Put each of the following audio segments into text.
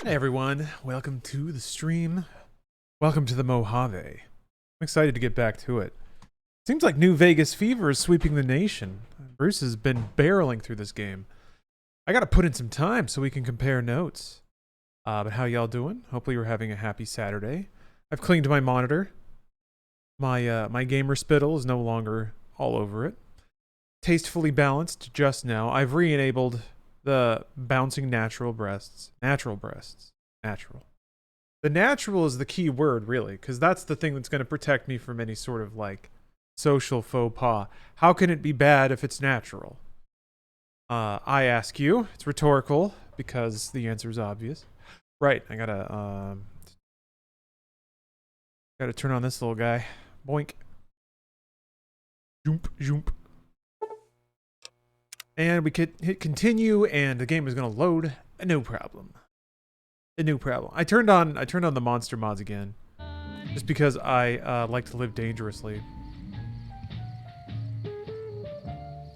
Hey everyone, welcome to the stream. Welcome to the Mojave. I'm excited to get back to it. Seems like New Vegas fever is sweeping the nation. Bruce has been barreling through this game. I gotta put in some time so we can compare notes. But how y'all doing? Hopefully you're having a happy Saturday. I've cleaned my monitor. My gamer spittle is no longer all over it. Tastefully balanced just now. I've re-enabled the bouncing natural breasts. Natural breasts. Natural. The natural is the key word, really, because that's the thing that's going to protect me from any sort of, like, social faux pas. How can it be bad if it's natural? I ask you. It's rhetorical, because the answer is obvious. Right, I gotta turn on this little guy. Boink. Joomp, joomp. And we could hit continue, and the game is gonna load. No problem. No problem. I turned on the monster mods again, just because I like to live dangerously.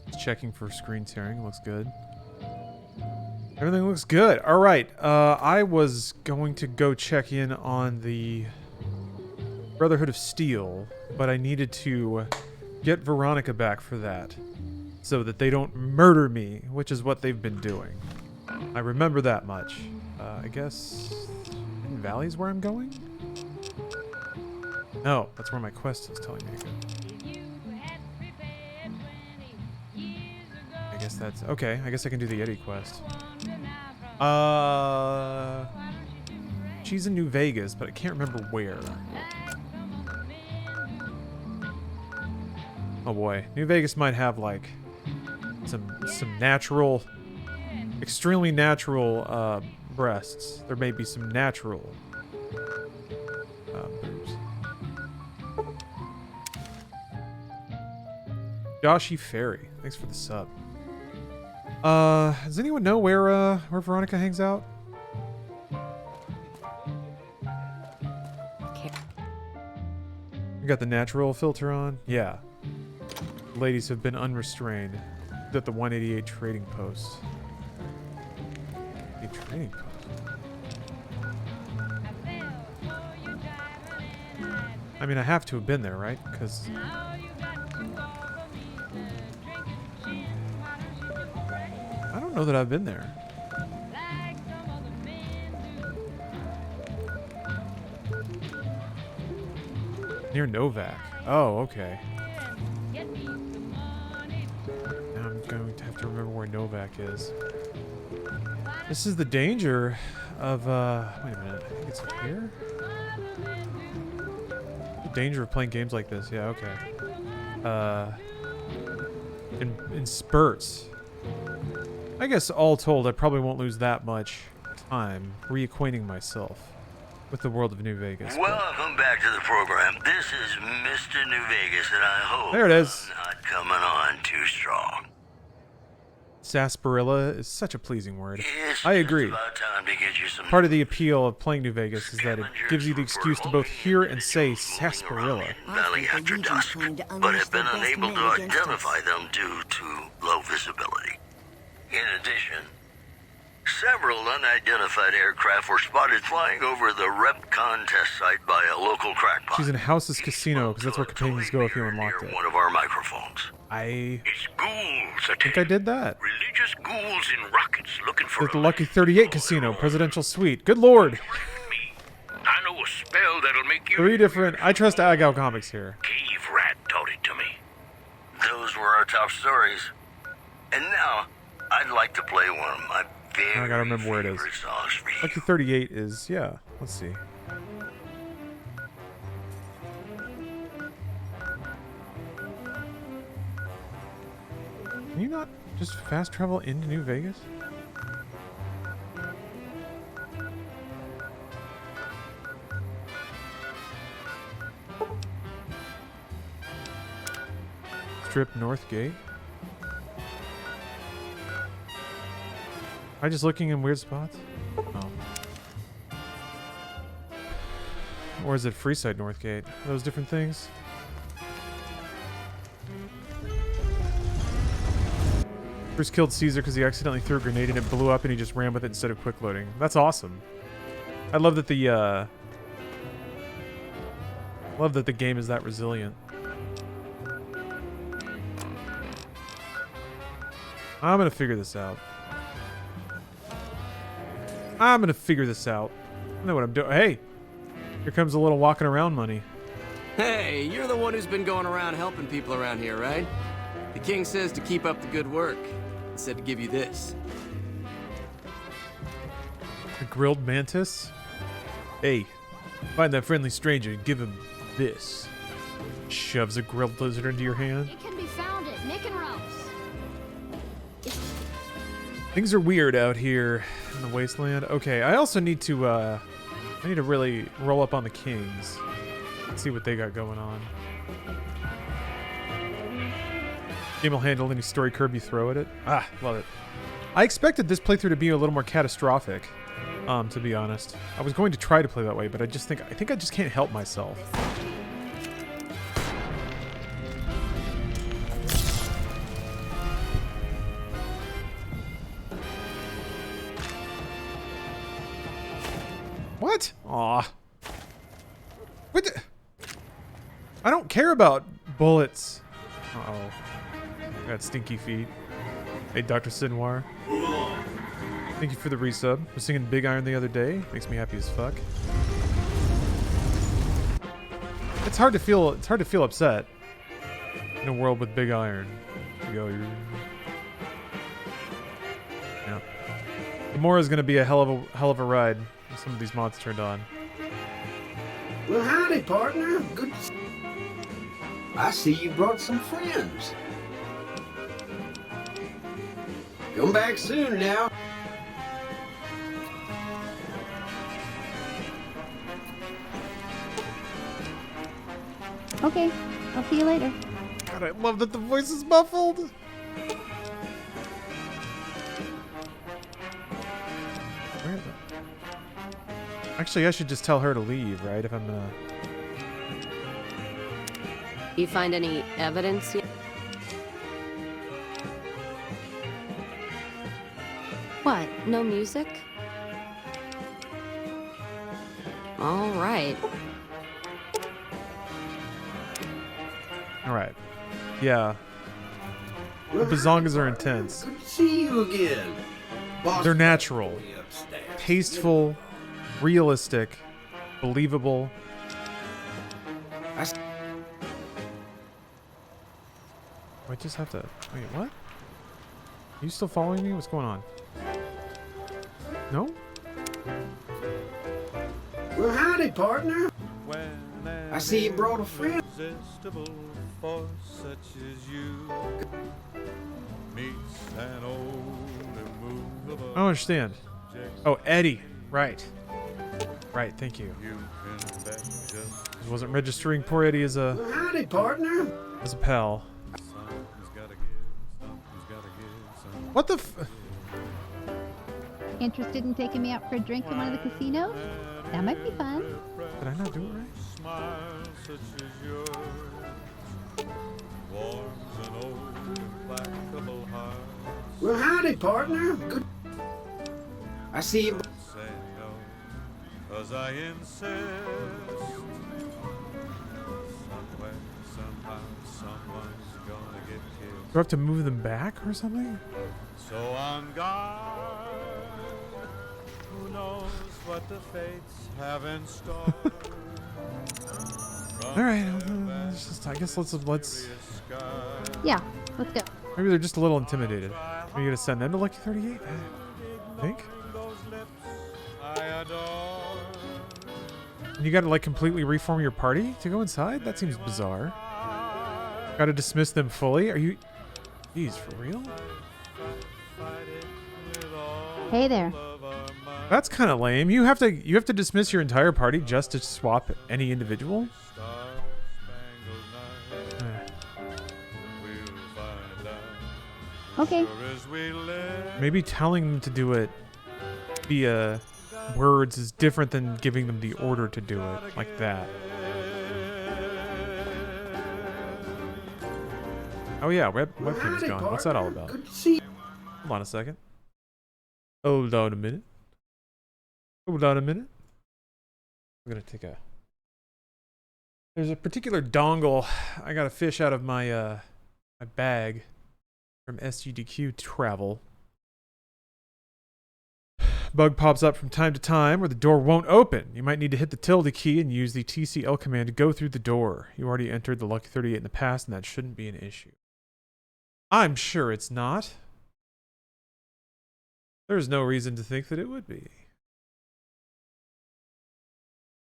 Just checking for screen tearing. Looks good. Everything looks good. All right. I was going to go check in on the Brotherhood of Steel, but I needed to get Veronica back for that, so that they don't murder me, which is what they've been doing. I remember that much. I guess Hidden Valley is where I'm going? No, that's where my quest is telling me to go. I guess that's... Okay, I guess I can do the Yeti quest. She's in New Vegas, but I can't remember where. Oh boy. New Vegas might have, like, some natural... extremely natural, breasts. There may be some natural boobs. Joshy Ferry, thanks for the sub. Does anyone know where Veronica hangs out? You got the natural filter on? Yeah. Ladies have been unrestrained at the 188 trading post. Trading post. I mean, I have to have been there, right? Because I don't know that I've been there. Near Novak. Oh, okay. Now I'm going to have to remember where Novak is. This is the danger of, wait a minute, I think it's here? The danger of playing games like this, yeah, okay. In spurts. I guess all told, I probably won't lose that much time reacquainting myself with the world of New Vegas. Welcome back to the program. This is Mr. New Vegas, and I hope there it is. I'm not coming on too strong. Sarsaparilla is such a pleasing word. It's I agree. about time to get you some Part of the appeal of playing New Vegas is that it gives you the excuse to both hear and say sarsaparilla. Valley after dusk, but have been unable to identify them due to low visibility. In addition, several unidentified aircraft were spotted flying over the rep contest site by a local crackpot. She's in House's Casino, because that's where companions go if you unlocked it. One of our microphones. It's ghouls, I think I did that. Religious ghouls in rockets looking for At the Lucky 38 Casino, Presidential Suite. Good lord. I know a spell that'll make you... 3 different... I trust Agao Comics here. Cave Rat taught it to me. Those were our top stories. And now, I'd like to play one of my very I gotta remember where it is. favorite songs for you. Lucky 38 is... Yeah, let's see. Can you not just fast travel into New Vegas? Strip North Gate? Am I just looking in weird spots? Oh. Or is it Freeside North Gate? Are those different things? Bruce killed Caesar because he accidentally threw a grenade and it blew up and he just ran with it instead of quick loading. That's awesome. I love that the game is that resilient. I'm gonna figure this out. I know what I'm doing. Hey, here comes a little walking around money. Hey, you're the one who's been going around helping people around here, right? The king says to keep up the good work. He said to give you this. A grilled mantis? Hey, find that friendly stranger and give him this. Shoves a grilled lizard into your hand. It can be found at Nick and Ralph's. Things are weird out here in the wasteland. Okay, I also need to, I need to really roll up on the kings. See what they got going on. Game will handle any story curve you throw at it. Ah, love it. I expected this playthrough to be a little more catastrophic, to be honest. I was going to try to play that way, but I think I just can't help myself. What? Aw. What the? I don't care about bullets. Uh-oh. Got stinky feet. Hey, Dr. Sinwar. Thank you for the resub. I was singing Big Iron the other day. Makes me happy as fuck. It's hard to feel upset in a world with Big Iron. Yeah. Gamora's gonna be a hell of a ride with some of these mods turned on. Well, howdy, partner. Good. I see you brought some friends. Come back soon now. Okay, I'll see you later. God, I love that the voice is muffled. Where the... Actually, I should just tell her to leave, right? If I'm gonna... You find any evidence yet? What? No music? All right. All right. Yeah. The bazongas are intense. Good to see you again. Boss, They're natural, upstairs. tasteful, realistic, believable. I just have to... Wait, what? Are you still following me? What's going on? No? Well, howdy, partner. I see you brought a friend. For such as you meets an old immovable I don't understand. Oh, Eddie. Right. Right, thank you. you can bet just I wasn't registering poor Eddie as a Well, howdy, partner. pal. something's gotta give some. What the f... Interested in taking me out for a drink in one of the casinos? That might be fun. Did I not do it right? Smile such as yours warms an old implacable heart. Well, howdy, partner. Good. I see you. Say no, 'cause I insist. Somewhere, somehow, someone's gonna get killed. Do I have to move them back or something? So on guard, who knows what the fates have in store? All right. I guess let's. Yeah, let's go. Maybe they're just a little intimidated. Are you gonna send them to Lucky 38? I think. And you gotta like completely reform your party to go inside? That seems bizarre. Gotta dismiss them fully? Are you... Jeez, for real? Hey there. That's kind of lame. You have to dismiss your entire party just to swap any individual? Okay. Maybe telling them to do it via words is different than giving them the order to do it like that. Oh yeah, webcam's gone. What's that all about? Good to see you. Hold on a second. Hold on a minute. Hold on a minute. I'm gonna take a... There's a particular dongle I gotta fish out of my my bag from SUDQ travel. Bug pops up from time to time where the door won't open. You might need to hit the tilde key and use the TCL command to go through the door. You already entered the Lucky 38 in the past, and that shouldn't be an issue. I'm sure it's not. There's no reason to think that it would be.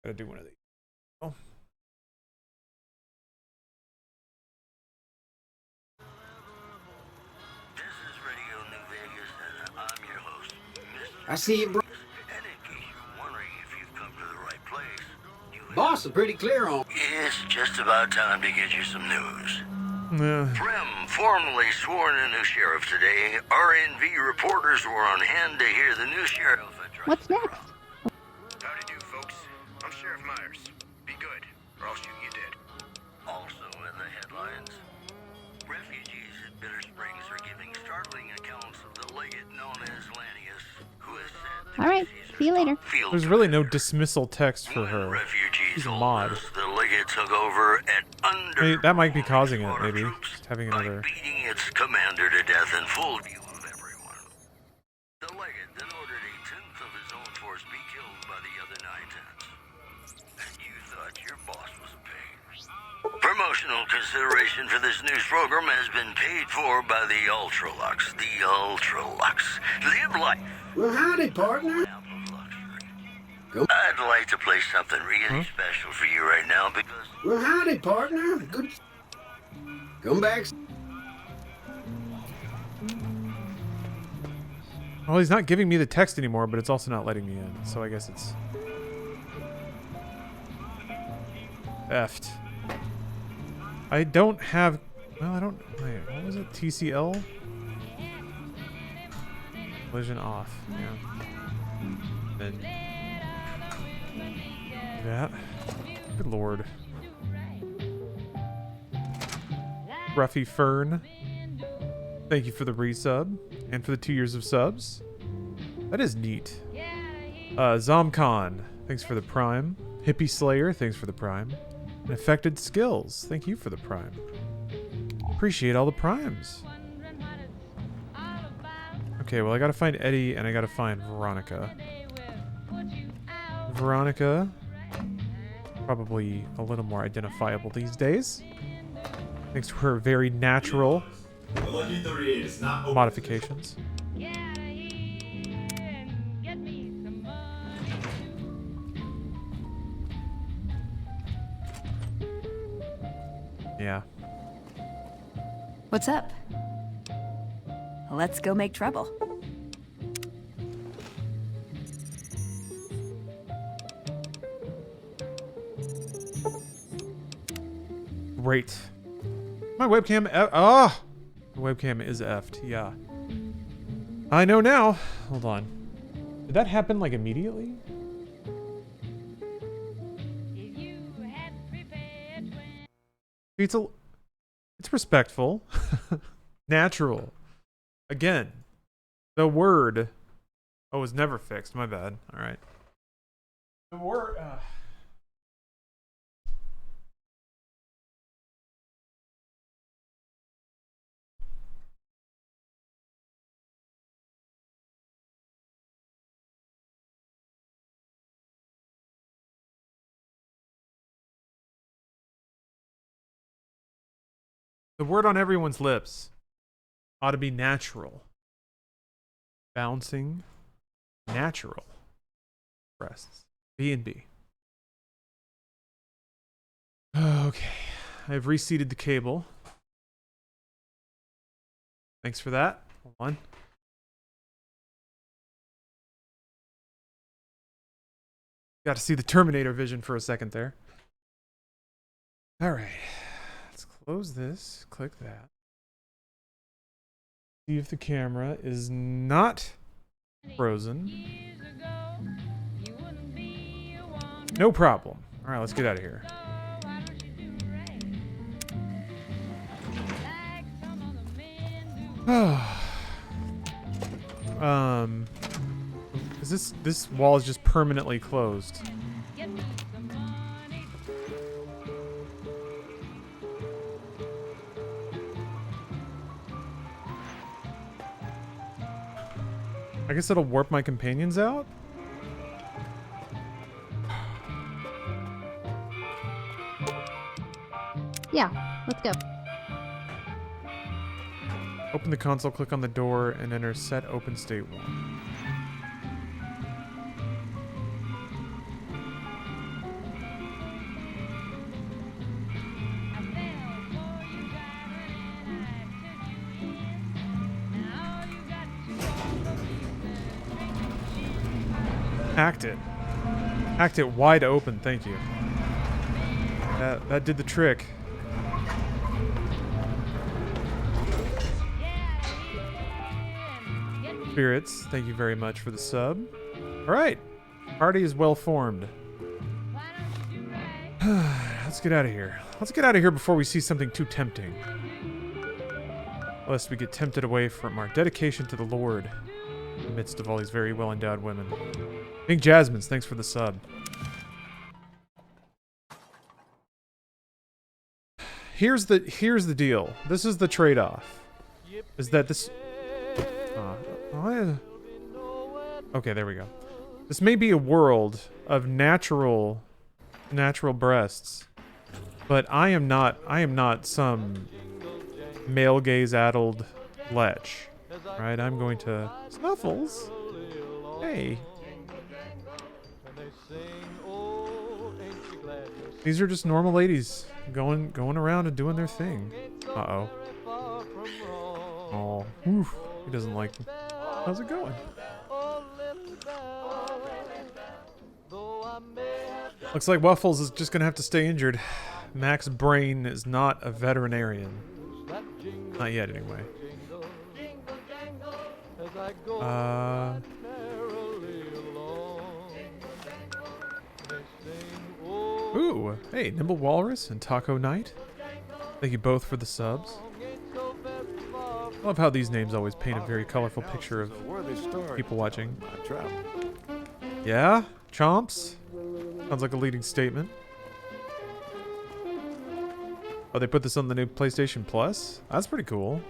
Gotta do one of these. Oh. This is Radio New Vegas, and I'm your host, Mr. I see you, bro. And in case you're wondering if you've come to the right place, you Boss is pretty clear on. It's just about time to get you some news. Yeah. Prim formally sworn a new sheriff today. RNV reporters were on hand to hear the new sheriff address. What's next? Howdy do, folks. I'm Sheriff Myers. Be good, or I'll shoot you dead. Also in the headlines, refugees at Bitter Springs are giving startling accounts of the legate known as Lanius, who is said to All right. See you later. field There's really no dismissal text for When her. refugees She's a told mod. us the legate took over at under. Hey, that might be causing it, water maybe. troops Just having by another... beating its commander to death in full view of everyone. The legate then ordered a tenth of his own force be killed by the other 9/10. And you thought your boss was a pain. Promotional consideration for this news program has been paid for by the Ultralux. The Ultralux. Live life. Well, howdy, partner. Out of luxury. I'd like to play something really special for you right now because Well, howdy, partner. Good. Come back. Well, he's not giving me the text anymore, but it's also not letting me in. So I guess it's... effed. I don't have... Well, I don't... Wait, what was it? TCL? Collision off. Yeah. Then... that. Good lord. Ruffy Fern. Thank you for the resub. And for the 2 years of subs. That is neat. Zomcon. Thanks for the prime. Hippie Slayer. Thanks for the prime. And Affected Skills. Thank you for the prime. Appreciate all the primes. Okay, well I gotta find Eddie and I gotta find Veronica. Veronica. Probably a little more identifiable these days. Thanks to her very natural modifications. Yeah. What's up? Let's go make trouble. Great. My webcam... the webcam is effed. Yeah. I know now. Hold on. Did that happen, like, immediately? It's respectful. Natural. Again. The word... Oh, it was never fixed. My bad. All right. The word... The word on everyone's lips ought to be natural. Bouncing. Natural. Breasts. B and B. Okay. I've reseated the cable. Thanks for that. Hold on. Got to see the Terminator vision for a second there. All right. Close this, click that. See if the camera is not frozen. No problem. All right, let's get out of here. Is this wall is just permanently closed? I guess it'll warp my companions out? Yeah, let's go. Open the console, click on the door, and enter set open state 1. Hacked it. Hacked it wide open, thank you. That did the trick. Spirits, thank you very much for the sub. Alright. Party is well formed. Let's get out of here. Let's get out of here before we see something too tempting. Lest we get tempted away from our dedication to the Lord in the midst of all these very well endowed women. Pink Jasmine's, thanks for the sub. Here's the deal. This is the trade-off. Is that this... okay, there we go. This may be a world of natural breasts, but I am not some male gaze addled lech. Right? I'm going to... Snuffles? Hey. These are just normal ladies going around and doing their thing. Uh-oh. Oh, oof. He doesn't like me. How's it going? Looks like Waffles is just gonna have to stay injured. Max Brain is not a veterinarian. Not yet, anyway. Ooh, hey, Nimble Walrus and Taco Knight. Thank you both for the subs. I love how these names always paint a very colorful picture of people watching. Yeah? Chomps? Sounds like a leading statement. Oh, they put this on the new PlayStation Plus? That's pretty cool.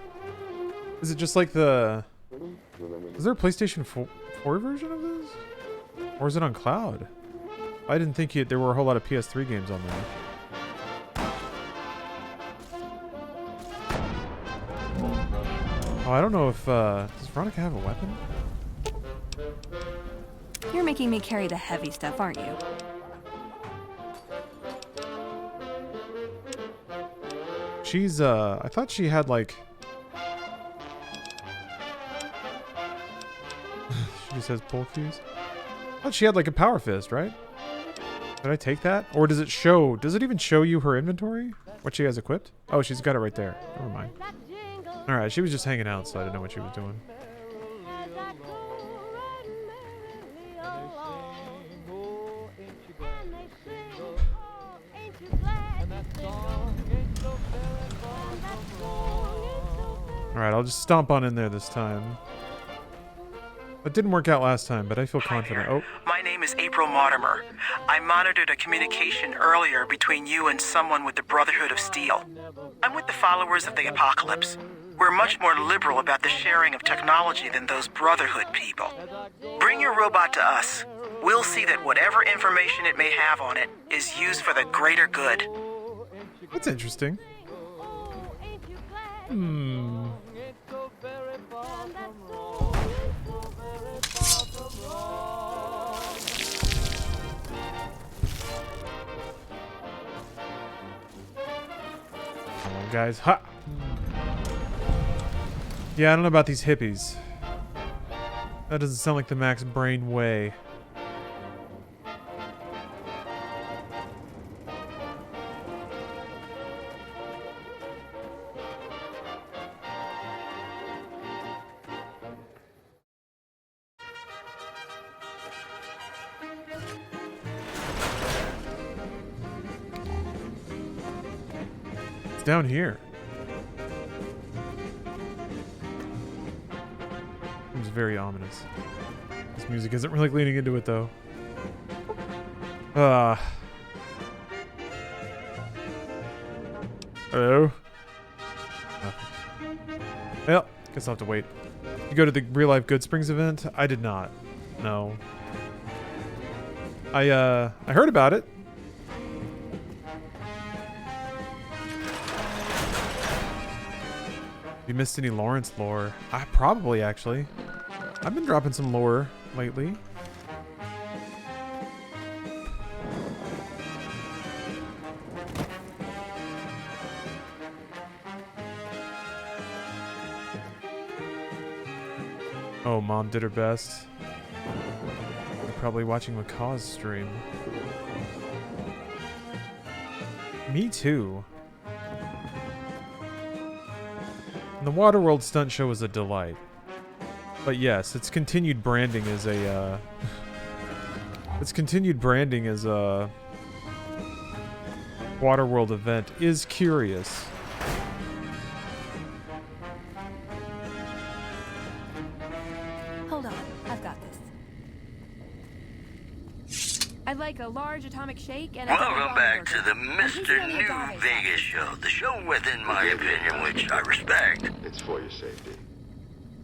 Is it just like the... Is there a PlayStation 4 version of this? Or is it on cloud? I didn't think there were a whole lot of PS3 games on there. Oh, I don't know if, does Veronica have a weapon? You're making me carry the heavy stuff, aren't you? She's, I thought she had, like... She just has pull keys? I thought she had, like, a power fist, right? Did I take that? Or does it show... Does it even show you her inventory? What she has equipped? Oh, she's got it right there. Never mind. Alright, she was just hanging out, so I didn't know what she was doing. Alright, I'll just stomp on in there this time. It didn't work out last time, but I feel confident. Oh. My name is April Mortimer. I monitored a communication earlier between you and someone with the Brotherhood of Steel. I'm with the followers of the Apocalypse. We're much more liberal about the sharing of technology than those Brotherhood people. Bring your robot to us. We'll see that whatever information it may have on it is used for the greater good. That's interesting. Come on, guys. Ha! Yeah, I don't know about these hippies. That doesn't sound like the Max Brain way. It's down here. Seems very ominous. This music isn't really leaning into it, though. Hello? Nothing. Well, Guess I'll have to wait. You go to the Real Life Good Springs event? I did not. No. I heard about it. You missed any Lawrence lore? I probably, actually. I've been dropping some lore lately. Oh, Mom did her best. You're probably watching Macaw's stream. Me too. And the Waterworld stunt show was a delight. But yes, its continued branding as a Waterworld event is curious. Hold on, I've got this. I'd like a large atomic shake and a Welcome back to the Mr. New Vegas show. The show with, in my opinion, which I respect. It's for your safety.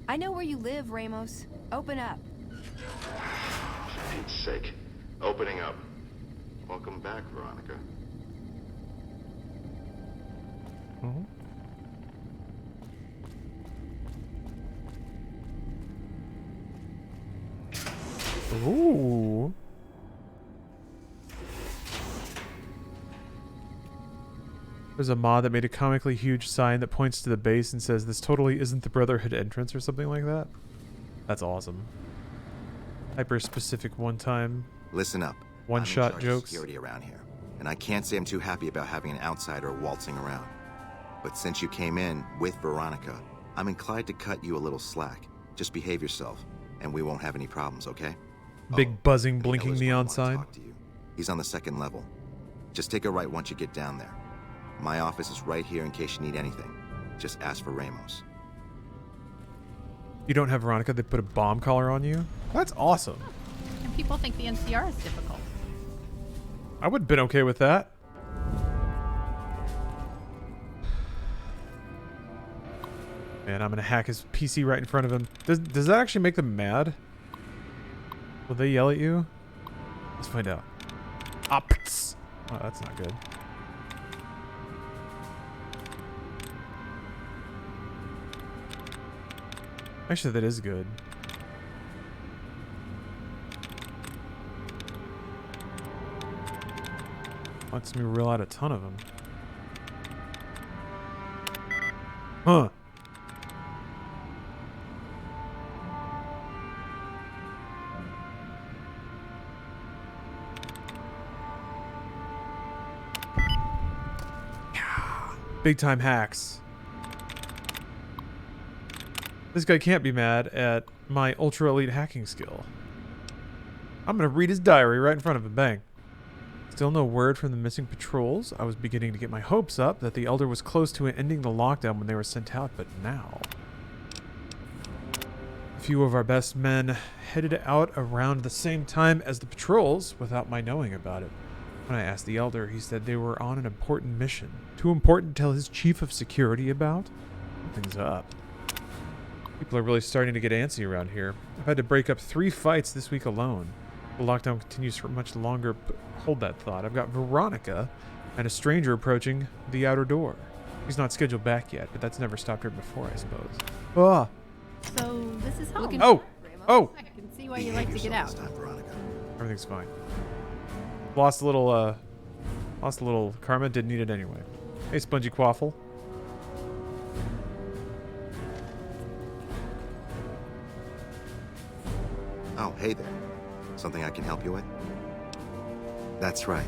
I know where you live, Ramos. Open up. For Pete's sake. Opening up. Welcome back, Veronica. Ooh. There's a mod that made a comically huge sign that points to the base and says, "This totally isn't the Brotherhood entrance," or something like that. That's awesome. Hyper-specific one-time. Listen up. One-shot jokes. Security around here, and I can't say I'm too happy about having an outsider waltzing around. But since you came in with Veronica, I'm inclined to cut you a little slack. Just behave yourself, and we won't have any problems, okay? Big buzzing, blinking neon sign. He's on the second level. Just take a right once you get down there. My office is right here in case you need anything. Just ask for Ramos. You don't have Veronica, they put a bomb collar on you? That's awesome. And people think the NCR is difficult. I would have been okay with that. Man, I'm gonna hack his PC right in front of him. Does that actually make them mad? Will they yell at you? Let's find out. Ops. Oh, that's not good. Actually, that is good. Lets me reel out a ton of them. Huh. Big time hacks. This guy can't be mad at my ultra elite hacking skill. I'm gonna read his diary right in front of him. Bang. Still no word from the missing patrols. I was beginning to get my hopes up that the Elder was close to ending the lockdown when they were sent out, but now... A few of our best men headed out around the same time as the patrols without my knowing about it. When I asked the Elder, he said they were on an important mission. Too important to tell his chief of security about? Something's up. People are really starting to get antsy around here. I've had to break up 3 fights this week alone. The lockdown continues for much longer, but hold that thought. I've got Veronica and a stranger approaching the outer door. He's not scheduled back yet, but that's never stopped her before, I suppose. Ah. So this is home. Oh! Oh! I can see why you like to get out. Everything's fine. Lost a little karma, didn't need it anyway. Hey, Spongy Quaffle. Oh, hey there. Something I can help you with? That's right.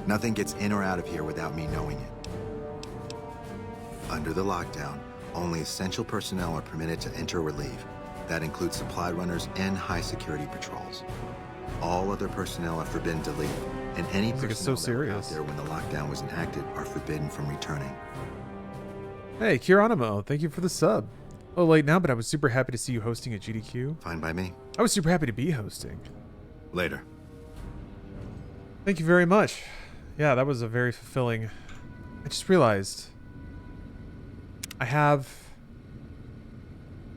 Nothing gets in or out of here without me knowing it. Under the lockdown, only essential personnel are permitted to enter or leave. That includes supply runners and high-security patrols. All other personnel are forbidden to leave, and any personnel that were out there when the lockdown was enacted are forbidden from returning. Hey, Kiranimo, thank you for the sub. Oh, late now, but I was super happy to see you hosting at GDQ. Fine by me. I was super happy to be hosting. Later. Thank you very much. Yeah, that was a very fulfilling... I just realized I have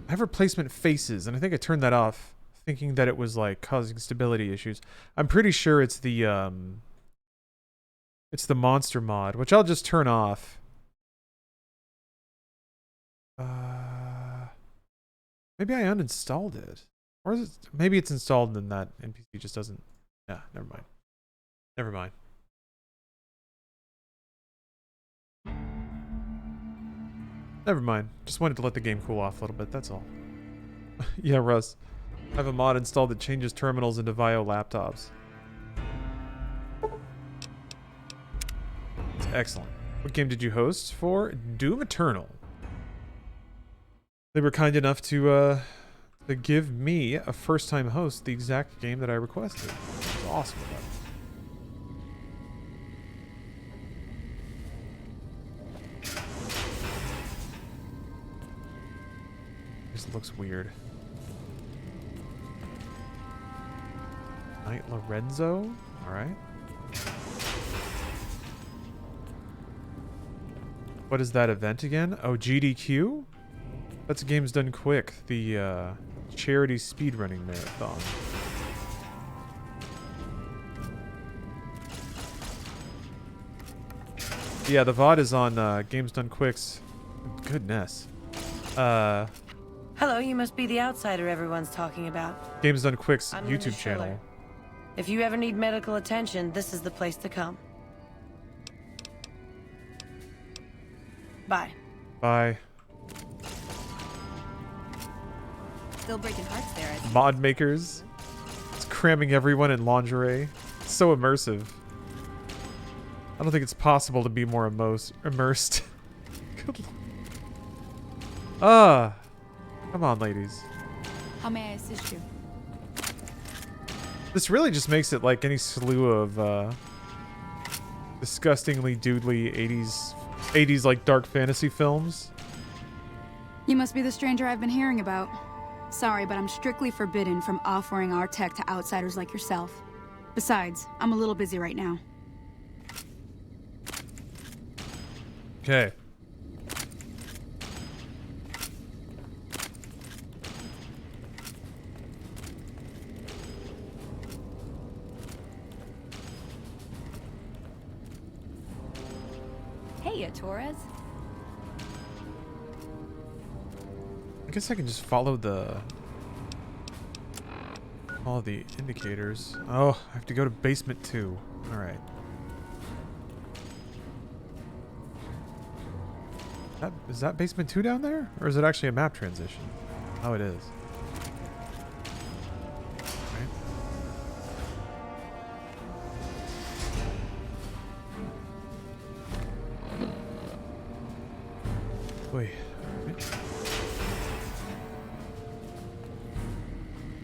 I have replacement faces, and I think I turned that off, thinking that it was like causing stability issues. I'm pretty sure it's the monster mod, which I'll just turn off. Maybe I uninstalled it, or is it? Maybe it's installed and that NPC just doesn't. Yeah, never mind. Never mind. Never mind. Just wanted to let the game cool off a little bit. That's all. Yeah, Russ. I have a mod installed that changes terminals into VAIO laptops. It's excellent. What game did you host for? Doom Eternal. They were kind enough to give me a first-time host the exact game that I requested. It's awesome about it. This looks weird. Knight Lorenzo? Alright. What is that event again? Oh, GDQ? That's Games Done Quick, the charity speedrunning marathon. Yeah, the VOD is on Games Done Quick's. Goodness. Hello, you must be the outsider everyone's talking about. Games Done Quick's I'm YouTube Linda channel. Schiller. If you ever need medical attention, this is the place to come. Bye. Bye. Still breaking hearts there. I think. Mod makers. It's cramming everyone in lingerie. It's so immersive. I don't think it's possible to be more immersed. Good come on, ladies. How may I assist you? This really just makes it like any slew of disgustingly doodly 80s like dark fantasy films. You must be the stranger I've been hearing about. Sorry, but I'm strictly forbidden from offering our tech to outsiders like yourself. Besides, I'm a little busy right now. Okay. Hey, Torres. I guess I can just follow all the indicators. Oh, I have to go to basement 2. All right. Is that basement 2 down there? Or is it actually a map transition? Oh, it is. Right. Wait.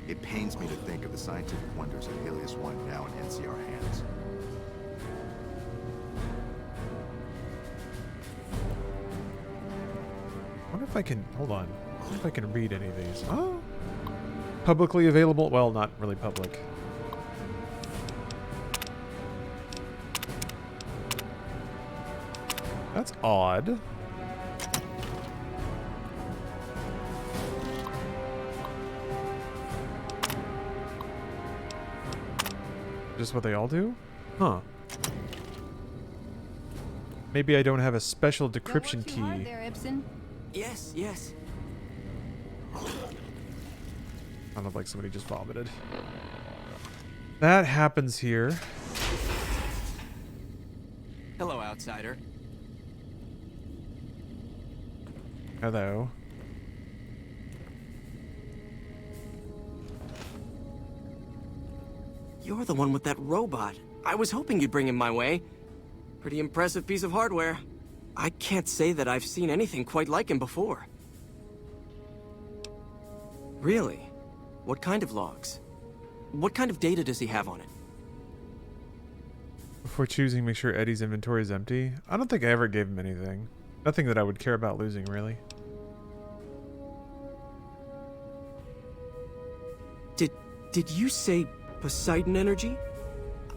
It pains me to think of the scientific wonders of Alias 1 now in NCR hands. I wonder if I can, hold on. I wonder if I can read any of these. Oh. Publicly available? Well, not really public. That's odd. Just what they all do? Huh. Maybe I don't have a special decryption key. Hard there, Ibsen. Yes, yes. Sounded like somebody just vomited. That happens here. Hello, outsider. Hello. You're the one with that robot. I was hoping you'd bring him my way. Pretty impressive piece of hardware. I can't say that I've seen anything quite like him before. Really? What kind of logs? What kind of data does he have on it? Before choosing, make sure Eddie's inventory is empty. I don't think I ever gave him anything. Nothing that I would care about losing, really. Did you say Poseidon energy?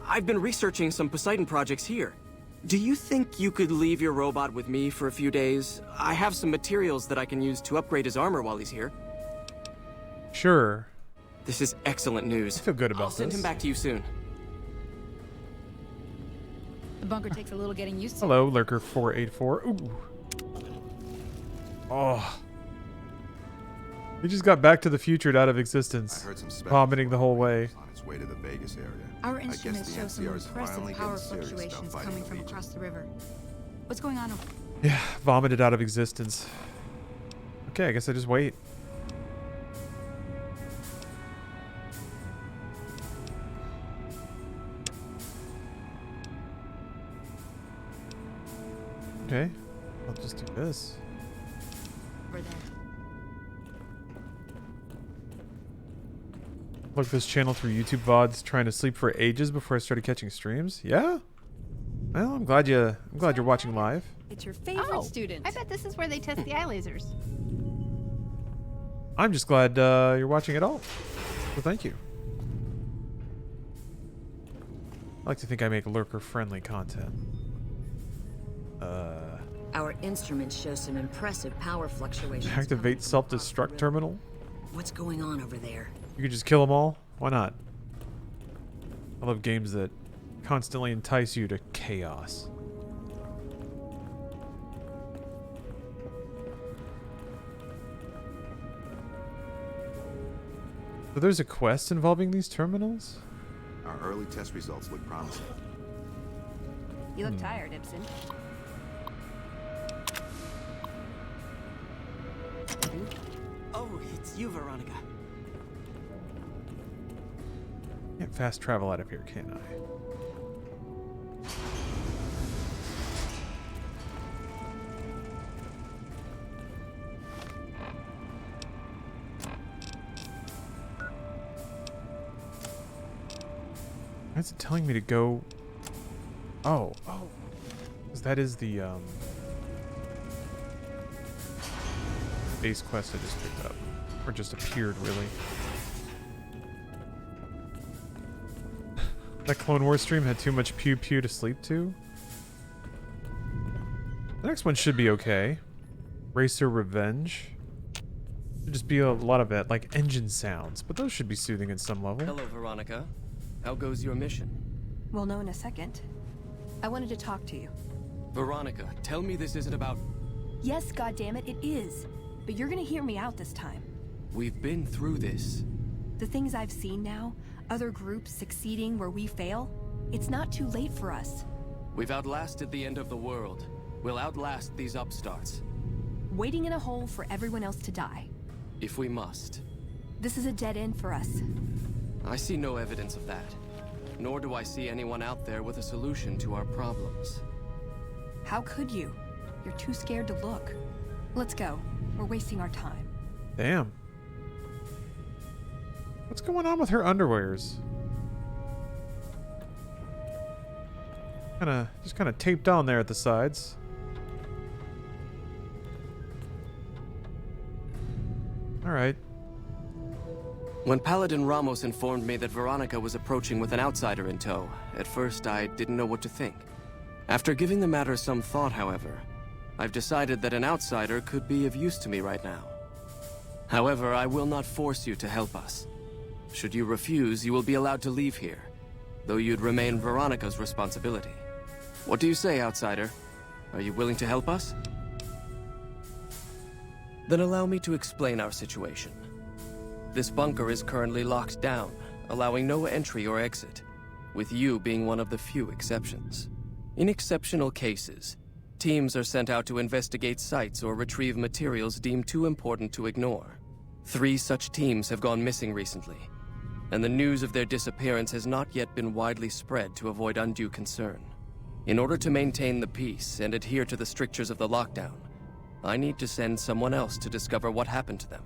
I've been researching some Poseidon projects here. Do you think you could leave your robot with me for a few days? I have some materials that I can use to upgrade his armor while he's here. Sure. This is excellent news. I feel good about I'll send this. him back to you soon. The bunker takes a little getting used to. Hello, Lurker 484. Ooh. Oh. He just got Back to the Future out of existence, I heard some vomiting the whole way. on its way to the Vegas area. Our I guess instruments the show some NCR's impressive finally power getting serious about fluctuations fighting coming the from Legion. across the river. What's going on? Yeah, vomited out of existence. Okay, I guess I just wait. Okay, I'll just do this. Over there. Look this channel through YouTube VODs, trying to sleep for ages before I started catching streams. Yeah. Well, I'm glad you're watching live. It's your favorite student. I bet this is where they test the eye lasers. I'm just glad you're watching it all. So thank you. I like to think I make lurker-friendly content. Our instruments show some impressive power fluctuations. Activate self-destruct terminal. What's going on over there? You could just kill them all. Why not? I love games that constantly entice you to chaos. So there's a quest involving these terminals? Our early test results look promising. You look tired, Ibsen. Oh, it's you, Veronica. Can't fast travel out of here, can I? Why is it telling me to go? Oh. 'Cause that is the base quest I just picked up. Or just appeared, really. That Clone Wars stream had too much pew pew to sleep to. The next one should be okay. Racer Revenge. Should just be a lot of it, like engine sounds, but those should be soothing at some level. Hello, Veronica. How goes your mission? We'll know in a second. I wanted to talk to you. Veronica, tell me this isn't about... Yes, goddammit, it is. But you're gonna hear me out this time. We've been through this. The things I've seen now, other groups succeeding where we fail, it's not too late for us. We've outlasted the end of the world. We'll outlast these upstarts. Waiting in a hole for everyone else to die. If we must. This is a dead end for us. I see no evidence of that. Nor do I see anyone out there with a solution to our problems. How could you? You're too scared to look. Let's go. We're wasting our time. Damn. What's going on with her underwears? Just kind of taped on there at the sides. All right. When Paladin Ramos informed me that Veronica was approaching with an outsider in tow, at first I didn't know what to think. After giving the matter some thought, however, I've decided that an outsider could be of use to me right now. However, I will not force you to help us. Should you refuse, you will be allowed to leave here, though you'd remain Veronica's responsibility. What do you say, outsider? Are you willing to help us? Then allow me to explain our situation. This bunker is currently locked down, allowing no entry or exit, with you being one of the few exceptions. In exceptional cases, teams are sent out to investigate sites or retrieve materials deemed too important to ignore. 3 such teams have gone missing recently, and the news of their disappearance has not yet been widely spread to avoid undue concern. In order to maintain the peace and adhere to the strictures of the lockdown, I need to send someone else to discover what happened to them.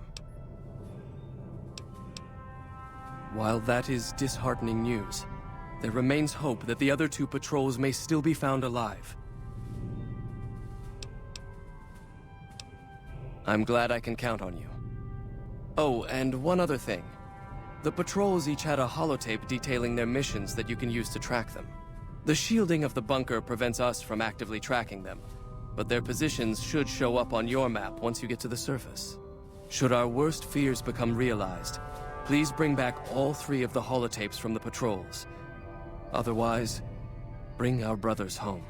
While that is disheartening news, there remains hope that the other 2 patrols may still be found alive. I'm glad I can count on you. Oh, and one other thing. The patrols each had a holotape detailing their missions that you can use to track them. The shielding of the bunker prevents us from actively tracking them, but their positions should show up on your map once you get to the surface. Should our worst fears become realized, please bring back all 3 of the holotapes from the patrols. Otherwise, bring our brothers home.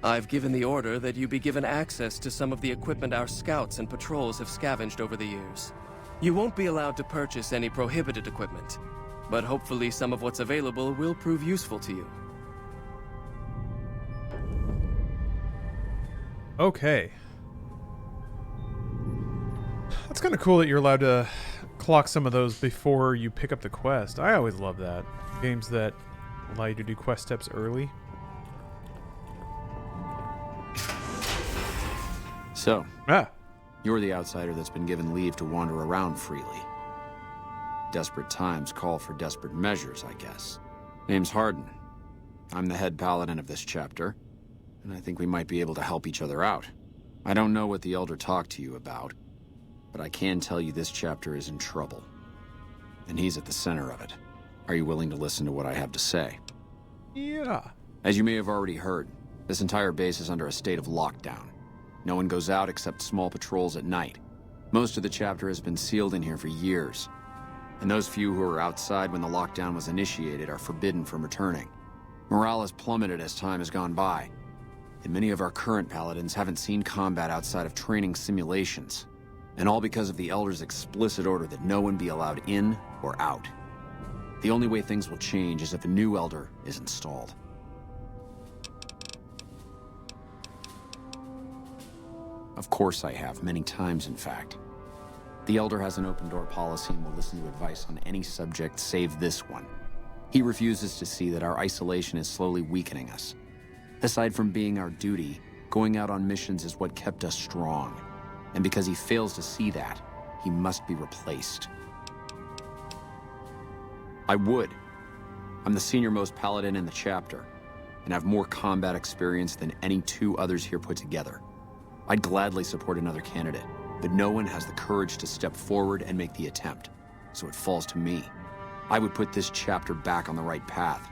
I've given the order that you be given access to some of the equipment our scouts and patrols have scavenged over the years. You won't be allowed to purchase any prohibited equipment, but hopefully some of what's available will prove useful to you. Okay. That's kind of cool that you're allowed to clock some of those before you pick up the quest. I always love that. Games that allow you to do quest steps early. So, you're the outsider that's been given leave to wander around freely. Desperate times call for desperate measures, I guess. Name's Hardin. I'm the head paladin of this chapter, and I think we might be able to help each other out. I don't know what the Elder talked to you about, but I can tell you this chapter is in trouble. And he's at the center of it. Are you willing to listen to what I have to say? Yeah. As you may have already heard, this entire base is under a state of lockdown. No one goes out except small patrols at night. Most of the chapter has been sealed in here for years. And those few who were outside when the lockdown was initiated are forbidden from returning. Morale has plummeted as time has gone by. And many of our current paladins haven't seen combat outside of training simulations. And all because of the Elder's explicit order that no one be allowed in or out. The only way things will change is if a new Elder is installed. Of course I have, many times in fact. The Elder has an open-door policy and will listen to advice on any subject save this one. He refuses to see that our isolation is slowly weakening us. Aside from being our duty, going out on missions is what kept us strong. And because he fails to see that, he must be replaced. I would. I'm the senior-most paladin in the chapter, and have more combat experience than any 2 others here put together. I'd gladly support another candidate, but no one has the courage to step forward and make the attempt, so it falls to me. I would put this chapter back on the right path,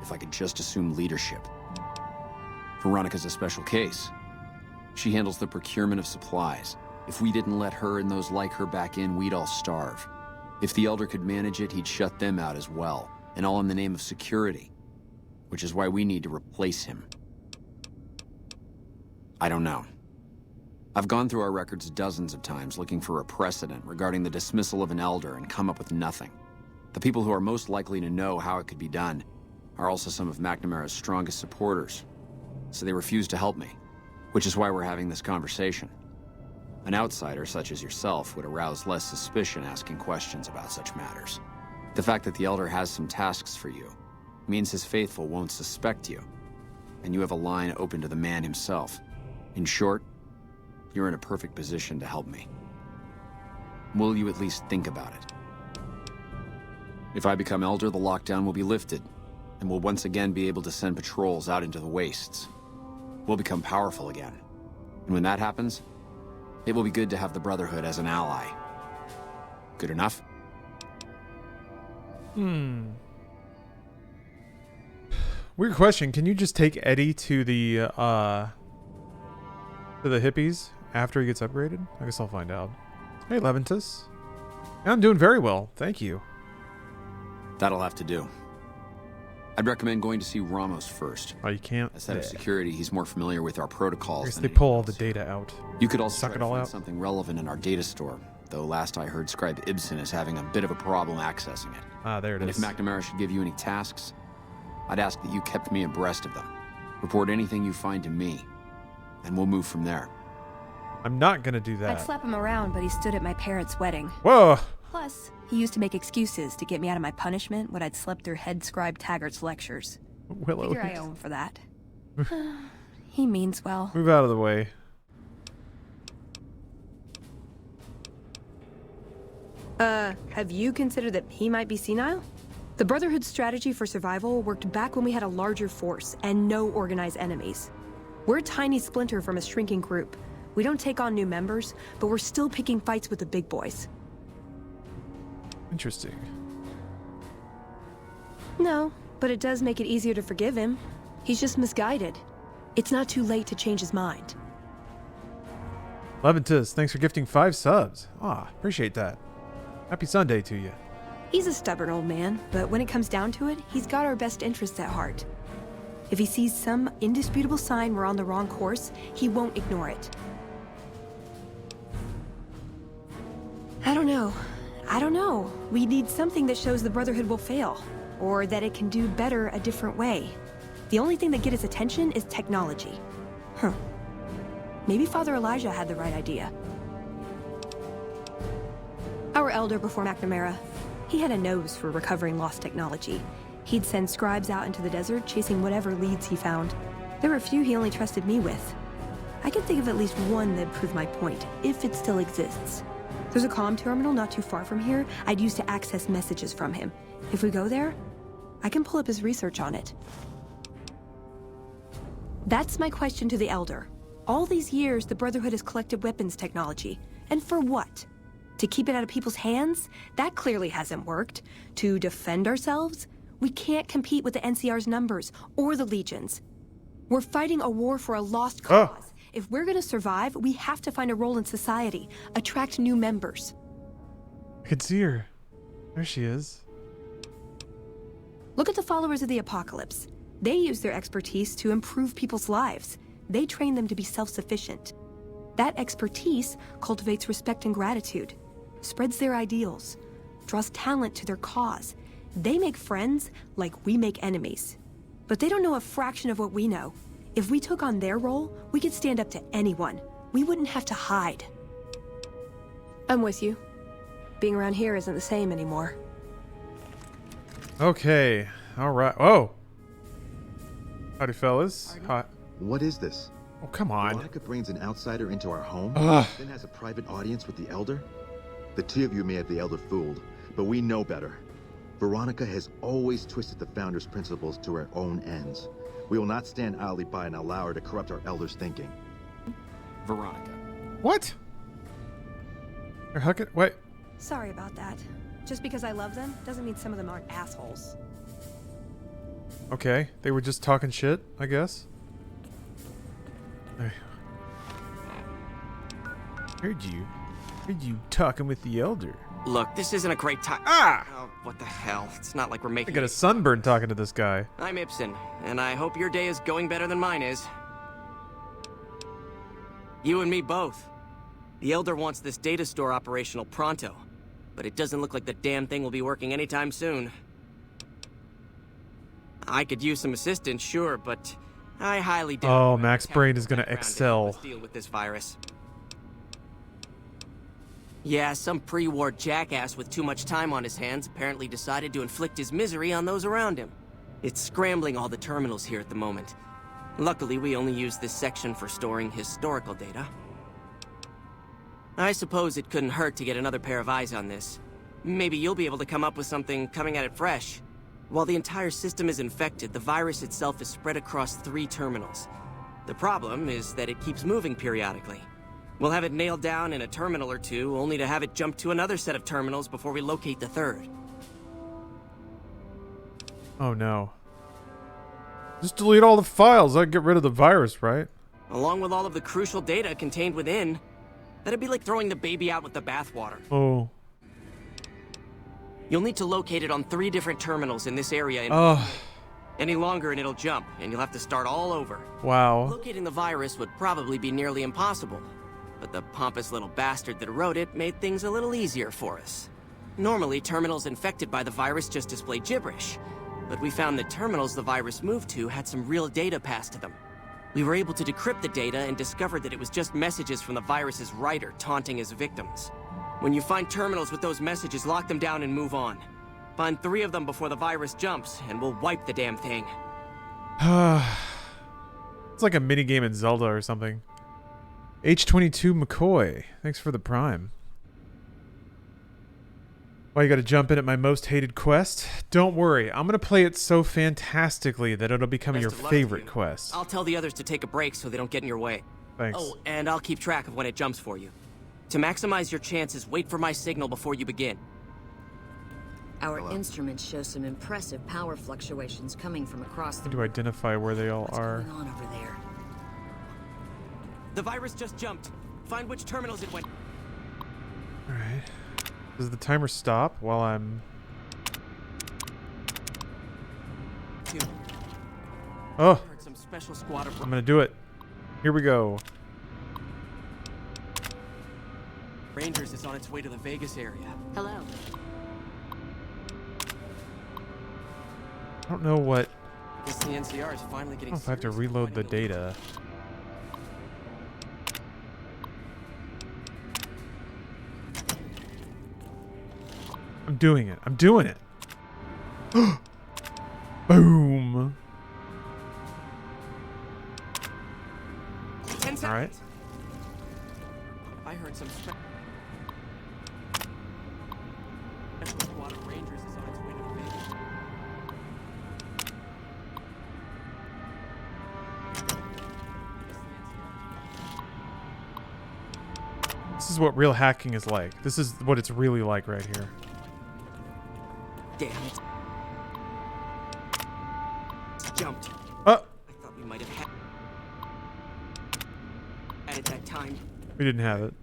if I could just assume leadership. Veronica's a special case. She handles the procurement of supplies. If we didn't let her and those like her back in, we'd all starve. If the Elder could manage it, he'd shut them out as well, and all in the name of security, which is why we need to replace him. I don't know. I've gone through our records dozens of times looking for a precedent regarding the dismissal of an Elder and come up with nothing. The people who are most likely to know how it could be done are also some of McNamara's strongest supporters, so they refuse to help me, which is why we're having this conversation. An outsider such as yourself would arouse less suspicion asking questions about such matters. The fact that the Elder has some tasks for you means his faithful won't suspect you, and you have a line open to the man himself. In short, you're in a perfect position to help me. Will you at least think about it? If I become Elder, the lockdown will be lifted, and we'll once again be able to send patrols out into the wastes. We'll become powerful again. And when that happens, it will be good to have the Brotherhood as an ally. Good enough? Weird question. Can you just take Eddie to the hippies after he gets upgraded? I guess I'll find out. Hey, Leventus. I'm doing very well. Thank you. That'll have to do. I'd recommend going to see Ramos first. Oh, you can't? As head of security, he's more familiar with our protocols. I guess they pull all the data out. You could also suck it all out. Something relevant in our data store, though last I heard Scribe Ibsen is having a bit of a problem accessing it. Ah, there it is. If McNamara should give you any tasks, I'd ask that you kept me abreast of them. Report anything you find to me, and we'll move from there. I'm not gonna do that. I'd slap him around, but he stood at my parents' wedding. Whoa! Plus, he used to make excuses to get me out of my punishment when I'd slept through Head Scribe Taggart's lectures. Willow. Figure I owe him for that. He means well. Move out of the way. Have you considered that he might be senile? The Brotherhood's strategy for survival worked back when we had a larger force and no organized enemies. We're a tiny splinter from a shrinking group. We don't take on new members, but we're still picking fights with the big boys. Interesting. No, but it does make it easier to forgive him. He's just misguided. It's not too late to change his mind. Leventus, thanks for gifting 5 subs. Ah, appreciate that. Happy Sunday to you. He's a stubborn old man, but when it comes down to it, he's got our best interests at heart. If he sees some indisputable sign we're on the wrong course, he won't ignore it. I don't know. We need something that shows the Brotherhood will fail, or that it can do better a different way. The only thing that gets his attention is technology. Huh. Maybe Father Elijah had the right idea. Our elder before McNamara, he had a nose for recovering lost technology. He'd send scribes out into the desert chasing whatever leads he found. There were a few he only trusted me with. I can think of at least one that'd prove my point, if it still exists. There's a comm terminal not too far from here I'd use to access messages from him. If we go there, I can pull up his research on it. That's my question to the Elder. All these years, the Brotherhood has collected weapons technology. And for what? To keep it out of people's hands? That clearly hasn't worked. To defend ourselves? We can't compete with the NCR's numbers, or the Legions. We're fighting a war for a lost cause. If we're gonna survive, we have to find a role in society, attract new members. I can see her. There she is. Look at the followers of the Apocalypse. They use their expertise to improve people's lives. They train them to be self-sufficient. That expertise cultivates respect and gratitude, spreads their ideals, draws talent to their cause. They make friends like we make enemies. But they don't know a fraction of what we know. If we took on their role, we could stand up to anyone. We wouldn't have to hide. I'm with you. Being around here isn't the same anymore. Okay. Alright. Oh! Howdy, fellas. Hi. What is this? Oh, come on. Veronica brings an outsider into our home, Ugh. then has a private audience with the Elder? The two of you may have the Elder fooled, but we know better. Veronica has always twisted the Founder's principles to her own ends. We will not stand idly by and allow her to corrupt our Elder's thinking. Veronica. What? You're hucking? Wait. Sorry about that. Just because I love them doesn't mean some of them aren't assholes. Okay. They were just talking shit, I guess. Heard you talking with the Elder. Look, this isn't a great time. Ah! Oh, what the hell? It's not like we're I making got a sunburn talking to this guy. I'm Ibsen, and I hope your day is going better than mine is. You and me both. The Elder wants this data store operational pronto, but it doesn't look like the damn thing will be working anytime soon. I could use some assistance, sure, but I highly doubt. Oh, Max Brain is gonna excel. Deal with this virus. Yeah, some pre-war jackass with too much time on his hands apparently decided to inflict his misery on those around him. It's scrambling all the terminals here at the moment. Luckily, we only use this section for storing historical data. I suppose it couldn't hurt to get another pair of eyes on this. Maybe you'll be able to come up with something coming at it fresh. While the entire system is infected, the virus itself is spread across 3 terminals. The problem is that it keeps moving periodically. We'll have it nailed down in a terminal or 2, only to have it jump to another set of terminals before we locate the 3rd. Oh no. Just delete all the files. I'd get rid of the virus, right? Along with all of the crucial data contained within. That'd be like throwing the baby out with the bathwater. Oh. You'll need to locate it on 3 different terminals in this area. Any longer and it'll jump, and you'll have to start all over. Wow. Locating the virus would probably be nearly impossible, but the pompous little bastard that wrote it made things a little easier for us. Normally, terminals infected by the virus just display gibberish, but we found that terminals the virus moved to had some real data passed to them. We were able to decrypt the data and discovered that it was just messages from the virus's writer taunting his victims. When you find terminals with those messages, lock them down and move on. Find 3 of them before the virus jumps, and we'll wipe the damn thing. It's like a minigame in Zelda or something. H22 McCoy, thanks for the prime. Why you gotta jump in at my most hated quest? Don't worry, I'm gonna play it so fantastically that it'll become your favorite quest. I'll tell the others to take a break so they don't get in your way. Thanks. Oh, and I'll keep track of when it jumps for you. To maximize your chances, wait for my signal before you begin. Our instruments show some impressive power fluctuations coming from across the... How do I identify where they all are? What's going on over there? The virus just jumped. Find which terminals it went. Alright. Does the timer stop while I'm... Oh! Heard some special squad of... I'm gonna do it. Here we go. Rangers is on its way to the Vegas area. Hello. I don't know what... Guess the NCR is finally I don't getting know if I have to reload the data. I'm doing it. I'm doing it. Boom. 10 seconds. All right. I heard some special squad of Rangers is on its way to the Vegas. This is what real hacking is like. This is what it's really like right here. Damn it. It's jumped. Oh! I thought we might have had it at that time. We didn't have it.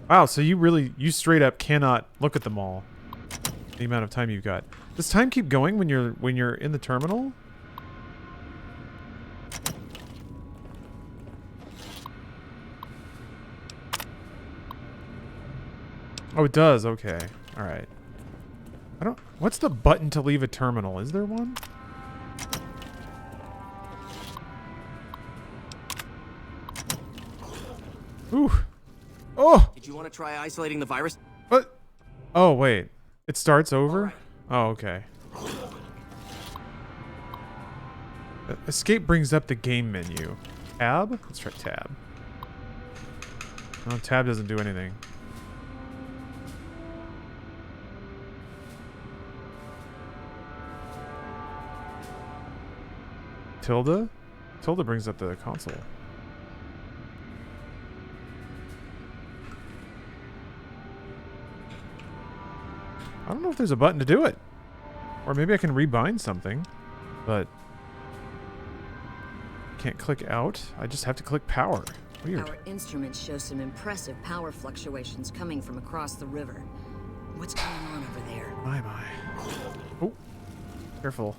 Wow, so you straight up cannot look at them all. The amount of time you've got. Does time keep going when you're in the terminal? Oh, it does. Okay. All right. What's the button to leave a terminal? Is there one? Ooh. Oh! Did you want to try isolating the virus? What? Oh, wait. It starts over? Oh, okay. Escape brings up the game menu. Tab? Let's try tab. No, tab doesn't do anything. Tilde? Tilde brings up the console. I don't know if there's a button to do it. Or maybe I can rebind something. But... can't click out. I just have to click power. Weird. Our instruments show some impressive power fluctuations coming from across the river. What's going on over there? My. Oh. Careful.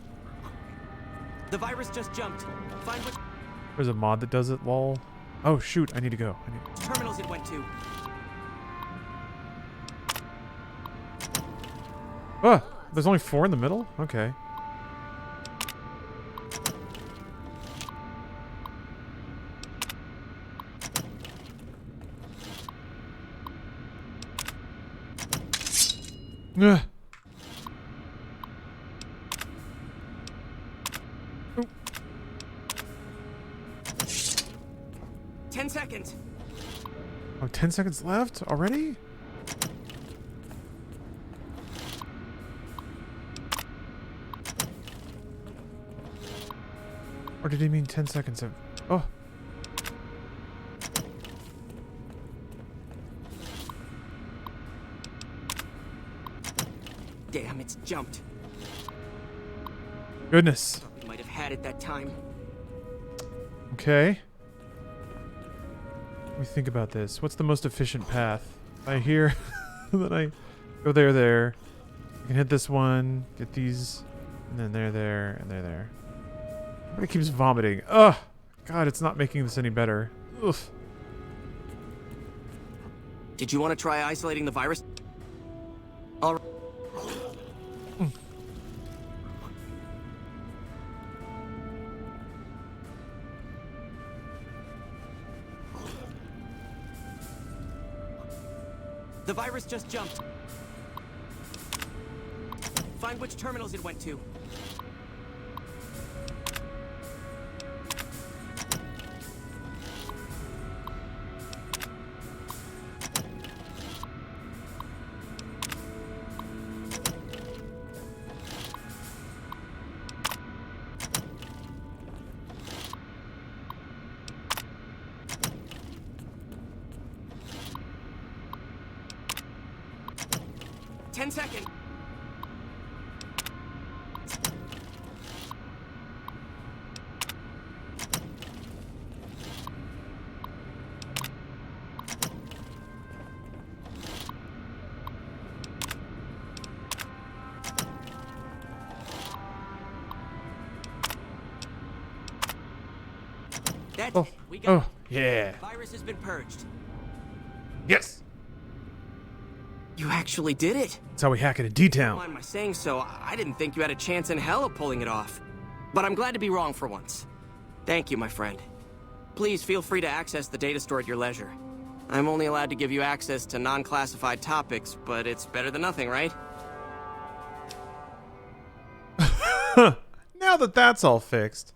The virus just jumped. Find which There's a mod that does it, lol. Oh, shoot. I need to go. terminals it went to. Ah! There's only 4 in the middle? Okay. Ugh. 10 seconds. Oh, 10 seconds left already? Or did he mean 10 seconds of... Oh. Damn, it's jumped. Goodness. We might have had it that time. Okay. Let me think about this. What's the most efficient path? I hear then I go there. I can hit this one, get these, and then there, and there. Everybody keeps vomiting. Ugh! God, it's not making this any better. Ugh. Did you want to try isolating the virus? All right. The virus just jumped. Find which terminals it went to. Second. That's Oh, it. We got oh, yeah. The virus has been purged. Yes. You actually did it. That's how we hack it in D-Town. Don't mind my saying so. I didn't think you had a chance in hell of pulling it off. But I'm glad to be wrong for once. Thank you, my friend. Please feel free to access the data store at your leisure. I'm only allowed to give you access to non-classified topics, but it's better than nothing, right? Now that that's all fixed.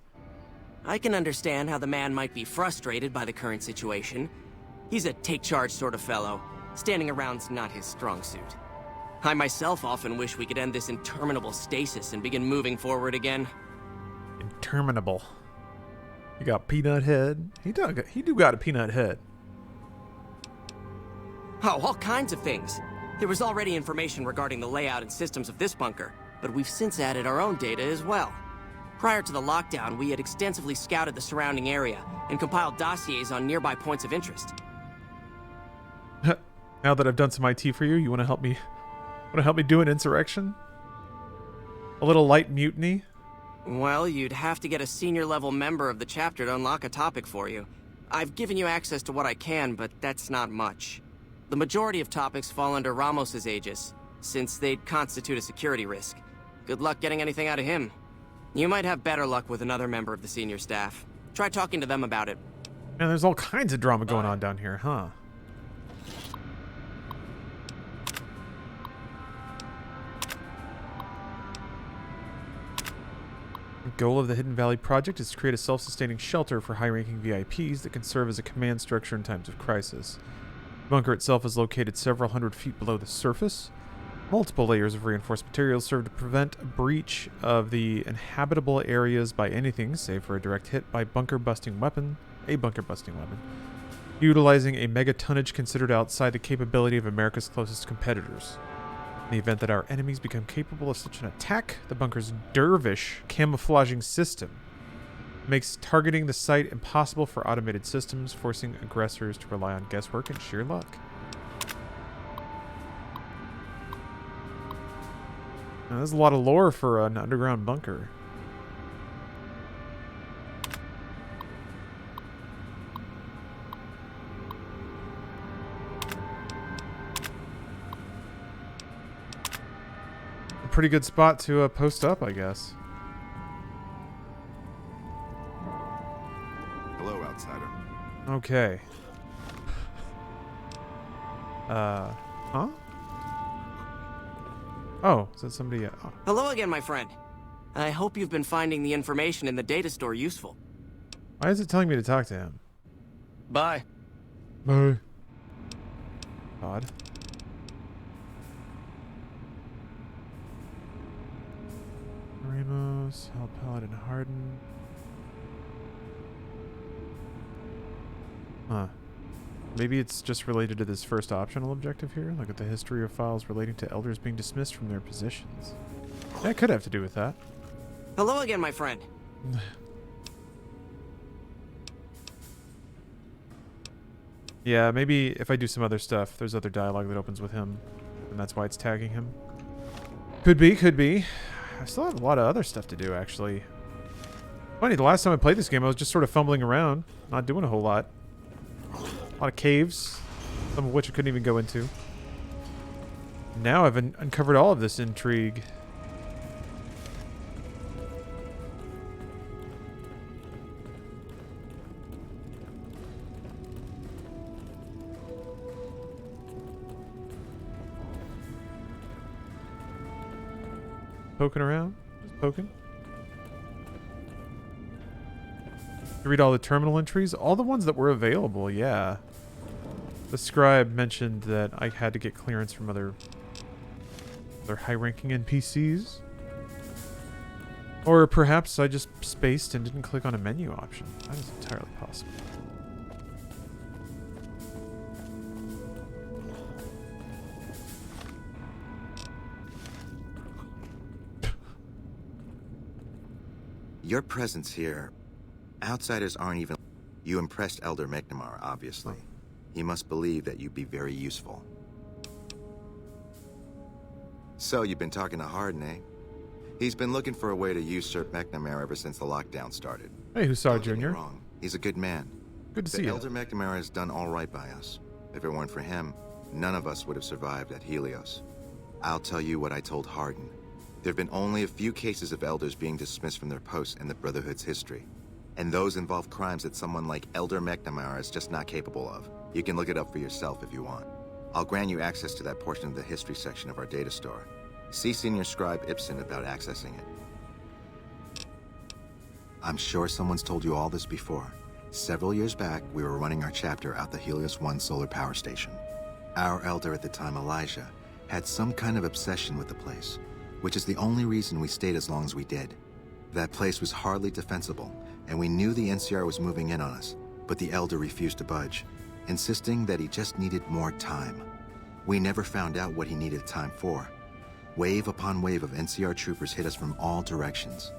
I can understand how the man might be frustrated by the current situation. He's a take-charge sort of fellow. Standing around's not his strong suit. I myself often wish we could end this interminable stasis and begin moving forward again. Interminable. You got peanut head. He do got a peanut head. Oh, all kinds of things. There was already information regarding the layout and systems of this bunker, but we've since added our own data as well. Prior to the lockdown, we had extensively scouted the surrounding area and compiled dossiers on nearby points of interest. Now that I've done some IT for you, you want to help me? Want to help me do an insurrection? A little light mutiny? Well, you'd have to get a senior-level member of the chapter to unlock a topic for you. I've given you access to what I can, but that's not much. The majority of topics fall under Ramos's aegis, since they'd constitute a security risk. Good luck getting anything out of him. You might have better luck with another member of the senior staff. Try talking to them about it. Man, there's all kinds of drama going on down here, huh? The goal of the Hidden Valley Project is to create a self-sustaining shelter for high-ranking VIPs that can serve as a command structure in times of crisis. The bunker itself is located several hundred feet below the surface. Multiple layers of reinforced materials serve to prevent a breach of the inhabitable areas by anything save for a direct hit by a bunker-busting weapon, utilizing a megatonnage considered outside the capability of America's closest competitors. In the event that our enemies become capable of such an attack, the bunker's dervish camouflaging system makes targeting the site impossible for automated systems, forcing aggressors to rely on guesswork and sheer luck. Now, there's a lot of lore for an underground bunker. A pretty good spot to post up, I guess. Hello, outsider. Okay. Huh? Oh, is that somebody? Oh. Hello again, my friend. I hope you've been finding the information in the data store useful. Why is it telling me to talk to him? Bye. Bye. Odd. Ramos, Hell Paladin Harden. Huh. Maybe it's just related to this first optional objective here. Look at the history of files relating to elders being dismissed from their positions. That could have to do with that. Hello again, my friend. Yeah, maybe if I do some other stuff, there's other dialogue that opens with him, and that's why it's tagging him. Could be, could be. I still have a lot of other stuff to do, actually. Funny, the last time I played this game, I was just sort of fumbling around, not doing a whole lot. A lot of caves, some of which I couldn't even go into. Now I've uncovered all of this intrigue. Poking around? Just poking? To read all the terminal entries? All the ones that were available, yeah. The scribe mentioned that I had to get clearance from other high-ranking NPCs. Or perhaps I just spaced and didn't click on a menu option. That is entirely possible. Your presence here, outsiders aren't even... You impressed Elder McNamara, obviously. He must believe that you'd be very useful. So, you've been talking to Harden, eh? He's been looking for a way to usurp McNamara ever since the lockdown started. Hey, Hussar Don't get me Jr. wrong, He's a good man. Good to see The you. Elder McNamara has done all right by us. If it weren't for him, none of us would have survived at Helios. I'll tell you what I told Hardin. There have been only a few cases of elders being dismissed from their posts in the Brotherhood's history. And those involve crimes that someone like Elder McNamara is just not capable of. You can look it up for yourself if you want. I'll grant you access to that portion of the history section of our data store. See Senior Scribe Ibsen about accessing it. I'm sure someone's told you all this before. Several years back, we were running our chapter out the Helios 1 solar power station. Our elder at the time, Elijah, had some kind of obsession with the place, which is the only reason we stayed as long as we did. That place was hardly defensible, and we knew the NCR was moving in on us, but the elder refused to budge, insisting that he just needed more time. We never found out what he needed time for. Wave upon wave of NCR troopers hit us from all directions.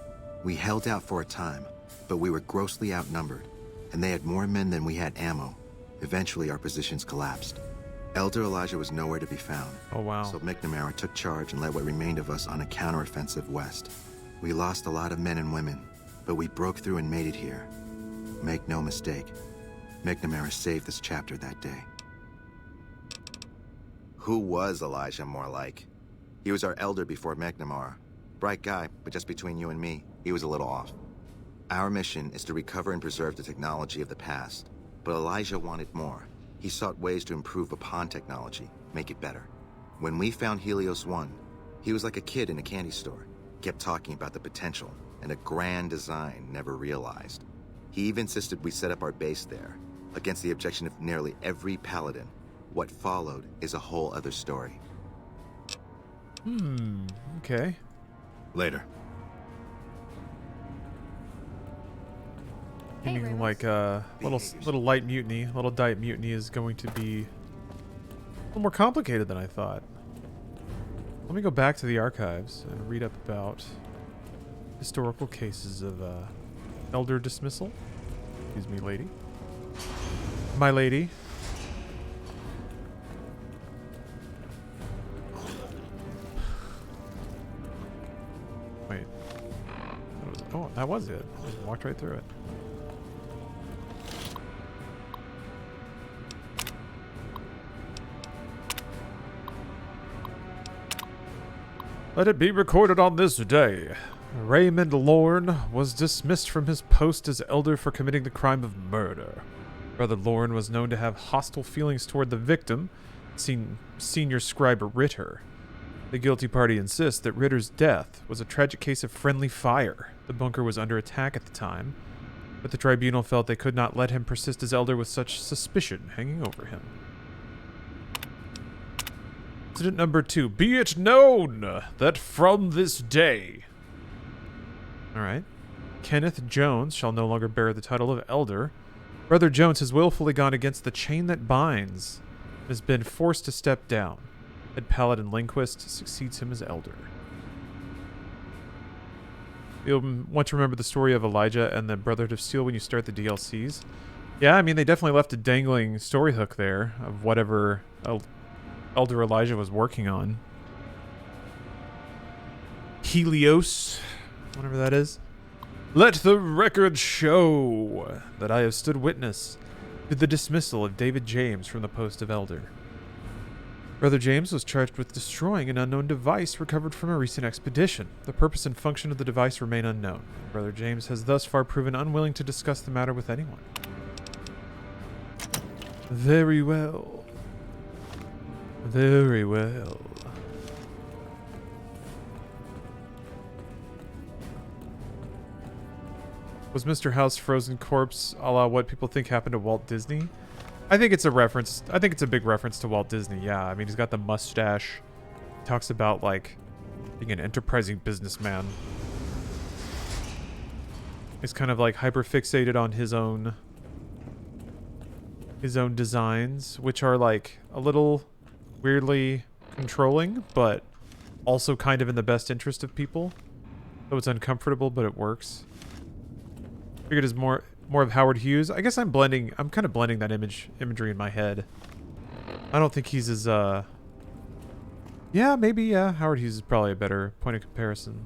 We held out for a time, but we were grossly outnumbered, and they had more men than we had ammo. Eventually, our positions collapsed. Elder Elijah was nowhere to be found. Oh, wow. So McNamara took charge and led what remained of us on a counteroffensive west. We lost a lot of men and women, but we broke through and made it here. Make no mistake, McNamara saved this chapter that day. Who was Elijah more like? He was our elder before McNamara. Bright guy, but just between you and me, he was a little off. Our mission is to recover and preserve the technology of the past, but Elijah wanted more. He sought ways to improve upon technology, make it better. When we found Helios 1, he was like a kid in a candy store, kept talking about the potential and a grand design never realized. He even insisted we set up our base there, against the objection of nearly every paladin. What followed is a whole other story. Okay. Later. Meaning like a little light mutiny, little diet mutiny is going to be a little more complicated than I thought. Let me go back to the archives and read up about historical cases of elder dismissal. Excuse me, lady. My lady. Wait. Oh, that was it. I just walked right through it. Let it be recorded on this day. Raymond Lorne was dismissed from his post as elder for committing the crime of murder. Brother Lorne was known to have hostile feelings toward the victim, Senior Scribe Ritter. The guilty party insists that Ritter's death was a tragic case of friendly fire. The bunker was under attack at the time, but the tribunal felt they could not let him persist as elder with such suspicion hanging over him. Incident number 2. Be it known that from this day... Alright. Kenneth Jones shall no longer bear the title of elder. Brother Jones has willfully gone against the chain that binds and has been forced to step down. Head Paladin Linquist succeeds him as elder. You'll want to remember the story of Elijah and the Brotherhood of Steel when you start the DLCs. Yeah, I mean, they definitely left a dangling story hook there of whatever Elder Elijah was working on. Helios, whatever that is. Let the record show that I have stood witness to the dismissal of David James from the post of elder. Brother James was charged with destroying an unknown device recovered from a recent expedition. The purpose and function of the device remain unknown. Brother James has thus far proven unwilling to discuss the matter with anyone. Very well. Very well. Was Mr. House frozen corpse a la what people think happened to Walt Disney? I think it's a reference. I think it's a big reference to Walt Disney. Yeah, I mean, he's got the mustache. He talks about, like, being an enterprising businessman. He's kind of, like, hyper-fixated on his own designs, which are, like, a little weirdly controlling, but also kind of in the best interest of people. So it's uncomfortable, but it works. Figured it's more of Howard Hughes. I guess I'm kind of blending that imagery in my head. I don't think he's as yeah, maybe, yeah, Howard Hughes is probably a better point of comparison.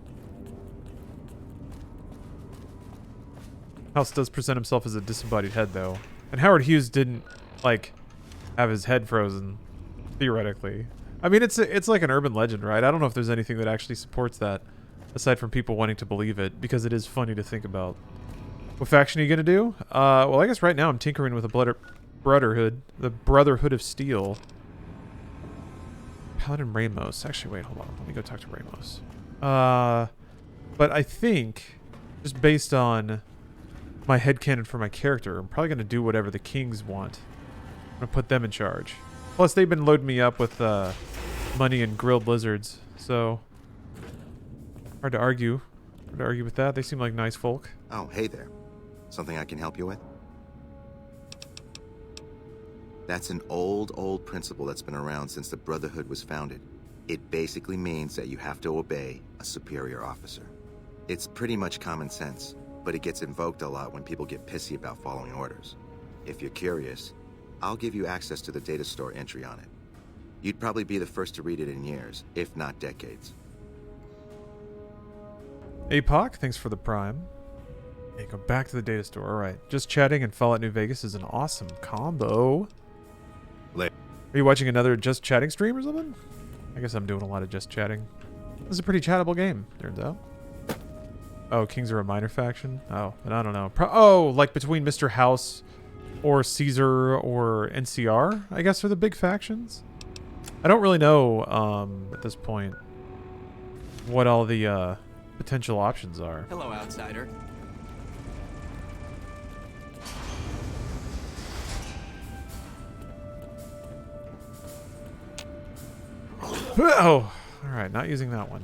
House does present himself as a disembodied head, though. And Howard Hughes didn't, like, have his head frozen, theoretically. I mean, it's like an urban legend, right? I don't know if there's anything that actually supports that, aside from people wanting to believe it, because it is funny to think about. What faction are you going to do? Well, I guess right now I'm tinkering with the Brotherhood. The Brotherhood of Steel. Paladin Ramos. Actually, wait, hold on. Let me go talk to Ramos. But I think, just based on my headcanon for my character, I'm probably going to do whatever the kings want. I'm going to put them in charge. Plus, they've been loading me up with money and grilled lizards, so hard to argue. Hard to argue with that. They seem like nice folk. Oh, hey there. Something I can help you with? That's an old principle that's been around since the Brotherhood was founded. It basically means that you have to obey a superior officer. It's pretty much common sense, but it gets invoked a lot when people get pissy about following orders. If you're curious, I'll give you access to the data store entry on it. You'd probably be the first to read it in years, if not decades. APOC, thanks for the prime. Okay, go back to the data store. Alright. Just chatting and Fallout New Vegas is an awesome combo. Are you watching another just chatting stream or something? I guess I'm doing a lot of just chatting. This is a pretty chattable game, turns out. Oh, Kings are a minor faction? Oh, and I don't know. Oh, like between Mr. House or Caesar or NCR, I guess, are the big factions? I don't really know, at this point, what all the, potential options are. Hello, outsider. Oh! Alright, not using that one.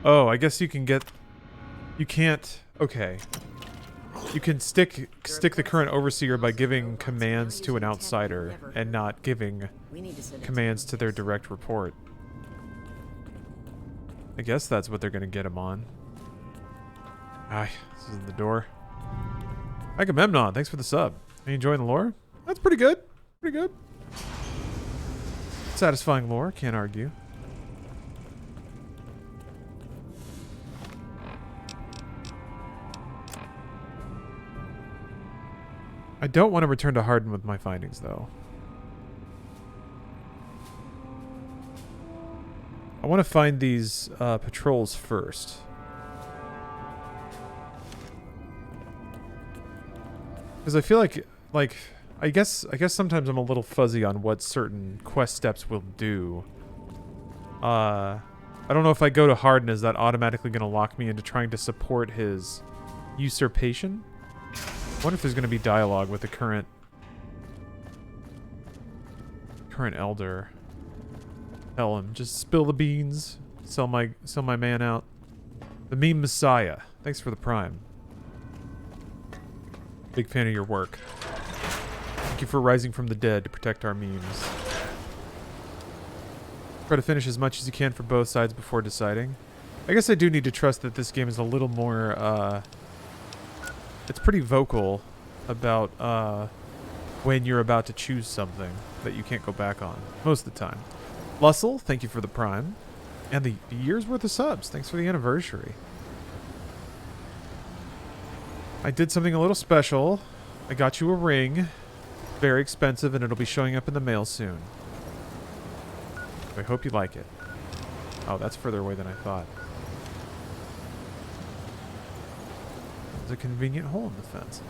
Oh, I guess you can get... You can't... Okay. You can stick the current overseer by giving commands to an outsider and not giving commands to their direct report. I guess that's what they're going to get him on. Aye, this is the door. Agamemnon, thanks for the sub. Are you enjoying the lore? That's pretty good. Pretty good. Satisfying lore, can't argue. I don't want to return to Hardin with my findings, though. I want to find these patrols first. Because I feel like I guess sometimes I'm a little fuzzy on what certain quest steps will do. I don't know if I go to Hardin, is that automatically going to lock me into trying to support his usurpation? I wonder if there's going to be dialogue with the current elder. Tell him, just spill the beans, sell my man out. The meme messiah. Thanks for the prime. Big fan of your work. Thank you for rising from the dead to protect our memes. Try to finish as much as you can for both sides before deciding. I guess I do need to trust that this game is a little more, it's pretty vocal about when you're about to choose something that you can't go back on, most of the time. Lussell, thank you for the prime. And the year's worth of subs. Thanks for the anniversary. I did something a little special. I got you a ring. Very expensive, and it'll be showing up in the mail soon. I hope you like it. Oh, that's further away than I thought. There's a convenient hole in the fence.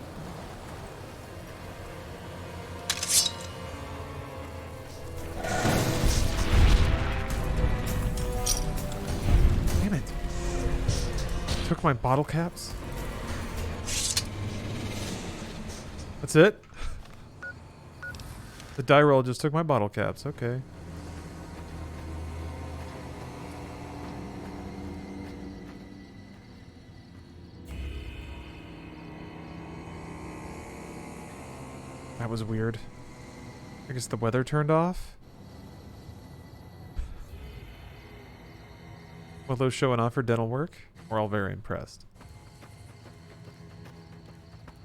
Damn it. Took my bottle caps. That's it? The die roll just took my bottle caps. Okay. That was weird. I guess the weather turned off. Will those showing off for dental work? We're all very impressed.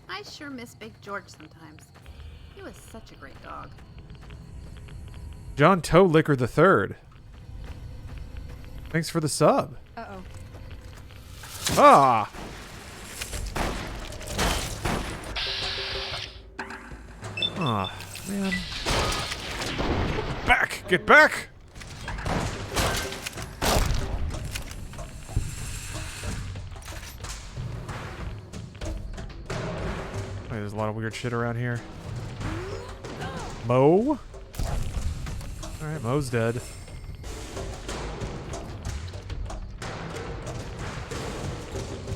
I sure miss Big George sometimes. He was such a great dog. John Toe Liquor III. Thanks for the sub. Uh-oh. Ah! Ah, man. Back! Get back! Wait, there's a lot of weird shit around here. Mo? Alright, Mo's dead.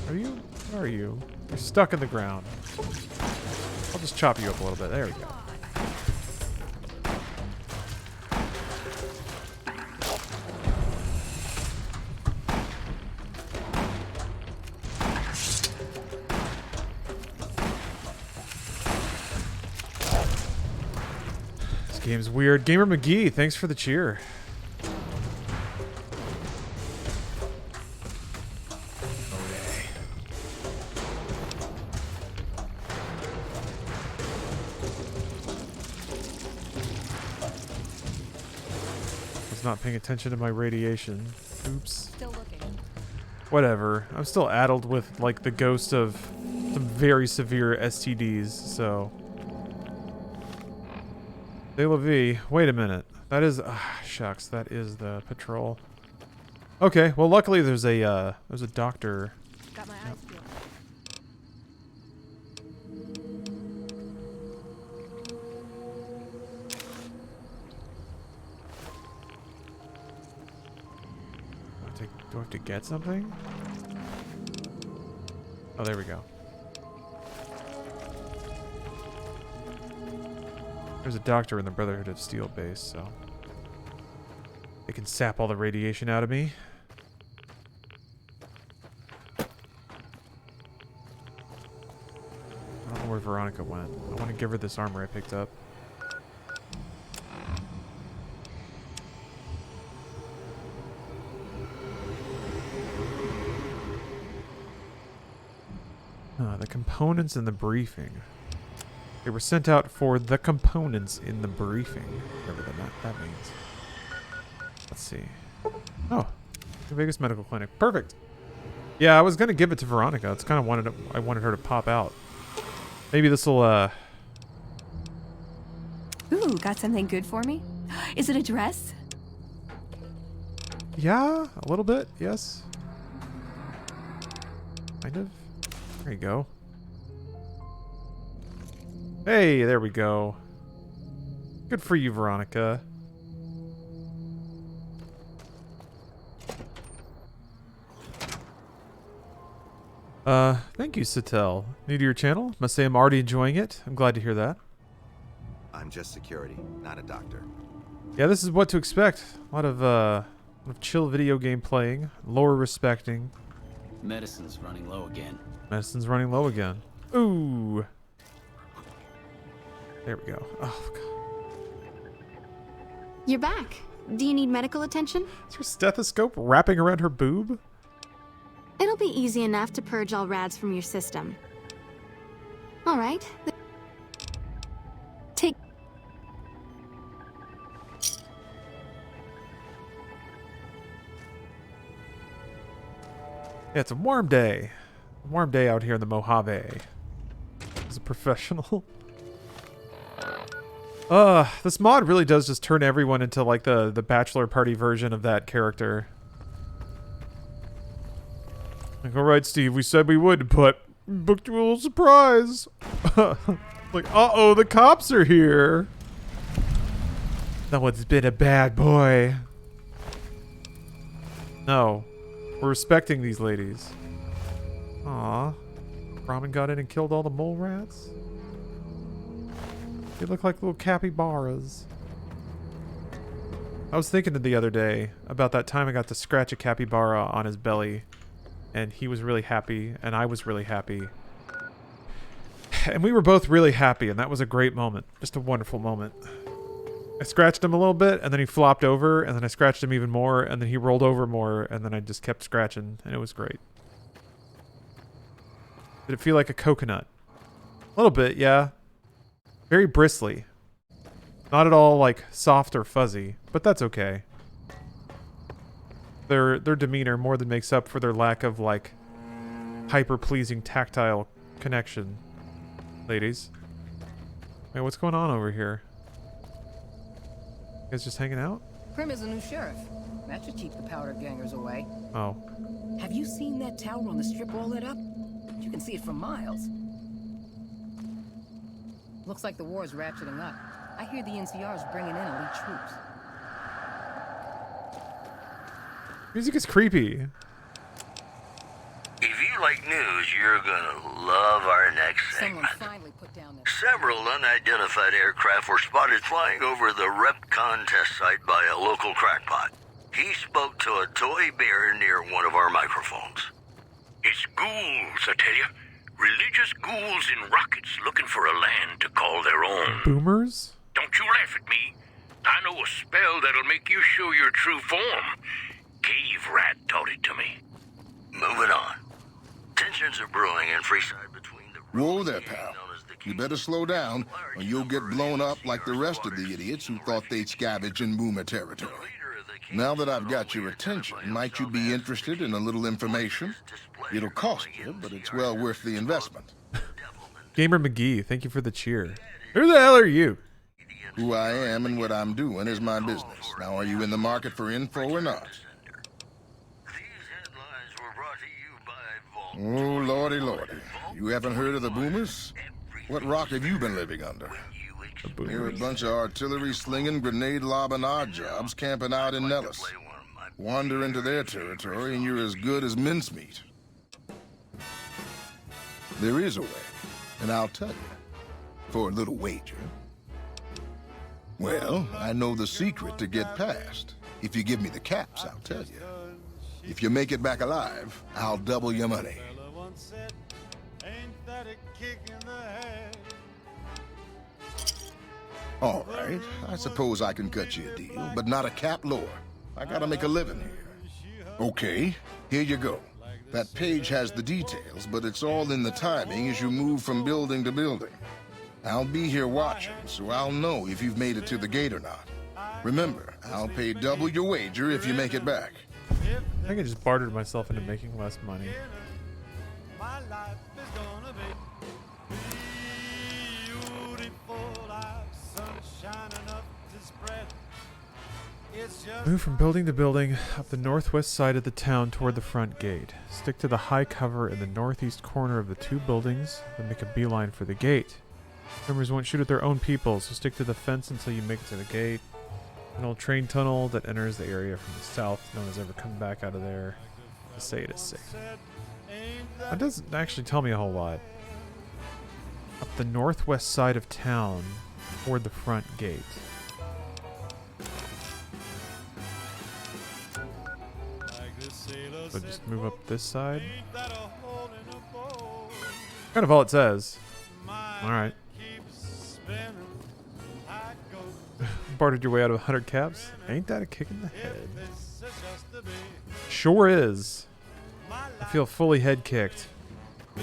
Are you? Where are you? You're stuck in the ground. I'll just chop you up a little bit. There we go. This game's weird. Gamer McGee, thanks for the cheer. Not paying attention to my radiation. Oops. Still looking. Whatever. I'm still addled with like the ghost of some very severe STDs, so. De La Vie. Wait a minute. That is shucks, that is the patrol. Okay, well luckily there's a doctor. Got my eyes peeled. Do I have to get something? Oh, there we go. There's a doctor in the Brotherhood of Steel base, so they can sap all the radiation out of me. I don't know where Veronica went. I want to give her this armor I picked up. The components in the briefing. They were sent out for the components in the briefing. Whatever that means. Let's see. Oh, the Vegas Medical Clinic. Perfect. Yeah, I was gonna give it to Veronica. It's kind of I wanted her to pop out. Maybe this will. Ooh, got something good for me? Is it a dress? Yeah, a little bit. Yes. Kind of. There you go. Hey, there we go. Good for you, Veronica. Thank you, Satel. New to your channel? Must say I'm already enjoying it. I'm glad to hear that. I'm just security, not a doctor. Yeah, this is what to expect. A lot of chill video game playing, lore respecting. Medicine's running low again. Medicine's running low again. Ooh. There we go. Oh, God. You're back. Do you need medical attention? Is her stethoscope wrapping around her boob? It'll be easy enough to purge all rads from your system. All right. Take... Yeah, it's a warm day. A warm day out here in the Mojave. As a professional. This mod really does just turn everyone into like the bachelor party version of that character. Like, alright, Steve, we said we would, but booked you a little surprise. Like, uh-oh, the cops are here. That one's been a bad boy. No. We're respecting these ladies. Aw. Ramen got in and killed all the mole rats? They look like little capybaras. I was thinking the other day about that time I got to scratch a capybara on his belly. And he was really happy, and I was really happy. And we were both really happy, and that was a great moment. Just a wonderful moment. I scratched him a little bit, and then he flopped over, and then I scratched him even more, and then he rolled over more, and then I just kept scratching, and it was great. Did it feel like a coconut? A little bit, yeah. Very bristly. Not at all, like, soft or fuzzy, but that's okay. Their demeanor more than makes up for their lack of, like, hyper-pleasing tactile connection. Ladies. Wait, what's going on over here? You guys just hanging out? Prim is a new sheriff. That should keep the powder gangers away. Oh. Have you seen that tower on the strip all lit up? You can see it from miles. Looks like the war's ratcheting up. I hear the NCR's bringing in elite troops. Music is creepy. If you like news, you're gonna love our next segment. Finally put down their... Several unidentified aircraft were spotted flying over the REPCON test site by a local crackpot. He spoke to a toy bear near one of our microphones. It's ghouls, I tell you. Religious ghouls in rockets looking for a land to call their own. Boomers? Don't you laugh at me. I know a spell that'll make you show your true form. Cave Rat taught it to me. Moving on. Tensions are brewing in Freeside between the... Whoa there, pal. You better slow down, or you'll get blown up like the rest of the idiots who thought they'd scavenge in Boomer territory. Now that I've got your attention, might you be interested in a little information? It'll cost you, but it's well worth the investment. Gamer McGee, thank you for the cheer. Who the hell are you? Who I am and what I'm doing is my business. Now, are you in the market for info or not? Oh, lordy, lordy. You haven't heard of the Boomers? What rock have you been living under? You're a bunch of artillery-slinging, grenade-lobbing odd jobs camping out in Nellis. Wander into their territory and you're as good as mincemeat. There is a way, and I'll tell you. For a little wager. Well, I know the secret to get past. If you give me the caps, I'll tell you. If you make it back alive, I'll double your money. All right, I suppose I can cut you a deal, but not a cap lower. I gotta make a living here. Okay, here you go. That page has the details, but it's all in the timing as you move from building to building. I'll be here watching, so I'll know if you've made it to the gate or not. Remember, I'll pay double your wager if you make it back. I think I just bartered myself into making less money. Move from building to building up the northwest side of the town toward the front gate. Stick to the high cover in the northeast corner of the two buildings, then make a beeline for the gate. Members won't shoot at their own people, so stick to the fence until you make it to the gate. An old train tunnel that enters the area from the south. No one's ever come back out of there to say it is safe. That doesn't actually tell me a whole lot. Up the northwest side of town toward the front gate. So just move up this side. Kind of all it says. Alright. Bartered your way out of 100 caps? Ain't that a kick in the head? Sure is. I feel fully head kicked. I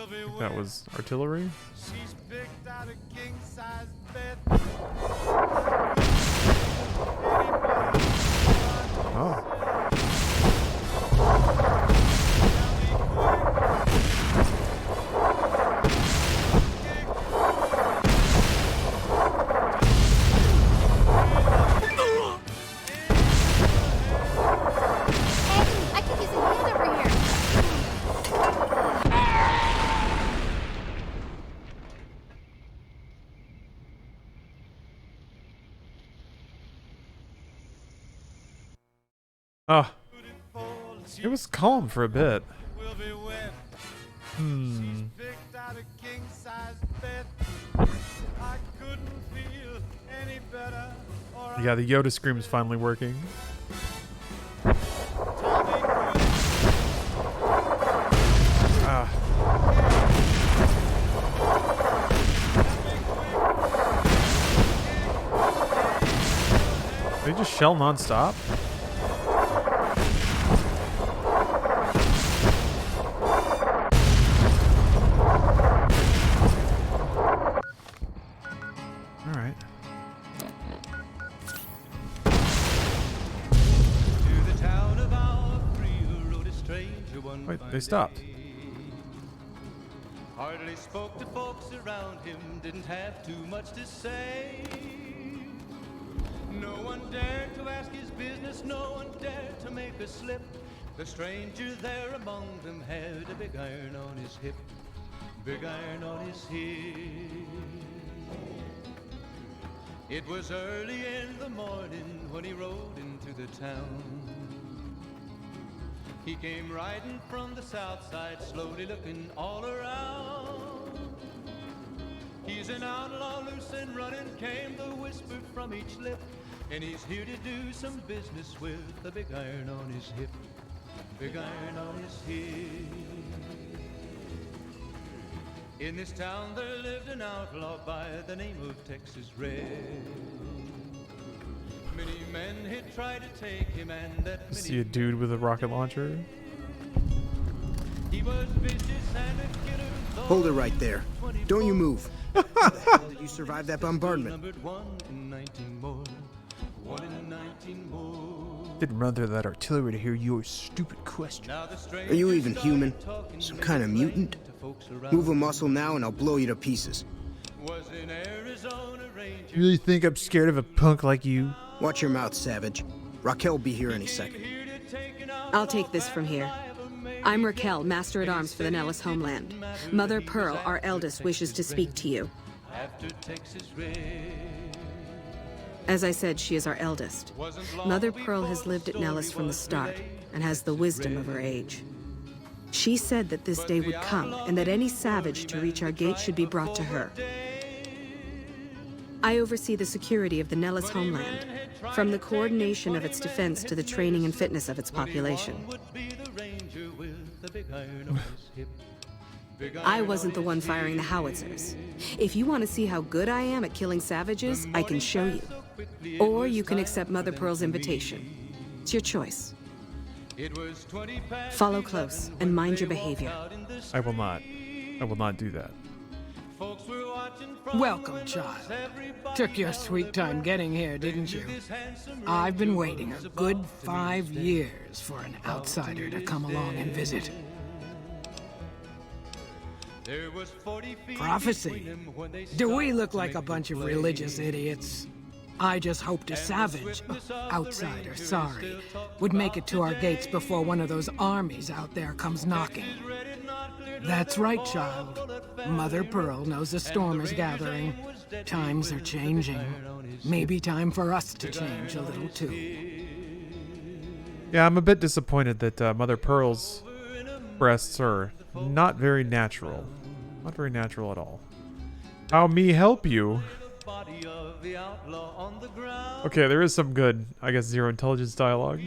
think that was artillery. Oh. Oh. It was calm for a bit. Yeah, the Yoda scream is finally working. Ah. just shell non-stop? Alright. Wait, they stopped. Hardly spoke to folks around him, didn't have too much to say. No one dared to ask his business, no one dared to make a slip. The stranger there among them had a big iron on his hip, big iron on his hip. It was early in the morning when he rode into the town. He came riding from the south side, slowly looking all around. He's an outlaw, loose and running, came the whisper from each lip. And he's here to do some business with a big iron on his hip, big iron on his hip. In this town there lived an outlaw by the name of Texas Red. Many men had tried to take him, and that many See a dude with a rocket launcher. he was vicious and a killer. Hold it right there. Don't you move. How the hell did you survive that bombardment? Didn't run through that artillery to hear your stupid question. Are you even human? Some kind of mutant? Move a muscle now and I'll blow you to pieces. You really think I'm scared of a punk like you? Watch your mouth, savage. Raquel will be here any second. I'll take this from here. I'm Raquel, Master-at-Arms for the Nellis homeland. Mother Pearl, our eldest, wishes to speak to you. As I said, she is our eldest. Mother Pearl has lived at Nellis from the start and has the wisdom of her age. She said that this day would come and that any savage to reach our gate should be brought to her. I oversee the security of the Nellis homeland, from the coordination of its defense to the training and fitness of its population. I wasn't the one firing the howitzers. If you want to see how good I am at killing savages, I can show you. Or you can accept Mother Pearl's invitation. It's your choice. Follow close and mind your behavior. I will not. I will not do that. Welcome, child. Took your sweet time getting here, didn't you? I've been waiting a good 5 years for an outsider to come along and visit. Prophecy. Do we look like a bunch of religious idiots? I just hoped a savage, outsider, sorry, would make it to our gates before one of those armies out there comes knocking. That's right, child. Mother Pearl knows a storm is gathering. Times are changing. Maybe time for us to change a little too. Yeah, I'm a bit disappointed that Mother Pearl's breasts are not very natural. Not very natural at all. How me help you? Okay, there is some good, I guess, zero intelligence dialogue.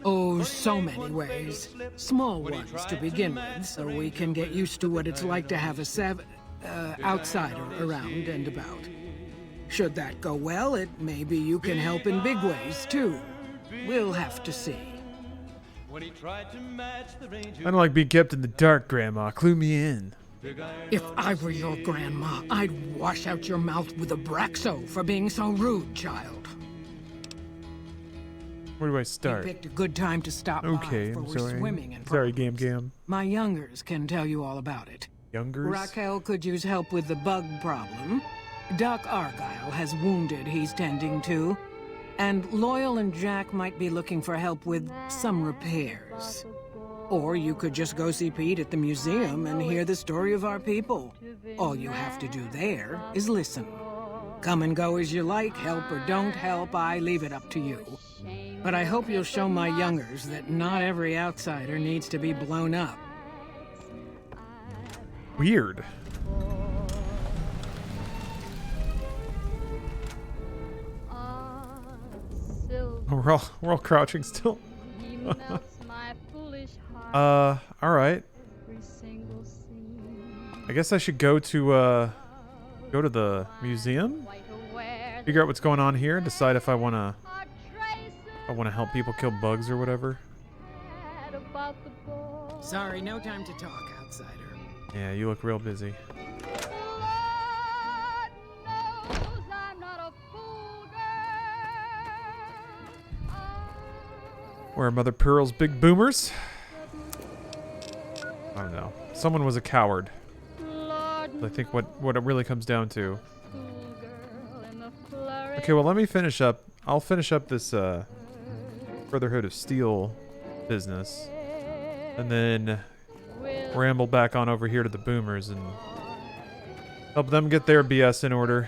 Oh, so many ways. Small ones to begin with, so we can get used to what it's like to have a outsider around and about. Should that go well, maybe you can help in big ways, too. We'll have to see. I don't like being kept in the dark, Grandma. Clue me in. If I were your grandma, I'd wash out your mouth with a Braxo for being so rude, child. Where do I start? We picked a good time to stop by, for we're swimming in Sorry, Gam. My youngers can tell you all about it. Youngers? Raquel could use help with the bug problem. Doc Argyle has wounded he's tending to. And Loyal and Jack might be looking for help with some repairs. Or you could just go see Pete at the museum and hear the story of our people. All you have to do there is listen. Come and go as you like, help or don't help, I leave it up to you. But I hope you'll show my youngers that not every outsider needs to be blown up. Weird. We're all crouching still. All right. I guess I should go to the museum. figure out what's going on here, decide if I wanna help people kill bugs or whatever. Sorry, no time to talk, outsider. Yeah, you look real busy. Where are Mother Pearl's big boomers? I don't know. Someone was a coward. I think what it really comes down to. Okay, well, let me finish up. I'll finish up this Brotherhood of Steel business, and then ramble back on over here to the boomers and help them get their BS in order.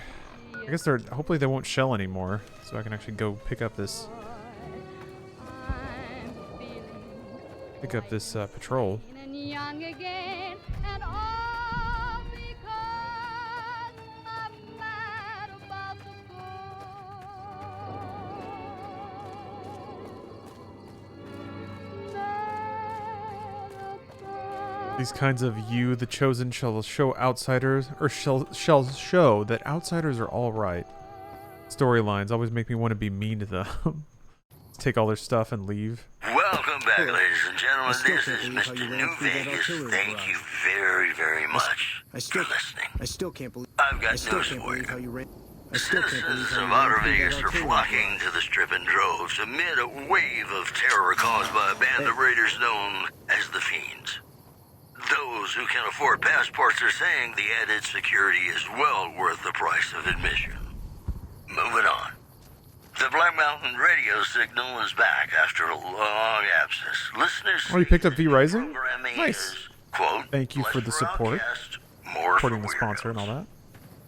I guess hopefully they won't shell anymore, so I can actually go pick up this patrol. These kinds of you, the chosen, shall show outsiders, or shall show that outsiders are all right. Storylines always make me want to be mean to them. Take all their stuff and leave. Welcome back, ladies and gentlemen. This is Mr. New Vegas. Thank you very, very much for listening. I still can't believe. I've got news for you. Citizens of Outer Vegas are flocking to the Strip in droves amid a wave of terror caused by a band of raiders known as the Fiends. Those who can afford passports are saying the added security is well worth the price of admission. Moving on. The Black Mountain radio signal is back after a long absence. Listeners, oh, you picked up V-Rising? Nice. Is, quote, thank you for the support. Supporting the sponsor and all that.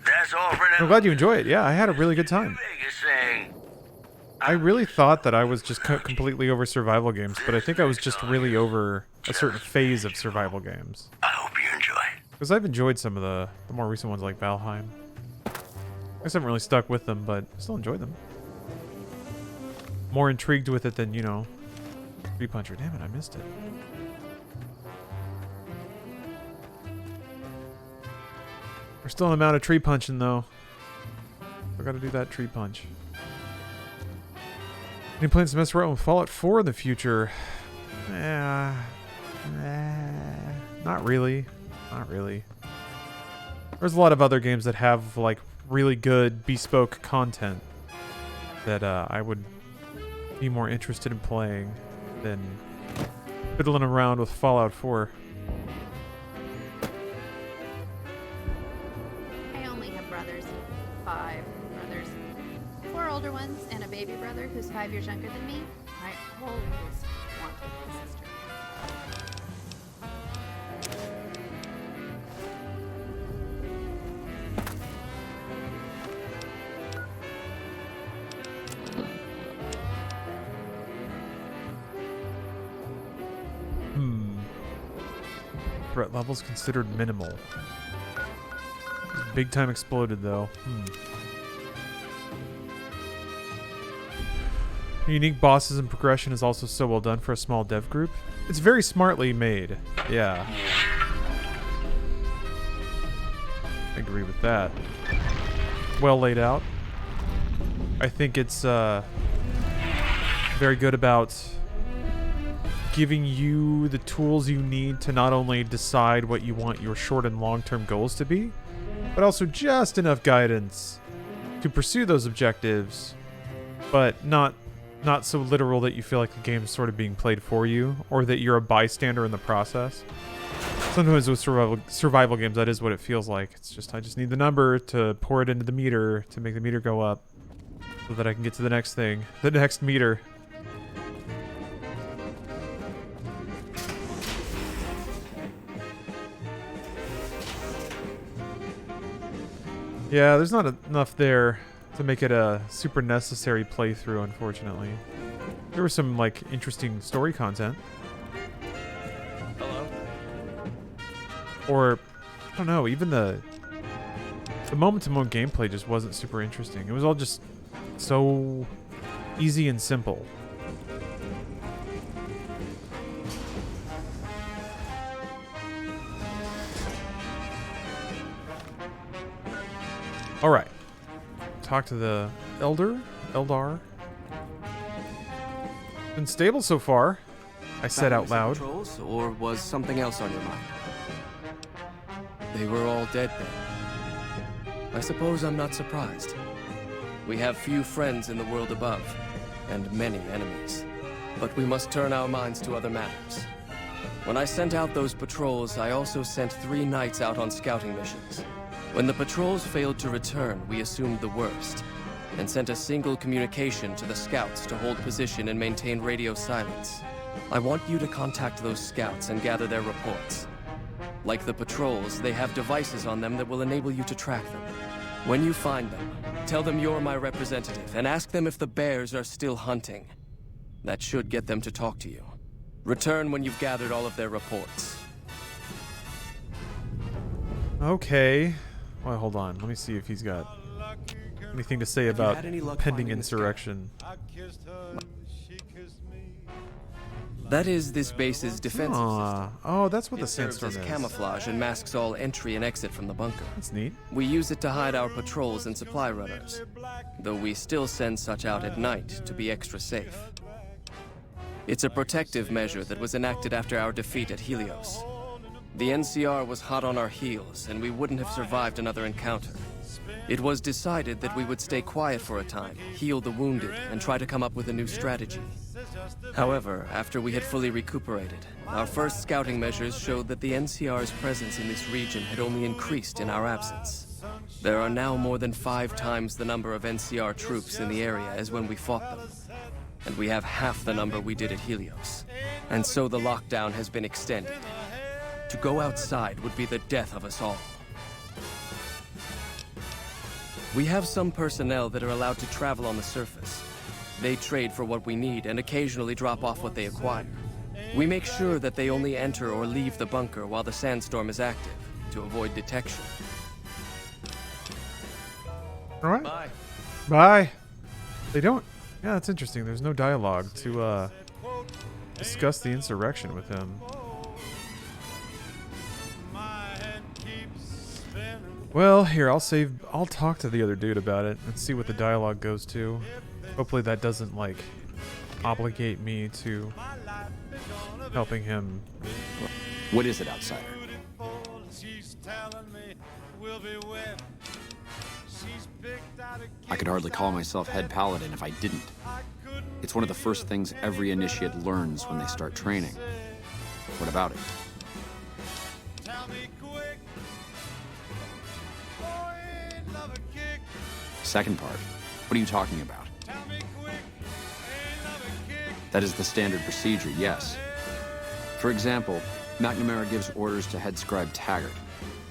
That's all for now. I'm glad you enjoy it. Yeah, I had a really good time. I really thought that I was just completely over survival games, but I think I was just really over a certain phase of survival games. I hope you enjoy. Because I've enjoyed some of the more recent ones like Valheim. I guess I haven't really stuck with them, but I still enjoyed them. More intrigued with it than, you know, Tree Puncher. Damn it, I missed it. We're still in the amount of tree punching, though. I gotta do that tree punch. Any plans to mess around with Fallout 4 in the future? Not really. Not really. There's a lot of other games that have, like, really good bespoke content that I would be more interested in playing than fiddling around with Fallout 4. I only have brothers. 5 brothers. 4 older ones and a baby brother who's 5 years younger than me. I always wanted a sister. Threat levels considered minimal. Big time exploded though. Unique bosses and progression is also so well done for a small dev group. It's very smartly made. Yeah. I agree with that. Well laid out. I think it's very good about giving you the tools you need to not only decide what you want your short and long-term goals to be, but also just enough guidance to pursue those objectives, but not so literal that you feel like the game's sort of being played for you, or that you're a bystander in the process. Sometimes with survival games, that is what it feels like. It's just, I just need the number to pour it into the meter to make the meter go up so that I can get to the next thing, the next meter. Yeah, there's not enough there to make it a super necessary playthrough, unfortunately. There was some, like, interesting story content. Hello? Or, I don't know, even the moment-to-moment gameplay just wasn't super interesting. It was all just so easy and simple. Alright. talk to the Eldar. Been stable so far, I said out loud. Patrols, or was something else on your mind? They were all dead then. I suppose I'm not surprised. We have few friends in the world above, and many enemies. But we must turn our minds to other matters. When I sent out those patrols, I also sent 3 knights out on scouting missions. When the patrols failed to return, we assumed the worst, and sent a single communication to the scouts to hold position and maintain radio silence. I want you to contact those scouts and gather their reports. Like the patrols, they have devices on them that will enable you to track them. When you find them, tell them you're my representative and ask them if the bears are still hunting. That should get them to talk to you. Return when you've gathered all of their reports. Okay. Well, hold on. Let me see if he's got anything to say about pending insurrection. That is this base's defensive system. Oh, that's what the It serves sandstorm as is. camouflage and masks all entry and exit from the bunker. That's neat. We use it to hide our patrols and supply runners, though we still send such out at night to be extra safe. It's a protective measure that was enacted after our defeat at Helios. The NCR was hot on our heels, and we wouldn't have survived another encounter. It was decided that we would stay quiet for a time, heal the wounded, and try to come up with a new strategy. However, after we had fully recuperated, our first scouting measures showed that the NCR's presence in this region had only increased in our absence. There are now more than 5 times the number of NCR troops in the area as when we fought them. And we have half the number we did at Helios. And so the lockdown has been extended. To go outside would be the death of us all. We have some personnel that are allowed to travel on the surface. They trade for what we need and occasionally drop off what they acquire. We make sure that they only enter or leave the bunker while the sandstorm is active, to avoid detection. All right. Bye. Bye. They don't. Yeah, that's interesting. There's no dialogue to discuss the insurrection with him. Well, here, I'll talk to the other dude about it and see what the dialogue goes to. Hopefully that doesn't, like, obligate me to helping him. What is it, outsider? I could hardly call myself head paladin if I didn't. It's one of the first things every initiate learns when they start training. What about it? Second part. What are you talking about? That is the standard procedure, yes. For example, McNamara gives orders to head scribe Taggart,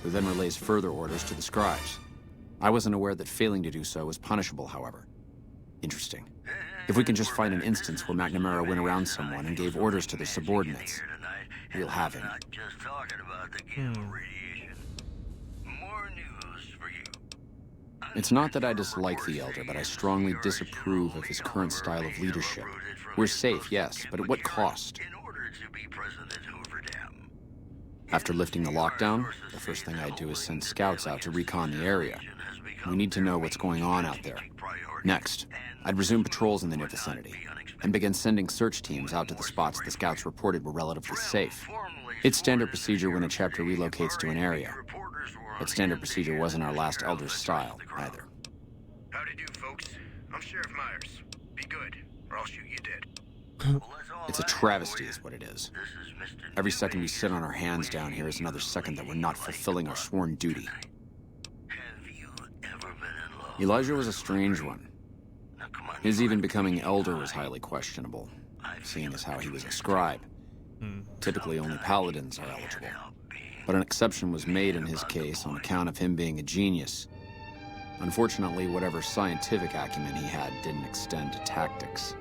who then relays further orders to the scribes. I wasn't aware that failing to do so was punishable, however. Interesting. If we can just find an instance where McNamara went around someone and gave orders to their subordinates, we'll have him. It's not that I dislike the Elder, but I strongly disapprove of his current style of leadership. We're safe, yes, but at what cost? After lifting the lockdown, the first thing I'd do is send scouts out to recon the area. We need to know what's going on out there. Next, I'd resume patrols in the near vicinity, and begin sending search teams out to the spots the scouts reported were relatively safe. It's standard procedure when a chapter relocates to an area. But standard procedure wasn't our last Elder's style, either. Howdy do, folks. I'm Sheriff Myers. Be good, or I'll shoot you dead. It's a travesty is what it is. Every second we sit on our hands down here is another second that we're not fulfilling our sworn duty. Elijah was a strange one. His even becoming Elder was highly questionable, seeing as how he was a scribe. Typically only paladins are eligible. But an exception was made in his case on account of him being a genius. Unfortunately, whatever scientific acumen he had didn't extend to tactics.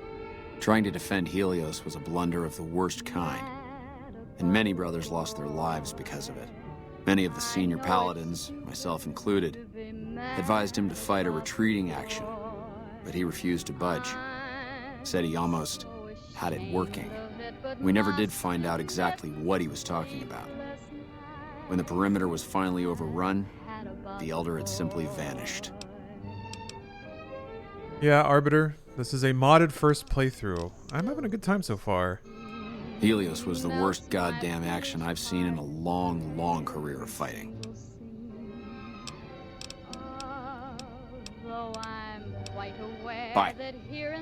Trying to defend Helios was a blunder of the worst kind, and many brothers lost their lives because of it. Many of the senior paladins, myself included, advised him to fight a retreating action, but he refused to budge. Said he almost had it working. We never did find out exactly what he was talking about. When the perimeter was finally overrun, the Elder had simply vanished. Yeah, Arbiter. This is a modded first playthrough. I'm having a good time so far. Helios was the worst goddamn action I've seen in a long, long career of fighting. Bye.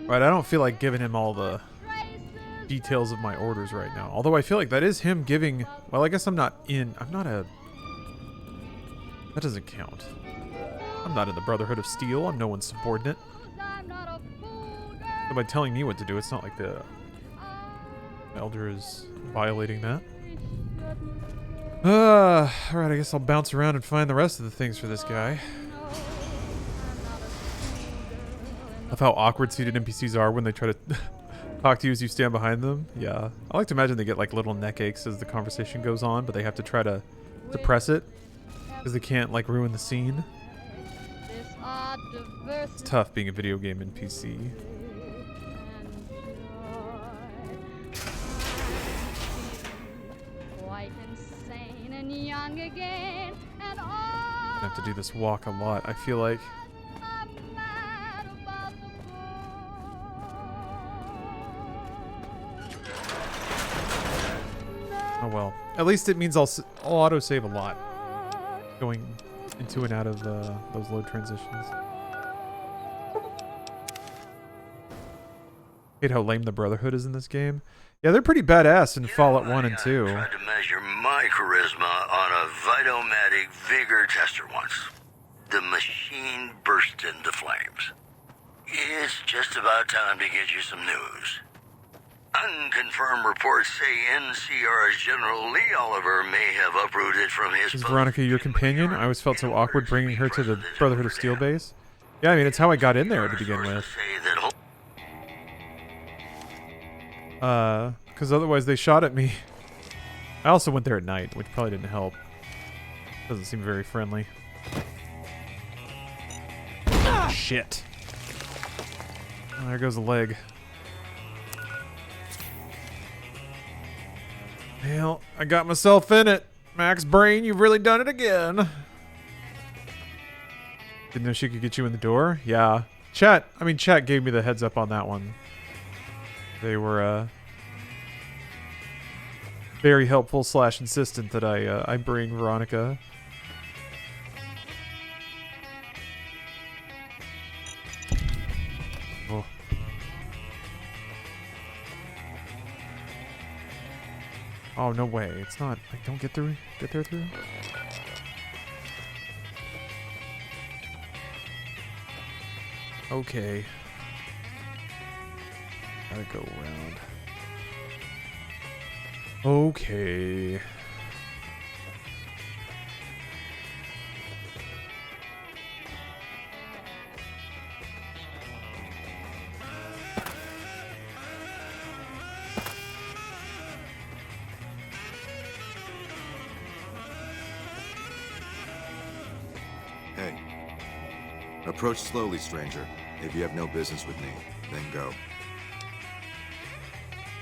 Right, I don't feel like giving him all the details of my orders right now. Although I feel like that is him giving... Well, I guess I'm not a... That doesn't count. I'm not in the Brotherhood of Steel. I'm no one's subordinate. So by telling me what to do, it's not like the Elder is violating that. Alright, I guess I'll bounce around and find the rest of the things for this guy. Love how awkward seated NPCs are when they try to talk to you as you stand behind them. Yeah. I like to imagine they get like little neck aches as the conversation goes on, but they have to try to suppress it because they can't like ruin the scene. It's tough being a video game NPC. I have to do this walk a lot. I feel like. Oh well. At least it means I'll auto-save a lot going into and out of those load transitions. Hate how lame the Brotherhood is in this game. Yeah, they're pretty badass in Fallout 1 and 2. I tried to measure my charisma on a Vitomatic vigor tester once. The machine burst into flames. It's just about time to get you some news. Unconfirmed reports say NCR's General Lee Oliver may have uprooted from his... Is Veronica your companion? I always felt so awkward bringing her to the Brotherhood of Steel base. Yeah, I mean, it's how I got in there to begin with. Because otherwise they shot at me. I also went there at night, which probably didn't help. Doesn't seem very friendly. Shit. Oh, there goes a leg. Hell, I got myself in it. Max Brain, you've really done it again. Didn't know she could get you in the door? Yeah. Chat gave me the heads up on that one. They were, very helpful / insistent that I bring Veronica. Oh. Oh, no way. It's not, like, don't get there through? Okay. Gotta go around. Okay. Hey. Approach slowly, stranger. If you have no business with me, then go.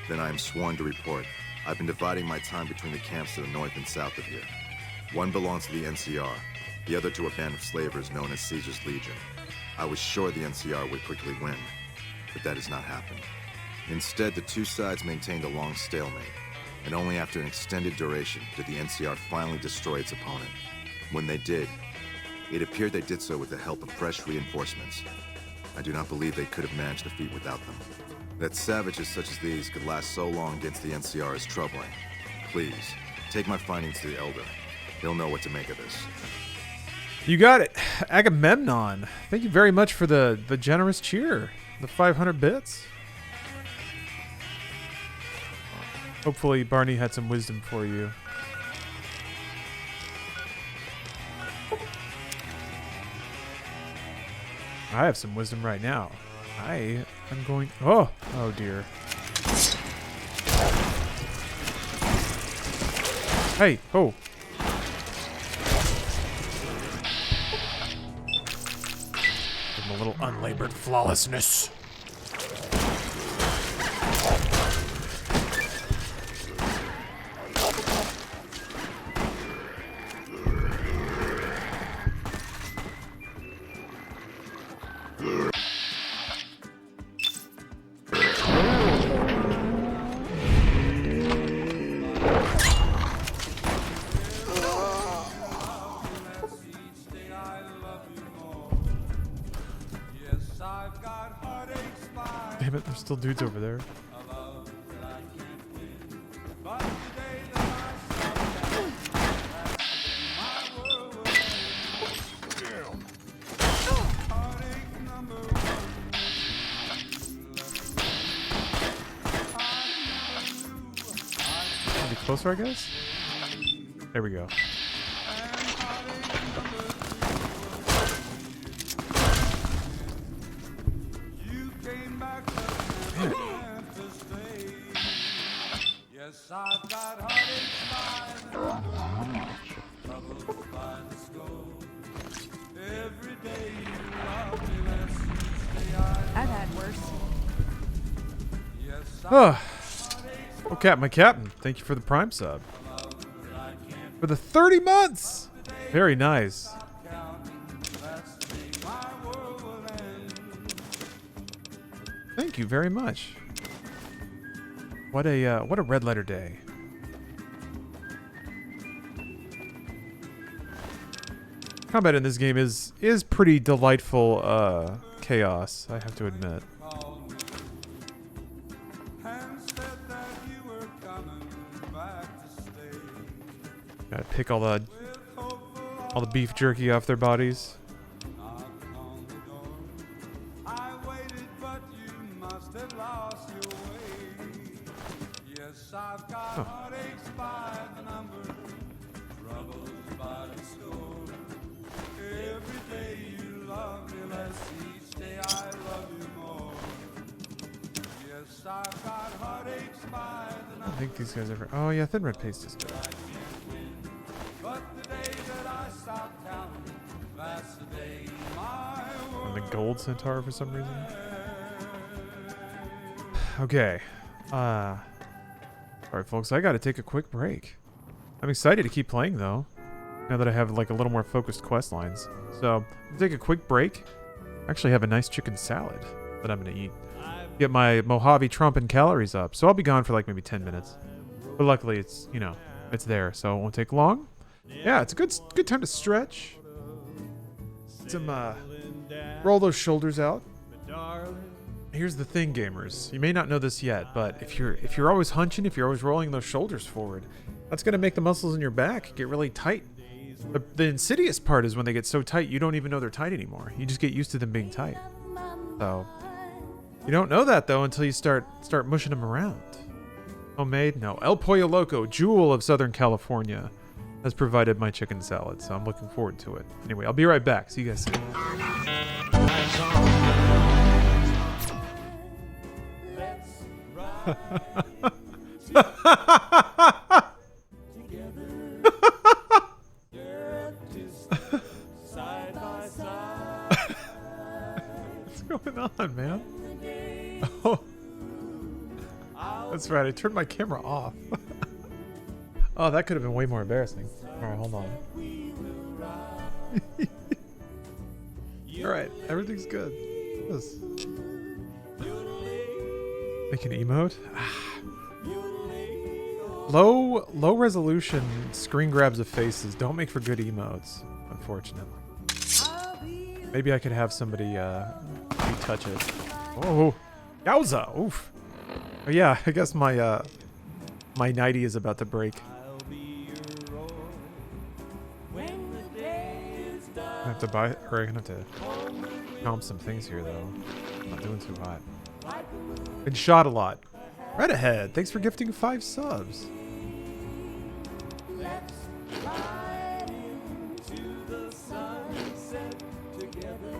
Then I am sworn to report. I've been dividing my time between the camps to the north and south of here. One belongs to the NCR, the other to a band of slavers known as Caesar's Legion. I was sure the NCR would quickly win, but that has not happened. Instead, the two sides maintained a long stalemate, and only after an extended duration did the NCR finally destroy its opponent. When they did, it appeared they did so with the help of fresh reinforcements. I do not believe they could have managed the feat without them. That savages such as these could last so long against the NCR is troubling. Please, take my findings to the Elder. He'll know what to make of this. You got it. Agamemnon. Thank you very much for the generous cheer. The 500 bits. Hopefully Barney had some wisdom for you. I have some wisdom right now. I am going... Oh dear. Hey, oh. Give him a little unlabored flawlessness. damn it, there's still dudes over there. Be closer, I guess? There we go. Yes, I've got heartaches by the troubles by the score. Every day you love me less each day I've had worse. Oh, my captain. Thank you for the Prime sub. For the 30 months! Very nice. Thank you very much. What a red letter day. Combat in this game is pretty delightful chaos, I have to admit. Gotta pick all the beef jerky off their bodies. Oh. I don't think these guys ever. Oh yeah, thin red paste is good. And the gold centaur for some reason. Okay. Alright folks, I gotta take a quick break. I'm excited to keep playing though, now that I have like a little more focused quest lines. So, I'll take a quick break. I actually have a nice chicken salad that I'm gonna eat. Get my Mojave Trump and calories up. So I'll be gone for like maybe 10 minutes. But luckily it's, you know, it's there, so it won't take long. Yeah, it's a good time to stretch. Some roll those shoulders out. Here's the thing, gamers. You may not know this yet, but if you're always hunching, if you're always rolling those shoulders forward, that's gonna make the muscles in your back get really tight. The insidious part is when they get so tight, you don't even know they're tight anymore. You just get used to them being tight. So you don't know that though until you start mushing them around. Homemade? No. El Pollo Loco, jewel of Southern California, has provided my chicken salad, so I'm looking forward to it. Anyway, I'll be right back. See you guys soon. What's going on, man? Oh, that's right. I turned my camera off. Oh, that could have been way more embarrassing. All right, hold on. All right, everything's good. Yes. Make an emote. Low resolution screen grabs of faces don't make for good emotes, unfortunately. Maybe I could have somebody retouch it. Oh, yowza! Oof. Oh, yeah, I guess my my nightie is about to break. I have to buy, or I'm gonna have to comp some things here though. Not doing too hot. Been shot a lot. Right ahead. Thanks for gifting 5 subs.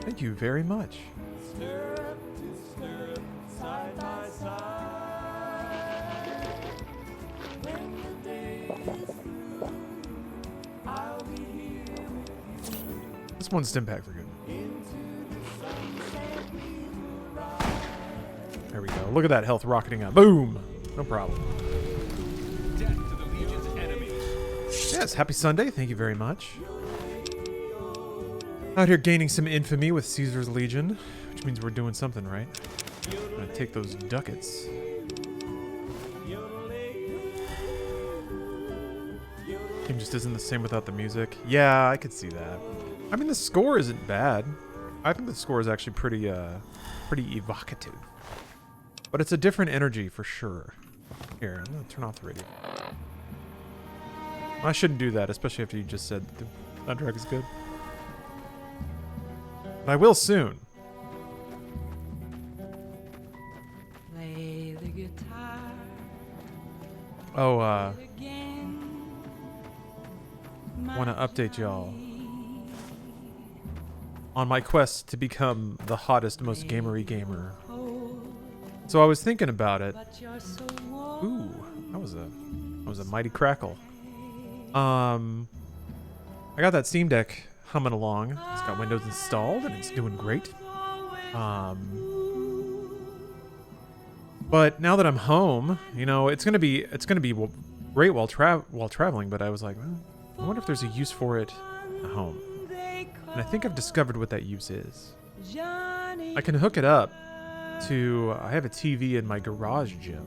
Thank you very much. This one's Stimpack for good. There we go. Look at that health rocketing up. Boom! No problem. Death to the Legion's enemies. Yes, happy Sunday. Thank you very much. Out here gaining some infamy with Caesar's Legion, which means we're doing something right. I'm gonna take those ducats. Game just isn't the same without the music. Yeah, I could see that. I mean, the score isn't bad. I think the score is actually pretty evocative. But it's a different energy for sure. Here, I'm gonna turn off the radio. I shouldn't do that, especially after you just said the soundtrack is good. But I will soon. Play the guitar. Oh, want to update y'all on my quest to become the hottest, most gamery gamer. So I was thinking about it. Ooh, that was a mighty crackle. I got that Steam Deck humming along. It's got Windows installed and it's doing great. But now that I'm home, you know, it's gonna be great while traveling. But I was like, well, I wonder if there's a use for it at home. And I think I've discovered what that use is. I can hook it up to, I have a TV in my garage gym.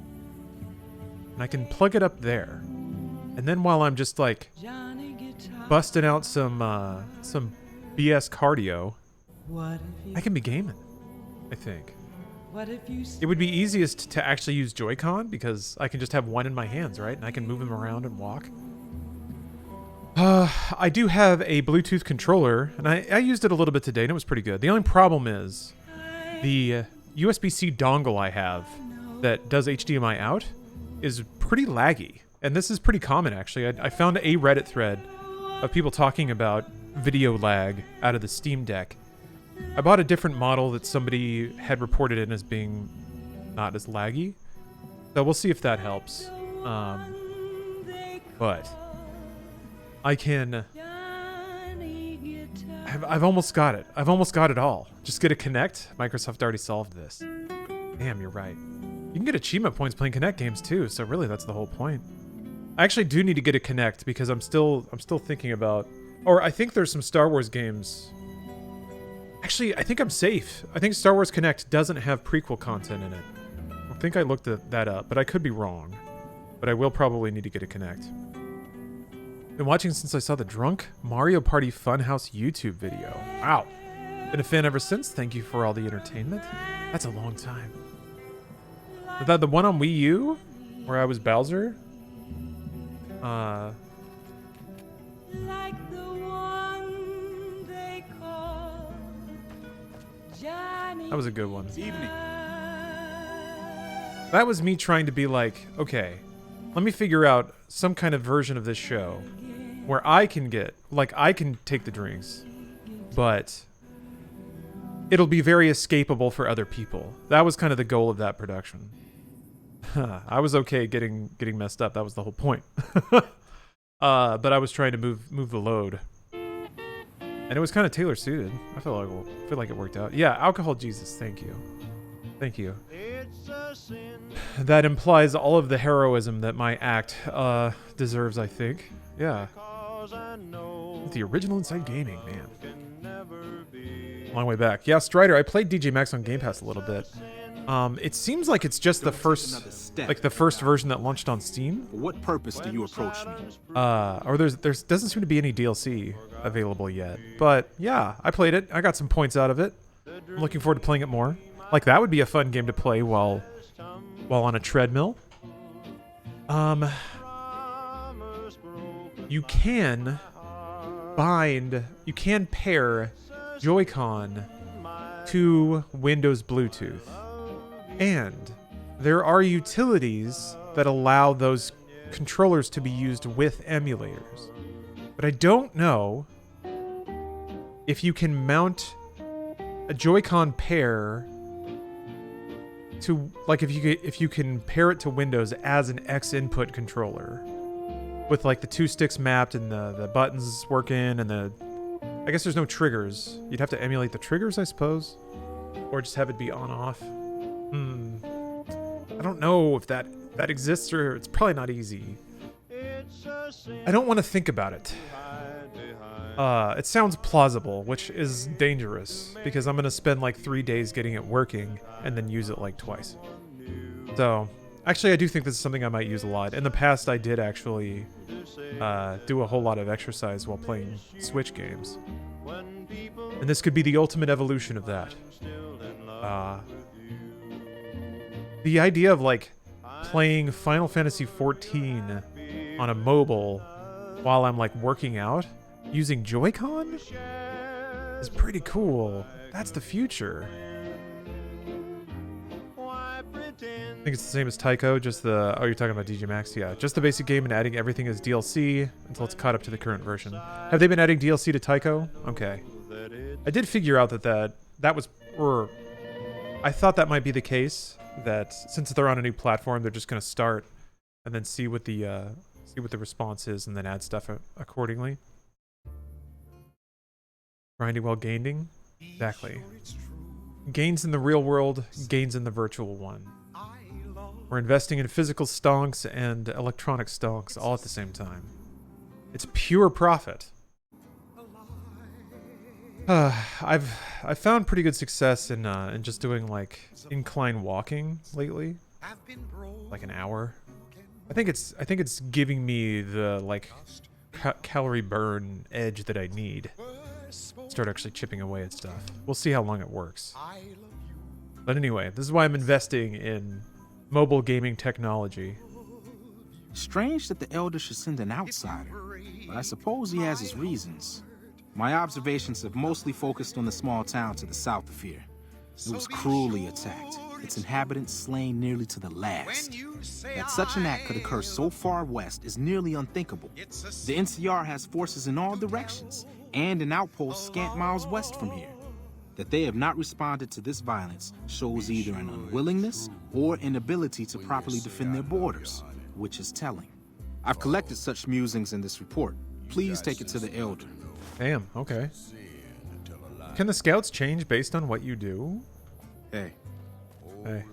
And I can plug it up there. And then while I'm just like busting out some BS cardio, I can be gaming, I think. It would be easiest to actually use Joy-Con because I can just have one in my hands, right? And I can move them around and walk. I do have a Bluetooth controller, and I used it a little bit today, and it was pretty good. The only problem is the USB-C dongle I have that does HDMI out is pretty laggy. And this is pretty common, actually. I found a Reddit thread of people talking about video lag out of the Steam Deck. I bought a different model that somebody had reported in as being not as laggy. So we'll see if that helps. But I can... I've almost got it. I've almost got it all. Just get a Kinect. Microsoft already solved this. Damn, you're right. You can get achievement points playing Kinect games too, so really that's the whole point. I actually do need to get a Kinect because I'm still thinking about... Or I think there's some Star Wars games... Actually, I think I'm safe. I think Star Wars Kinect doesn't have prequel content in it. I think I looked that up, but I could be wrong. But I will probably need to get a Kinect. Been watching since I saw the Drunk Mario Party Funhouse YouTube video. Wow. Been a fan ever since. Thank you for all the entertainment. That's a long time. Was that the one on Wii U? Where I was Bowser? That was a good one. Evening. That was me trying to be like, okay, let me figure out some kind of version of this show where I can get, like, I can take the drinks, but it'll be very escapable for other people. That was kind of the goal of that production. I was okay getting messed up. That was the whole point. But I was trying to move the load. And it was kind of tailor suited. I feel like it worked out. Yeah, alcohol Jesus, thank you. Thank you. That implies all of the heroism that my act deserves, I think. Yeah. The original Inside Gaming, man. Long way back. Yeah, Strider, I played DJ Max on Game Pass a little bit. It seems like it's just the first version that launched on Steam. For what purpose do you approach me? Or there doesn't seem to be any DLC available yet. But yeah, I played it. I got some points out of it. I'm looking forward to playing it more. Like, that would be a fun game to play while on a treadmill. You can pair Joy-Con to Windows Bluetooth. And there are utilities that allow those controllers to be used with emulators. But I don't know if you can mount a Joy-Con pair to, like, if you can pair it to Windows as an X input controller with, like, the two sticks mapped and the buttons working and I guess there's no triggers. You'd have to emulate the triggers, I suppose, or just have it be on off. I don't know if that exists, or it's probably not easy. I don't want to think about it. It sounds plausible, which is dangerous, because I'm going to spend like 3 days getting it working and then use it like twice. So, actually, I do think this is something I might use a lot. In the past, I did actually do a whole lot of exercise while playing Switch games. And this could be the ultimate evolution of that. The idea of like playing Final Fantasy XIV on a mobile while I'm like working out using Joy-Con is pretty cool. That's the future. I think it's the same as Tycho, just the... Oh, you're talking about DJ Max? Yeah, just the basic game and adding everything as DLC until it's caught up to the current version. Have they been adding DLC to Tycho? Okay. I did figure out that was... Or I thought that might be the case, that since they're on a new platform, they're just going to start and then see what the response is and then add stuff accordingly. Grinding while gaining? Exactly. Gains in the real world, gains in the virtual one. We're investing in physical stonks and electronic stonks all at the same time. It's pure profit. I've found pretty good success in just doing like incline walking lately, like an hour. I think it's giving me the like calorie burn edge that I need. Start actually chipping away at stuff. We'll see how long it works. But anyway, this is why I'm investing in mobile gaming technology. Strange that the Elder should send an outsider, but I suppose he has his reasons. My observations have mostly focused on the small town to the south of here. It was cruelly attacked, its inhabitants slain nearly to the last. That such an act could occur so far west is nearly unthinkable. The NCR has forces in all directions, and an outpost scant miles west from here. That they have not responded to this violence shows either an unwillingness or inability to properly defend their borders, which is telling. I've collected such musings in this report. Please take it to the Elder. Damn, okay. Can the scouts change based on what you do? Hey. Hey.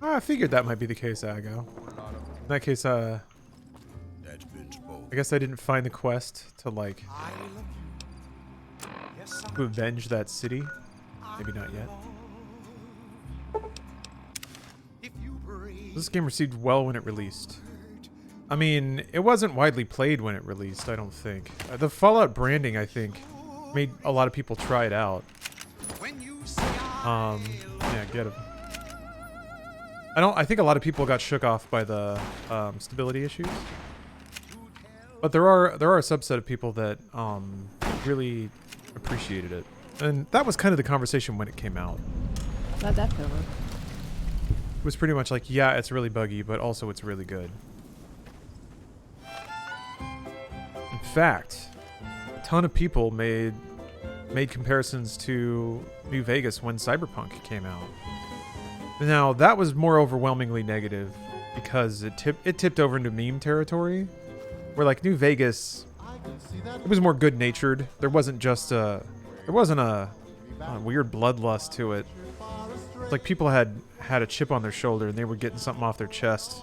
I figured that might be the case, Ago. In that case, I guess I didn't find the quest to, like, to avenge that city. Maybe not yet. This game received well when it released. I mean, it wasn't widely played when it released, I don't think. The Fallout branding, I think, made a lot of people try it out. Yeah, get him. I think a lot of people got shook off by the stability issues. But there are a subset of people that really appreciated it. And that was kind of the conversation when it came out. Not that cover. It was pretty much like, yeah, it's really buggy, but also it's really good. In fact, a ton of people made comparisons to New Vegas when Cyberpunk came out. Now, that was more overwhelmingly negative because it tipped over into meme territory, where like New Vegas, it was more good-natured. There wasn't a weird bloodlust to it. Like people had a chip on their shoulder and they were getting something off their chest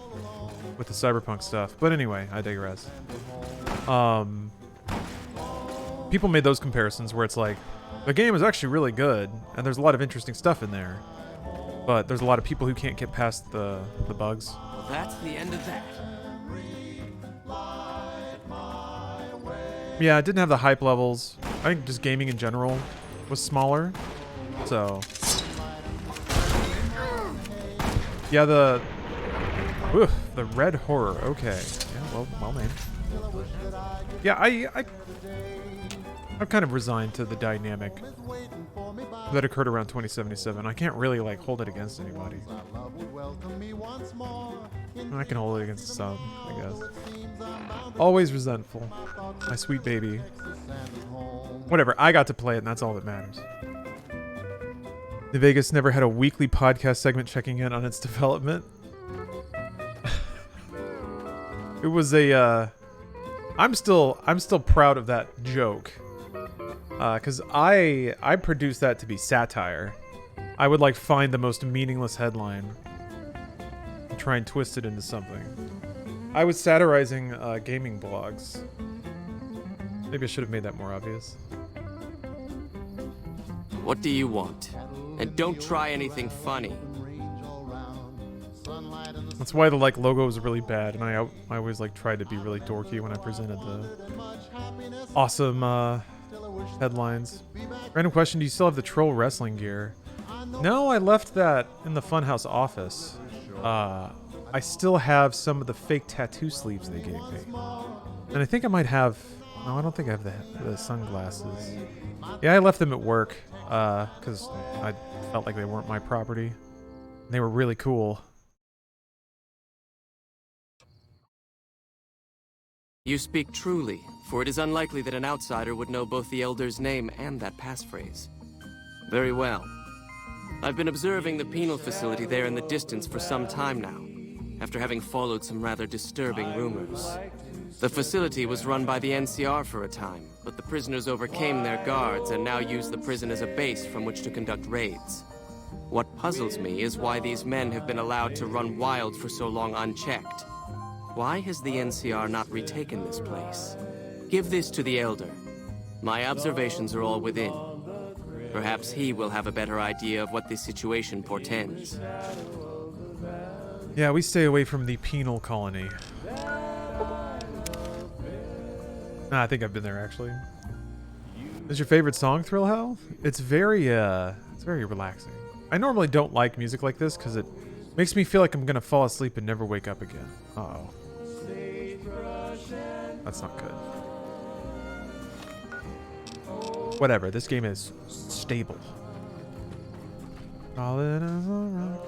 with the Cyberpunk stuff. But anyway, I digress. People made those comparisons where it's like, the game is actually really good and there's a lot of interesting stuff in there. But there's a lot of people who can't get past the bugs. Well, that's the end of that. Yeah, it didn't have the hype levels. I think just gaming in general was smaller. So yeah, the red horror. Okay. Yeah, well named. Yeah, I'm kind of resigned to the dynamic that occurred around 2077. I can't really like hold it against anybody. I can hold it against some, I guess. Always resentful. My sweet baby. Whatever, I got to play it and that's all that matters. New Vegas never had a weekly podcast segment checking in on its development. It was a I'm still proud of that joke. Cause I produced that to be satire. I would like find the most meaningless headline and try and twist it into something. I was satirizing gaming blogs. Maybe I should have made that more obvious. What do you want? And don't try anything funny. That's why the like logo was really bad, and I always like tried to be really dorky when I presented the awesome Headlines. Random question, do you still have the troll wrestling gear? No, I left that in the Funhouse office. I still have some of the fake tattoo sleeves they gave me. And I think I might have... No, I don't think I have the sunglasses. Yeah, I left them at work, because I felt like they weren't my property. They were really cool. You speak truly, for it is unlikely that an outsider would know both the Elder's name and that passphrase. Very well. I've been observing the penal facility there in the distance for some time now, after having followed some rather disturbing rumors. The facility was run by the NCR for a time, but the prisoners overcame their guards and now use the prison as a base from which to conduct raids. What puzzles me is why these men have been allowed to run wild for so long unchecked. Why has the NCR not retaken this place? Give this to the Elder. My observations are all within. Perhaps he will have a better idea of what this situation portends. Yeah, we stay away from the penal colony. Nah, I think I've been there, actually. Is your favorite song Thrill Hell? It's very relaxing. I normally don't like music like this because it makes me feel like I'm gonna fall asleep and never wake up again. Uh-oh. That's not good. Whatever, this game is stable. Solid as a rock.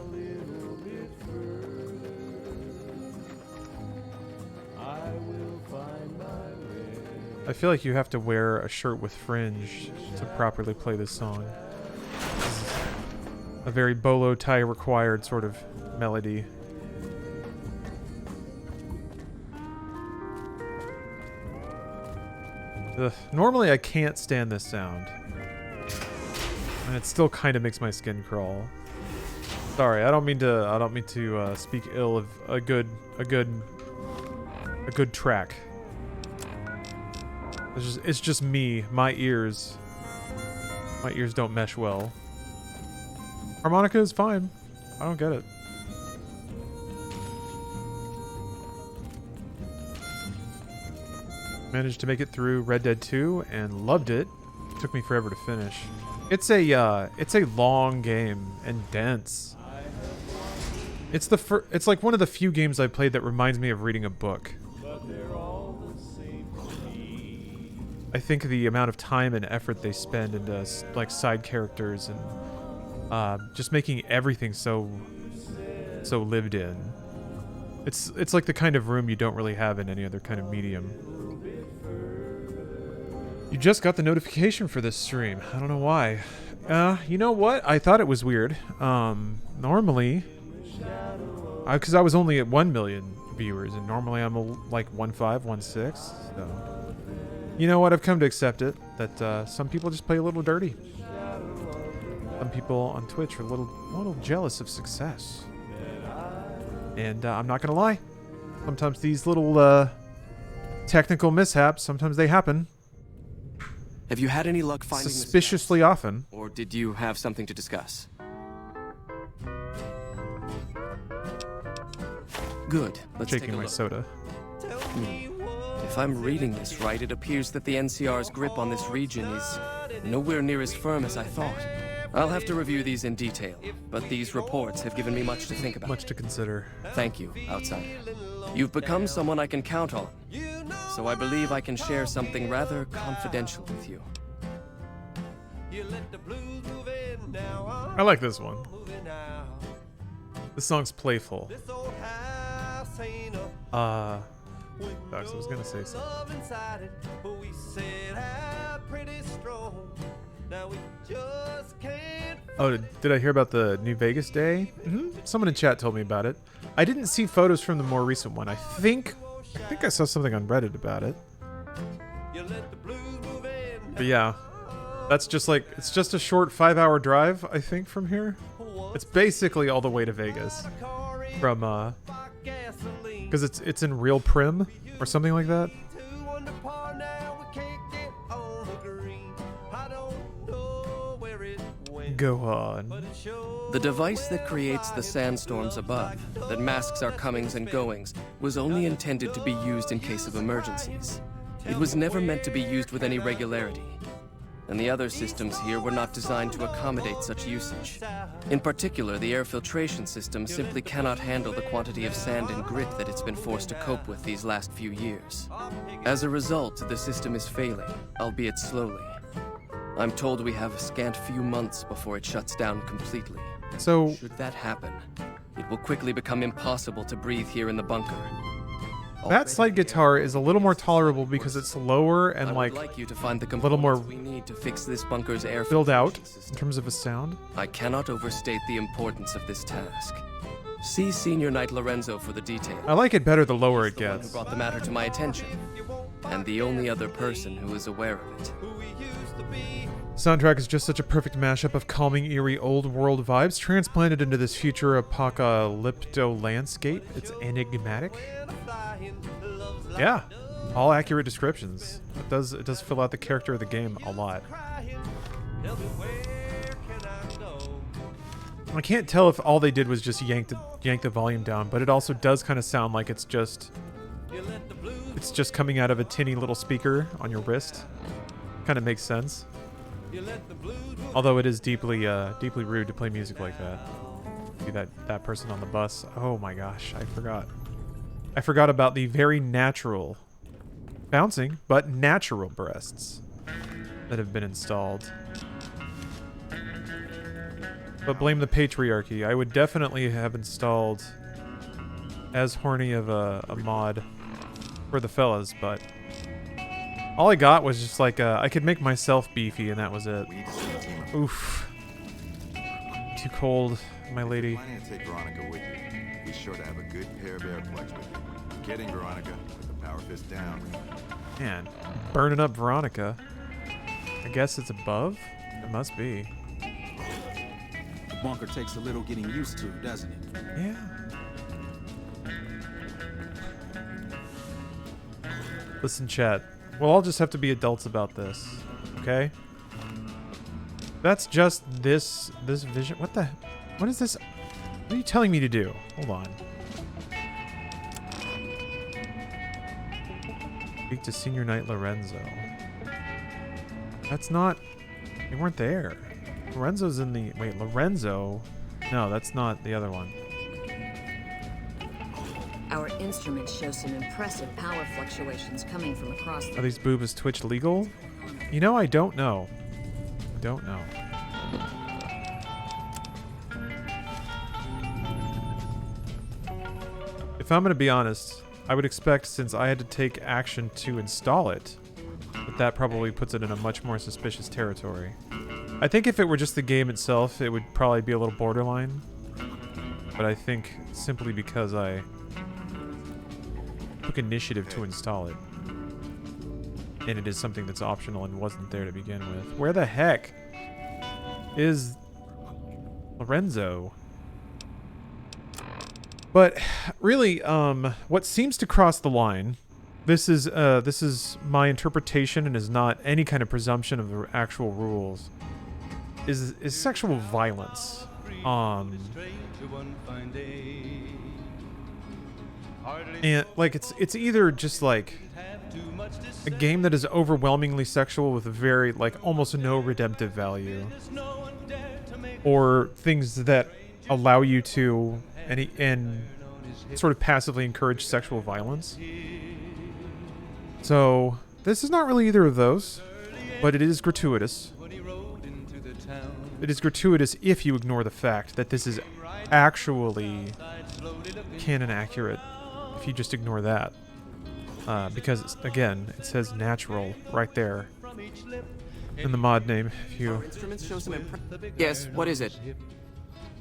I feel like you have to wear a shirt with fringe to properly play this song. This is a very bolo tie required sort of melody. Ugh. Normally I can't stand this sound, and it still kind of makes my skin crawl. Sorry, I don't mean to speak ill of a good track. It's just me. My ears don't mesh well. Harmonica is fine. I don't get it. Managed to make it through Red Dead 2 and loved it. Took me forever to finish. It's a long game and dense. It's like one of the few games I played that reminds me of reading a book. I think the amount of time and effort they spend into like side characters and just making everything so lived in. It's like the kind of room you don't really have in any other kind of medium. You just got the notification for this stream. I don't know why. You know what? I thought it was weird. Normally, because I was only at 1 million viewers, and normally I'm like 1.5, 1.6. So. You know what? I've come to accept it, that some people just play a little dirty. Some people on Twitch are a little jealous of success. And I'm not gonna lie. Sometimes these little technical mishaps, sometimes they happen. Have you had any luck finding suspiciously often? Or did you have something to discuss? Good. Let's take a look. My soda. If I'm reading this right, it appears that the NCR's grip on this region is nowhere near as firm as I thought. I'll have to review these in detail, but these reports have given me much to think about. Much to consider. Thank you, outsider. You've become someone I can count on, so I believe I can share something rather confidential with you. I like this one. This song's playful. I was gonna say something. Oh, did I hear about the New Vegas day? Someone in chat told me about it. I didn't see photos from the more recent one. I think I saw something on Reddit about it. But yeah, that's just like, it's just a short 5-hour drive, I think, from here. It's basically all the way to Vegas from because it's in real prim or something like that. Go on. The device that creates the sandstorms above, that masks our comings and goings, was only intended to be used in case of emergencies. It was never meant to be used with any regularity. and the other systems here were not designed to accommodate such usage. In particular, the air filtration system simply cannot handle the quantity of sand and grit that it's been forced to cope with these last few years. As a result, the system is failing, albeit slowly. I'm told we have a scant few months before it shuts down completely. So, should that happen, it will quickly become impossible to breathe here in the bunker. that slide guitar is a little more tolerable because it's lower and like you to find the a little more we need to fix this bunker's air filled out in terms of a sound. I cannot overstate the importance of this task. See Senior Knight Lorenzo for the details. I like it better the lower it He's the one gets. who brought the matter to my attention, and the only other person who is aware of it. Soundtrack is just such a perfect mashup of calming, eerie, old-world vibes transplanted into this future apocalypto landscape. It's enigmatic. Yeah, all accurate descriptions. It does fill out the character of the game a lot. I can't tell if all they did was just yank the volume down, but it also does kind of sound like it's just coming out of a tinny little speaker on your wrist. Kind of makes sense. Although it is deeply rude to play music like that. See that person on the bus. Oh my gosh, I forgot about the very natural, bouncing, but natural breasts that have been installed. But blame the patriarchy. I would definitely have installed as horny of a mod for the fellas, but all I got was just like I could make myself beefy, and that was it. Oof. Too cold, my lady. Planning to take Veronica with you. Be sure to have a good pair of air plugs with you. Kidding, Veronica. With the power fist down. Man, burning up Veronica. I guess it's above? It must be. The bunker takes a little getting used to, doesn't it? Yeah. Listen, chat. We'll all just have to be adults about this, okay? That's just this vision. What is this? What are you telling me to do? Hold on. Speak to Senior Knight Lorenzo. That's not... They weren't there. Lorenzo's in the... Wait, Lorenzo? No, that's not the other one. Our instruments show some impressive power fluctuations coming from across the... Are these boobas Twitch legal? You know, I don't know. Don't know. If I'm going to be honest, I would expect, since I had to take action to install it, that probably puts it in a much more suspicious territory. I think if it were just the game itself, it would probably be a little borderline. But I think simply because I took initiative to install it, and it is something that's optional and wasn't there to begin with. Where the heck is Lorenzo? But really, what seems to cross the line, this is my interpretation and is not any kind of presumption of the actual rules, is sexual violence. And like it's either just like a game that is overwhelmingly sexual with a very like almost no redemptive value, or things that allow you to and sort of passively encourage sexual violence. So this is not really either of those, but it is gratuitous. It is gratuitous if you ignore the fact that this is actually canon accurate. If you just ignore that, because again, it says natural right there in the mod name. If you Instruments show some yes, what is it?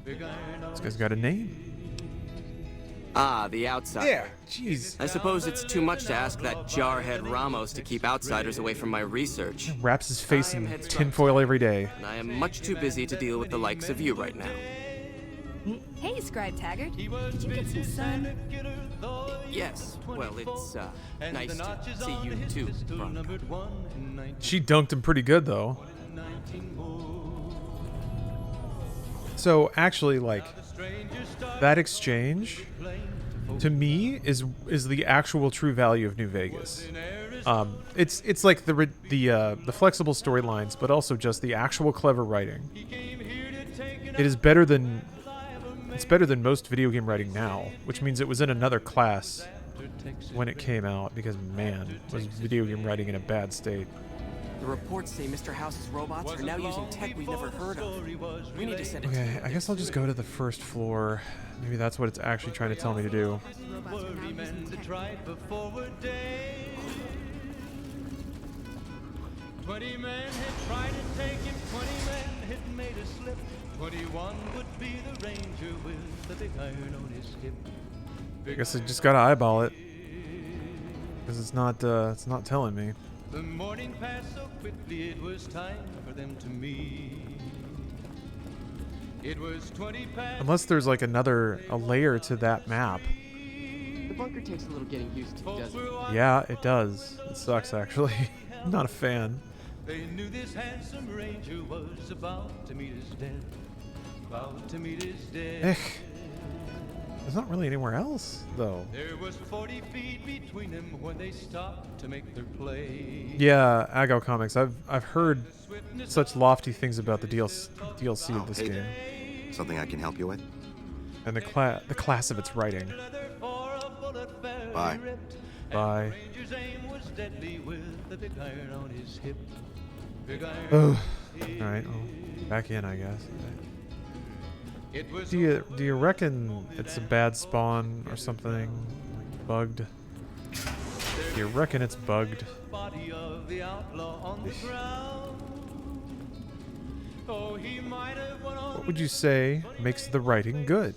This guy's got a name. Ah, the outsider. Yeah, jeez. I suppose it's too much to ask that jarhead Ramos to keep outsiders away from my research. Wraps his face in tinfoil every day. And I am much too busy to deal with the likes of you right now. Hey, Scribe Taggart. Did you get some sun? Yes. Well, it's nice to see you too, Veronica. She dunked him pretty good, though. So actually, like, that exchange to me is the actual true value of New Vegas. It's like the flexible storylines, but also just the actual clever writing. It is better than most video game writing now, which means it was in another class when it came out, because man, was video game writing in a bad state. The reports say Mr. House's robots are now using tech we've never heard of. We need to send it to Okay, I guess I'll just go to the first floor. Maybe that's what it's actually trying to tell me to do. 20 men had tried to take him, 20 men had made a slip. 21 would be the ranger with the big iron on his hip. I guess I just gotta eyeball it, because it's not telling me. The morning passed so quickly, it was time for them to meet. It was 20 past. Unless there's like a layer to that map. The bunker takes a little getting used to, doesn't it? Yeah, it does. It sucks, actually. I'm not a fan. They knew this handsome ranger was about to meet his death. About to meet his death. There's not really anywhere else, though. There was 40 feet between them when they stopped to make their play. Yeah, Agile Comics. I've heard such lofty things about the DLC of this game. Something I can help you with? And the class of its writing. Bye. Bye. Oh. Alright, well, back in, I guess. Do you reckon it's a bad spawn or something? Like bugged? Do you reckon it's bugged? What would you say makes the writing good?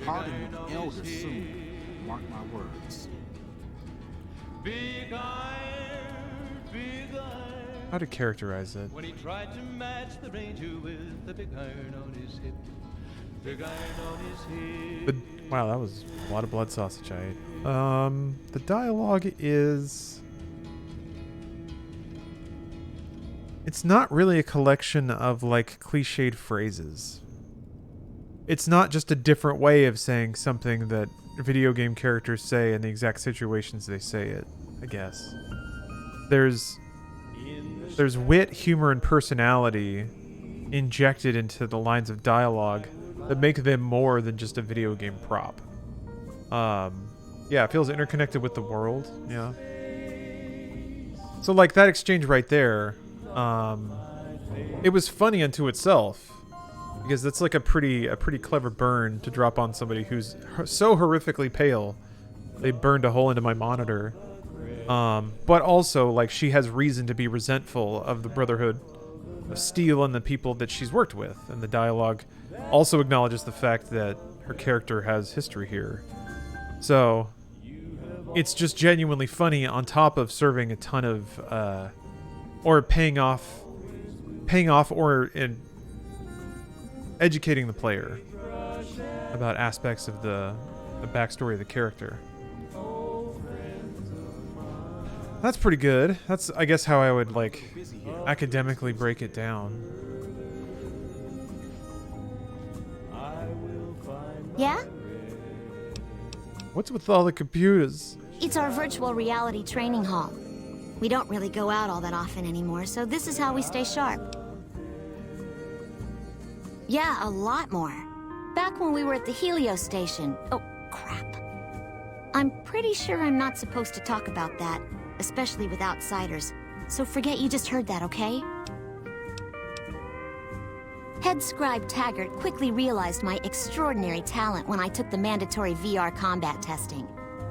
Pardon the elder soon. Mark my words. Big iron, big iron. How to characterize it? When he tried to match the ranger with the big iron on his hip. Big iron on his hip. Wow, that was a lot of blood sausage I ate. The dialogue is... It's not really a collection of, like, cliched phrases. It's not just a different way of saying something that video game characters say in the exact situations they say it, I guess. There's wit, humor, and personality injected into the lines of dialogue that make them more than just a video game prop. Yeah, it feels interconnected with the world, yeah. So, like, that exchange right there, it was funny unto itself, because that's like a pretty clever burn to drop on somebody who's so horrifically pale they burned a hole into my monitor. But also, like, she has reason to be resentful of the Brotherhood of Steel and the people that she's worked with, and the dialogue also acknowledges the fact that her character has history here. So it's just genuinely funny, on top of serving a ton of or paying off or in educating the player about aspects of the backstory of the character. That's pretty good. That's, I guess, how I would, like, academically break it down. Yeah? What's with all the computers? It's our virtual reality training hall. We don't really go out all that often anymore, so this is how we stay sharp. Yeah, a lot more. Back when we were at the Helios station. Oh, crap. I'm pretty sure I'm not supposed to talk about that, especially with outsiders. So forget you just heard that, okay? Head scribe Taggart quickly realized my extraordinary talent when I took the mandatory VR combat testing.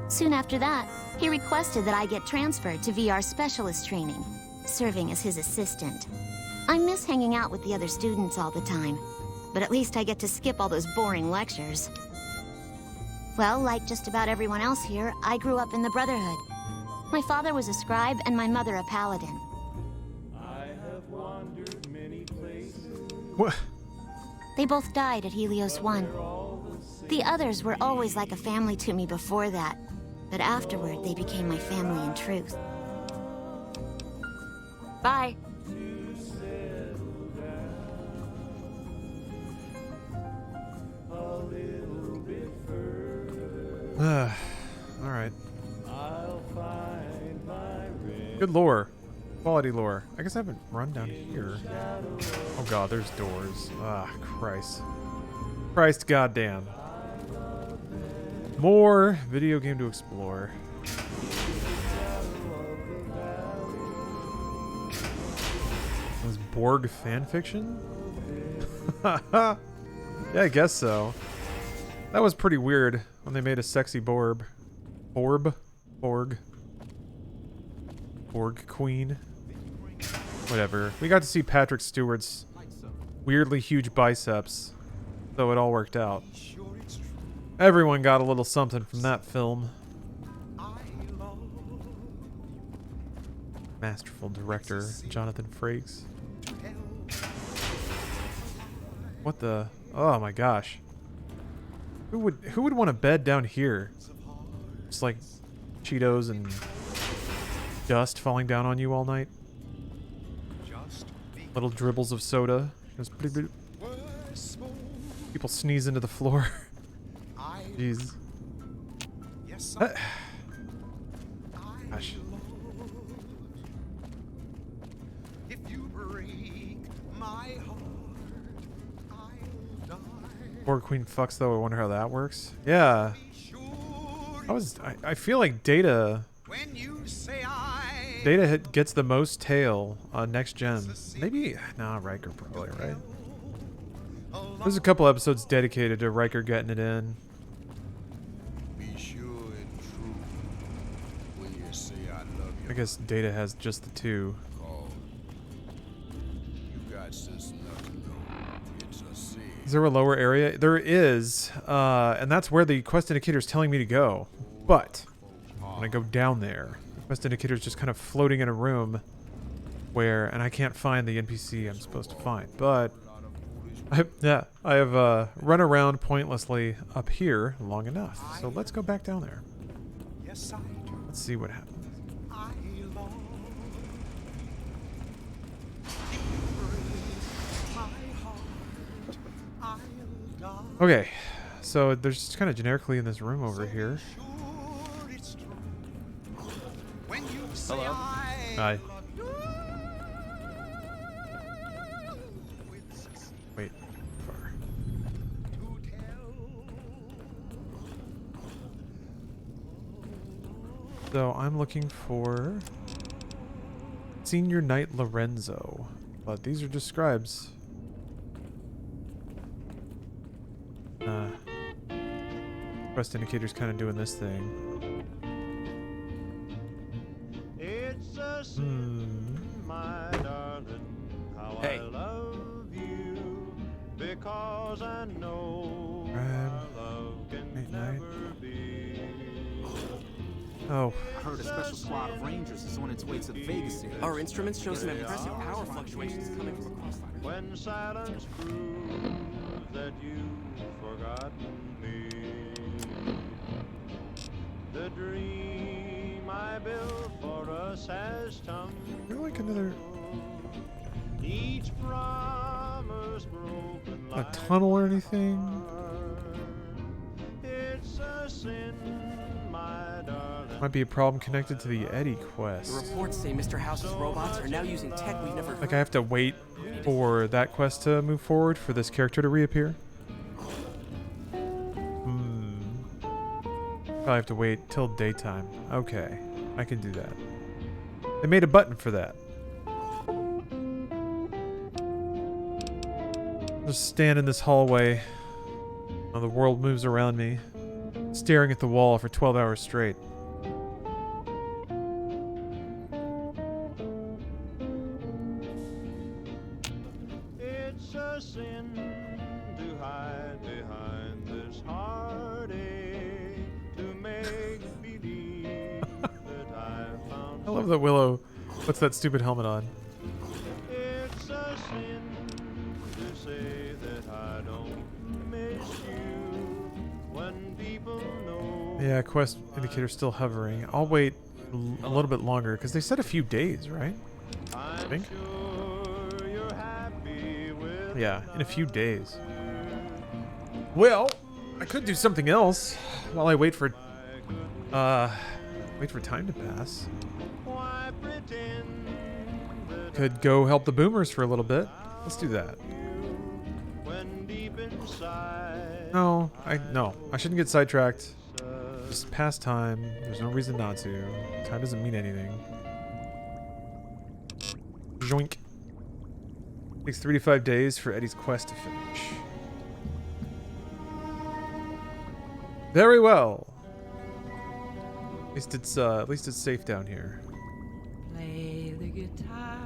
Soon after that, he requested that I get transferred to VR specialist training, serving as his assistant. I miss hanging out with the other students all the time, but at least I get to skip all those boring lectures. Well, like just about everyone else here, I grew up in the Brotherhood. My father was a scribe and my mother a paladin. What? They both died at Helios 1. The others were always like a family to me before that, but afterward they became my family in truth. Bye. Alright. Good lore. Quality lore. I guess I haven't run down here. Oh god, there's doors. Ah, Christ. Christ goddamn. More video game to explore. Was Borg fanfiction? Yeah, I guess so. That was pretty weird when they made a sexy Borg queen. Whatever. We got to see Patrick Stewart's weirdly huge biceps, so it all worked out. Everyone got a little something from that film. Masterful director, Jonathan Frakes. What the? Oh my gosh. Who would want a bed down here? Just like Cheetos and dust falling down on you all night. Little dribbles of soda. Just bloop, bloop. People sneeze into the floor. Jeez. Gosh. Borg Queen fucks though. I wonder how that works. Yeah. I feel like Data gets the most tail on next gen. Maybe Riker probably, right? There's a couple episodes dedicated to Riker getting it in. I guess Data has just the two. Is there a lower area? There is, and that's where the quest indicator is telling me to go. But when I go down there, the quest indicator is just kind of floating in a room where, and I can't find the NPC I'm supposed to find. But I have run around pointlessly up here long enough. So let's go back down there. Let's see what happens. Okay, so there's just kind of generically in this room over here. Hello. Hi. Wait. Far. So I'm looking for Senior Knight Lorenzo, but these are just scribes. Quest indicator's kind of doing this thing. It's a sin, my darling, how I love you, because I know our love can never be. Oh. I heard a special squad of Rangers is on its way to the Vegas area. Our instruments show some impressive power fluctuations coming from across the river. When silence proves that you've forgotten me, the dream I built for us has tumbled. You're like another. Each promise broken. A tunnel or anything? It's a sin, my darling. Might be a problem connected to the Eddie quest. The reports say Mr. House's robots are now using tech we've never heard. Like I have to wait for that quest to move forward for this character to reappear? Probably have to wait till daytime. Okay, I can do that. They made a button for that. Just stand in this hallway while the world moves around me, staring at the wall for 12 hours straight. It's a sin to hide behind this heartache, to make believe that I found. I love that Willow puts that stupid helmet on. It's a sin to say that I don't miss you when people know. Yeah, quest indicator still hovering. I'll wait a little bit longer because they said a few days, right? I think. Sure you're happy with. Yeah, in a few days. Well, I could do something else while I wait for Wait for time to pass. Could go help the boomers for a little bit. Let's do that. No, I shouldn't get sidetracked. Just pass time. There's no reason not to. Time doesn't mean anything. Joink. Takes 3 to 5 days for Eddie's quest to finish. Very well. At least it's safe down here. Play the guitar.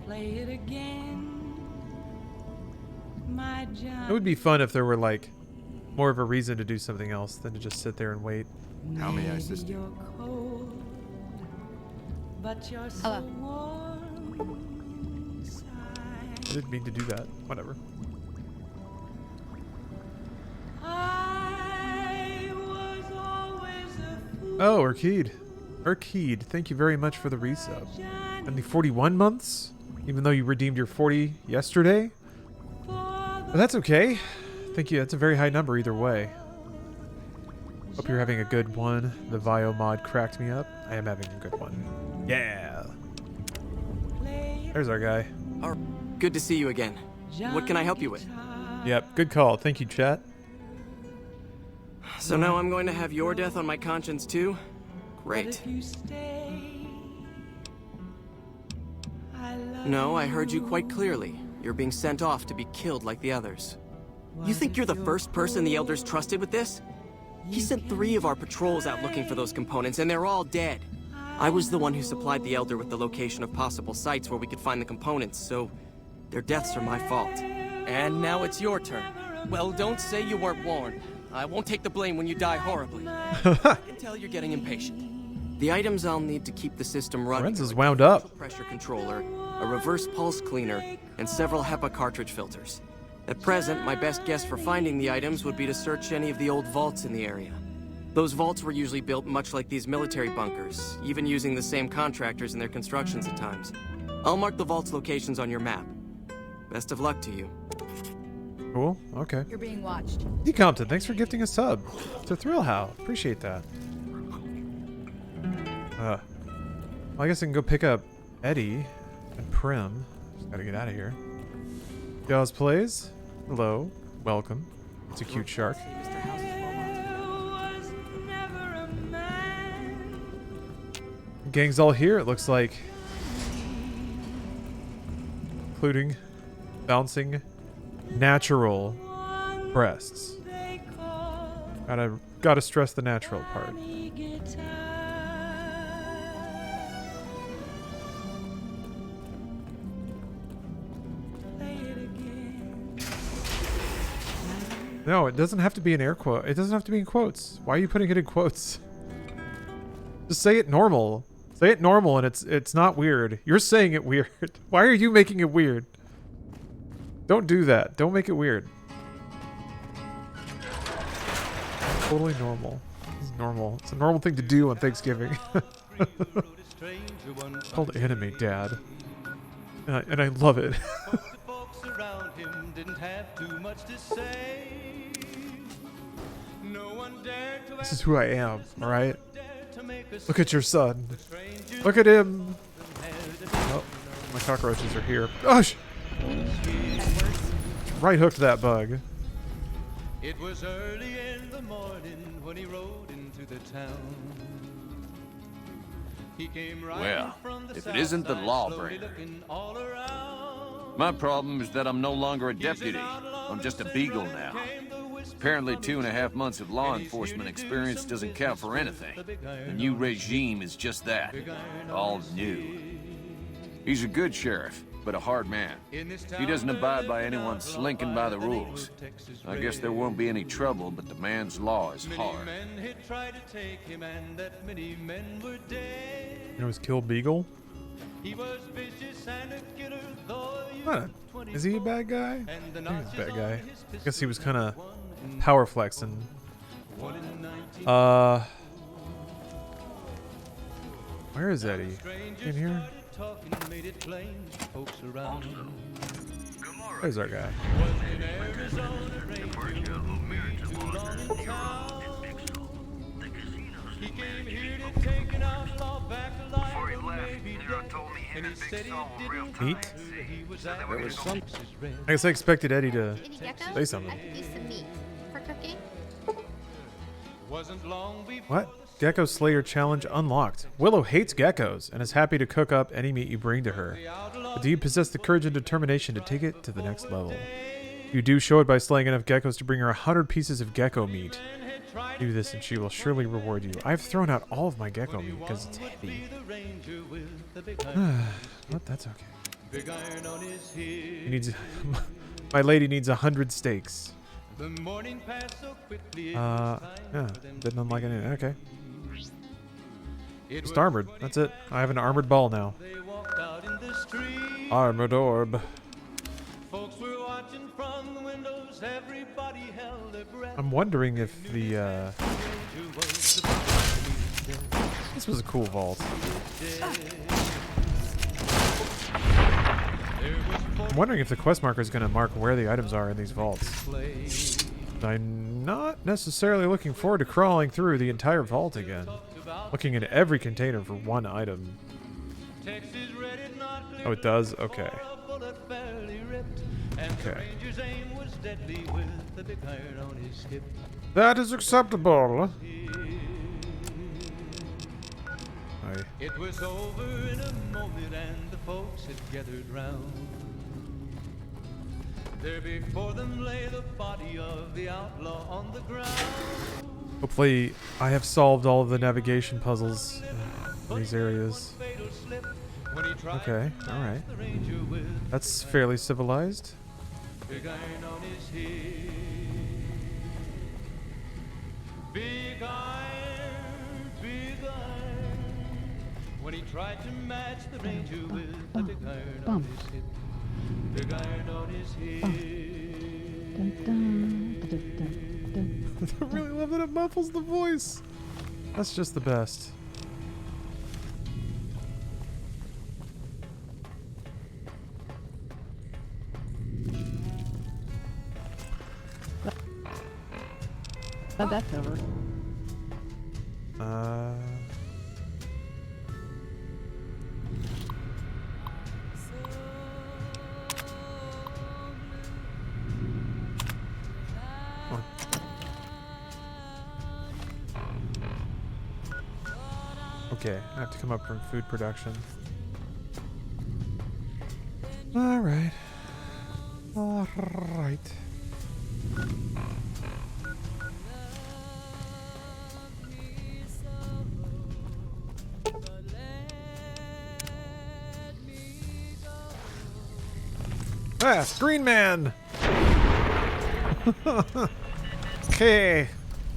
Play it again. My John. It would be fun if there were like more of a reason to do something else than to just sit there and wait. How may I assist you? Cold, but you're so Hello. warm inside. I didn't mean to do that. Whatever. I was always a fool. Oh, Urkeed, thank you very much for the resub. And the 41 months? Even though you redeemed your 40 yesterday? But that's okay. Thank you, that's a very high number either way. Hope you're having a good one. The Vio mod cracked me up. I am having a good one. Yeah! There's our guy. Good to see you again. What can I help you with? Yep, good call. Thank you, chat. So now I'm going to have your death on my conscience too? Great. No, I heard you quite clearly. You're being sent off to be killed like the others. You think you're the first person the Elders trusted with this? He sent 3 of our patrols out looking for those components, and they're all dead. I was the one who supplied the Elder with the location of possible sites where we could find the components, so their deaths are my fault. And now it's your turn. Well, don't say you weren't warned. I won't take the blame when you die horribly. I can tell you're getting impatient. The items I'll need to keep the system running Lorenz is wound up. Pressure controller, a reverse pulse cleaner, and several HEPA cartridge filters. At present, my best guess for finding the items would be to search any of the old vaults in the area. Those vaults were usually built much like these military bunkers, even using the same contractors in their constructions at times. I'll mark the vault's locations on your map. Best of luck to you. Cool, okay. You're being watched. D. Compton, thanks for gifting a sub to Thrillhow. Appreciate that. Well, I guess I can go pick up Eddie and Prim. Just gotta get out of here. Jaws Plays. Hello. Welcome. It's a cute shark. Gang's all here, it looks like. Including bouncing natural breasts. Gotta stress the natural part. No, it doesn't have to be an air quote. It doesn't have to be in quotes. Why are you putting it in quotes? Just say it normal. Say it normal and it's not weird. You're saying it weird. Why are you making it weird? Don't do that. Don't make it weird. Totally normal. It's normal. It's a normal thing to do on Thanksgiving. It's called Anime Dad. And I love it. This is who I am, alright? Look at your son. Look at him. Oh, my cockroaches are here. Gosh! Right hooked that bug. It was early in the morning when he rode into the town. He came Well, if it isn't the lawbreaker. My problem is that I'm no longer a deputy. I'm just a beagle now. Apparently 2.5 months of law enforcement experience doesn't count for anything. The new regime is just that. All new. He's a good sheriff, but a hard man. He doesn't abide by anyone slinking by the rules. I guess there won't be any trouble, but the man's law is hard. You know his Kill Beagle? What? Is he a bad guy? I think he's a bad guy. I guess he was kind of power flexing. Where is Eddie? In here? There's our guy. He came here to take an outlaw back alive, or maybe dead. And he said he didn't Meat? care. He was out there some I guess I expected Eddie to Any geckos? say something. I could use some meat for cooking. Wasn't long before What? Gecko Slayer challenge unlocked. Willow hates geckos and is happy to cook up any meat you bring to her. But do you possess the courage and determination to take it to the next level? You do show it by slaying enough geckos to bring her 100 pieces of gecko meat. Do this and she will surely reward you. I've thrown out all of my gecko meat because it's heavy. But that's okay. He needs... My lady needs 100 steaks. Yeah, didn't unlock anything. Okay. Just armored. That's it. I have an armored ball now. Armored orb. I'm wondering if the this was a cool vault. I'm wondering if the quest marker is going to mark where the items are in these vaults. I'm not necessarily looking forward to crawling through the entire vault again. Looking in every container for one item. Oh, it does? Okay. Okay. That is acceptable. It was over in a moment and the folks had gathered round. There before them lay the body of the outlaw on the ground. Hopefully, I have solved all of the navigation puzzles in these areas. Okay, alright. That's fairly civilized. Big iron on his head. Big iron, big iron. When he tried to match the ranger with the big iron on his hip. Big iron on his head. I really love that it muffles the voice. That's just the best. That's over. Okay, I have to come up from food production. Alright. Alright. Ah, Green Man! Okay,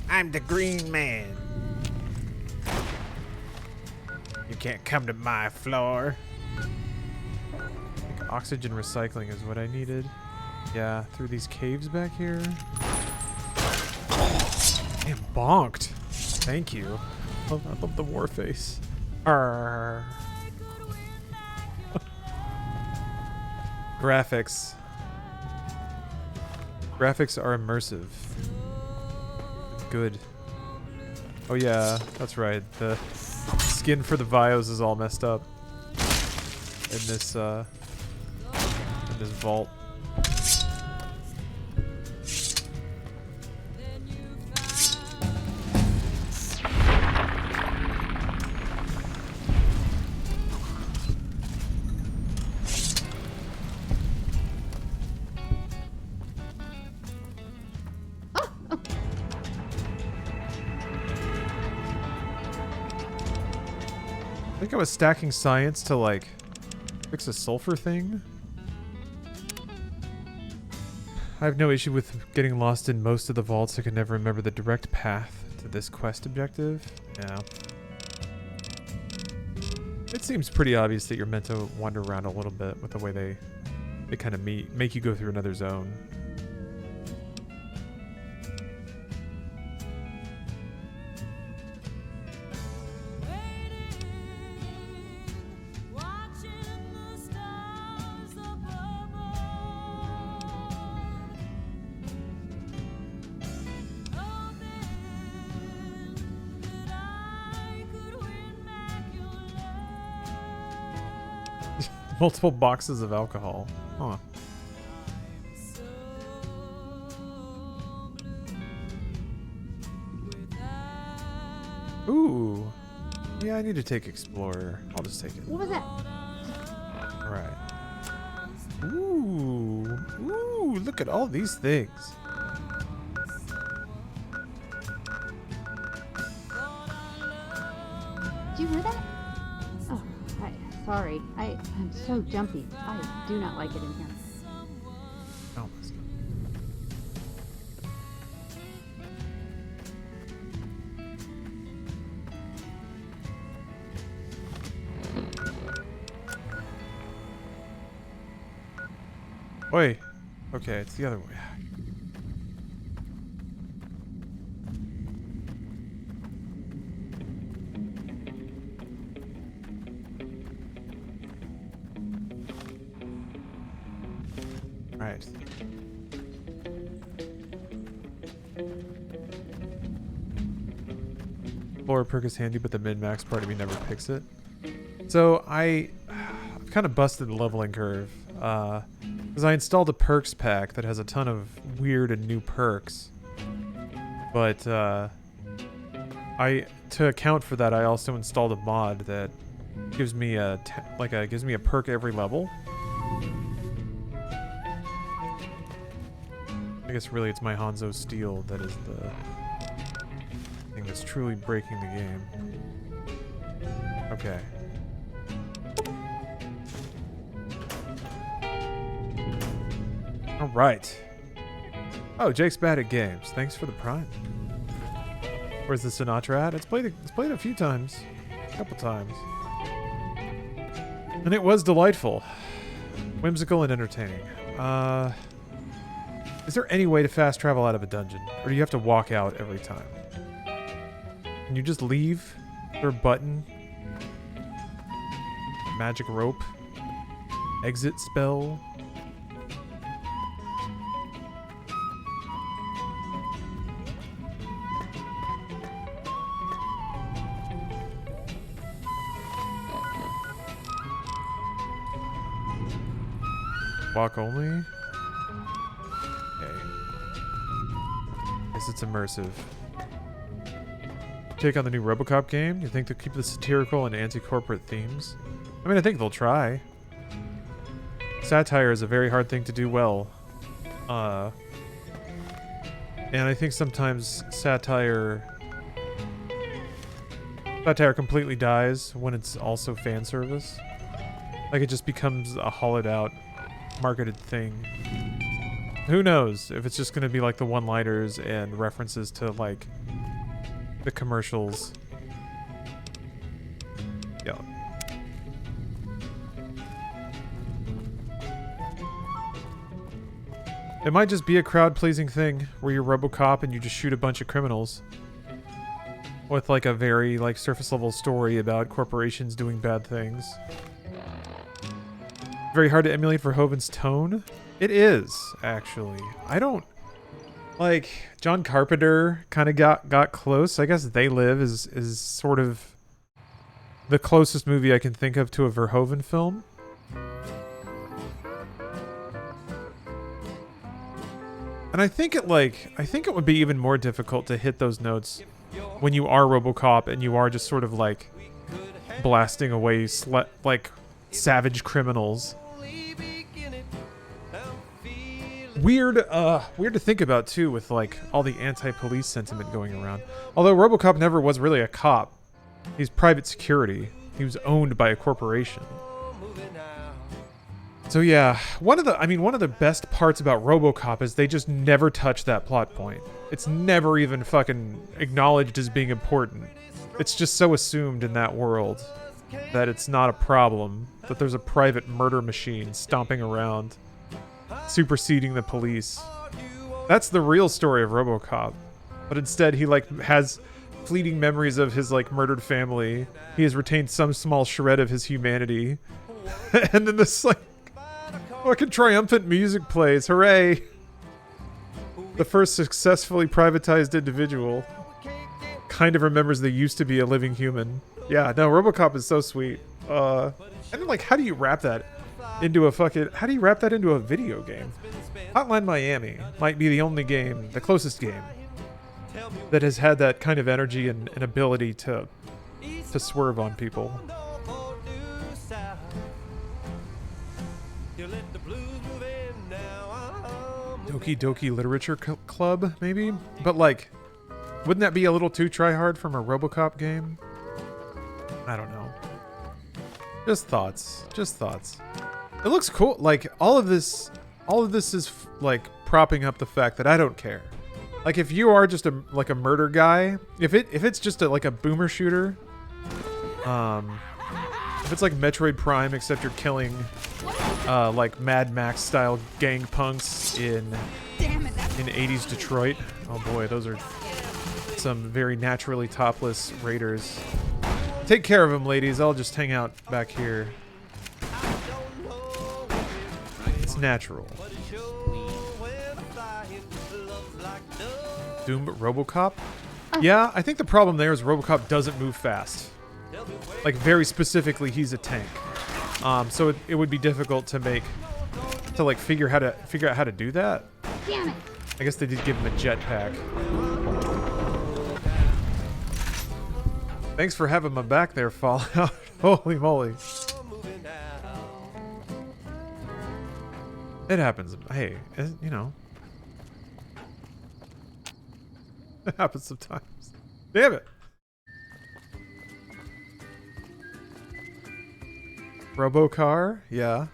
I'm the Green Man. You can't come to my floor. I think oxygen recycling is what I needed. Yeah, through these caves back here. Damn, bonked. Thank you. I love the war face. Arrgh. Graphics. Graphics are immersive. Good. Oh yeah, that's right. The skin for the Vios is all messed up in this vault. I think I was stacking science to like fix a sulfur thing. I have no issue with getting lost in most of the vaults. I can never remember the direct path to this quest objective. Yeah. It seems pretty obvious that you're meant to wander around a little bit with the way they kind of make you go through another zone. Multiple boxes of alcohol. Huh. Ooh. Yeah, I need to take Explorer. I'll just take it. What was that? Alright. Ooh. Ooh, look at all these things. Did you hear that? Oh, sorry. I'm so jumpy. I do not like it in here. Oh, Wait. Okay, it's the other way. Right. Lower perk is handy, but the min-max part of me never picks it. So I've kind of busted the leveling curve. Because I installed a perks pack that has a ton of weird and new perks. But to account for that, I also installed a mod that gives me gives me a perk every level. I guess really it's my Hanzo Steel that is the thing that's truly breaking the game. Okay. Alright. Oh, Jake's bad at games. Thanks for the prime. Where's the Sinatra at? It's played a few times. A couple times. And it was delightful. Whimsical and entertaining. Is there any way to fast travel out of a dungeon? Or do you have to walk out every time? Can you just leave? Is there a button? Magic rope? Exit spell? Walk only? Okay. Guess it's immersive. Take on the new RoboCop game? You think they'll keep the satirical and anti-corporate themes? I mean, I think they'll try. Satire is a very hard thing to do well. And I think sometimes satire completely dies when it's also fan service. Like it just becomes a hollowed out marketed thing. Who knows if it's just going to be like the one-liners and references to like the commercials. Yeah. It might just be a crowd-pleasing thing where you're RoboCop and you just shoot a bunch of criminals with like a very like surface-level story about corporations doing bad things. Very hard to emulate Verhoeven's tone. It is, actually. I don't... Like, John Carpenter kind of got close. I guess They Live is sort of the closest movie I can think of to a Verhoeven film. And I think it would be even more difficult to hit those notes when you are RoboCop and you are just sort of like blasting away like savage criminals. Weird to think about too, with like all the anti-police sentiment going around. Although RoboCop never was really a cop. He's private security. He was owned by a corporation. So yeah, one of the best parts about RoboCop is they just never touch that plot point. It's never even fucking acknowledged as being important. It's just so assumed in that world that it's not a problem, that there's a private murder machine stomping around, superseding the police. That's the real story of RoboCop. But instead he like has fleeting memories of his like murdered family. He has retained some small shred of his humanity. And then this like fucking triumphant music plays. Hooray! The first successfully privatized individual kind of remembers they used to be a living human. Yeah, no, RoboCop is so sweet. And then, like, how do you wrap that? into a fucking... How do you wrap that into a video game? Hotline Miami might be the only game, the closest game, that has had that kind of energy and ability to swerve on people. Doki Doki Literature Club, maybe? But like, wouldn't that be a little too try-hard from a RoboCop game? I don't know. Just thoughts. Just thoughts. It looks cool. Like, all of this is like propping up the fact that I don't care. Like, if you are just a murder guy, if it's just like a boomer shooter, if it's like Metroid Prime except you're killing like Mad Max style gang punks in 80s Detroit. Oh boy, those are some very naturally topless raiders. Take care of them, ladies. I'll just hang out back here. It's natural. Doom RoboCop? Yeah, I think the problem there is RoboCop doesn't move fast. Like, very specifically, he's a tank. So it would be difficult to figure out how to do that. Damn it. I guess they did give him a jetpack. Thanks for having my back there, Fallout. Holy moly. It happens. Hey, you know. It happens sometimes. Damn it. Robocar? Yeah.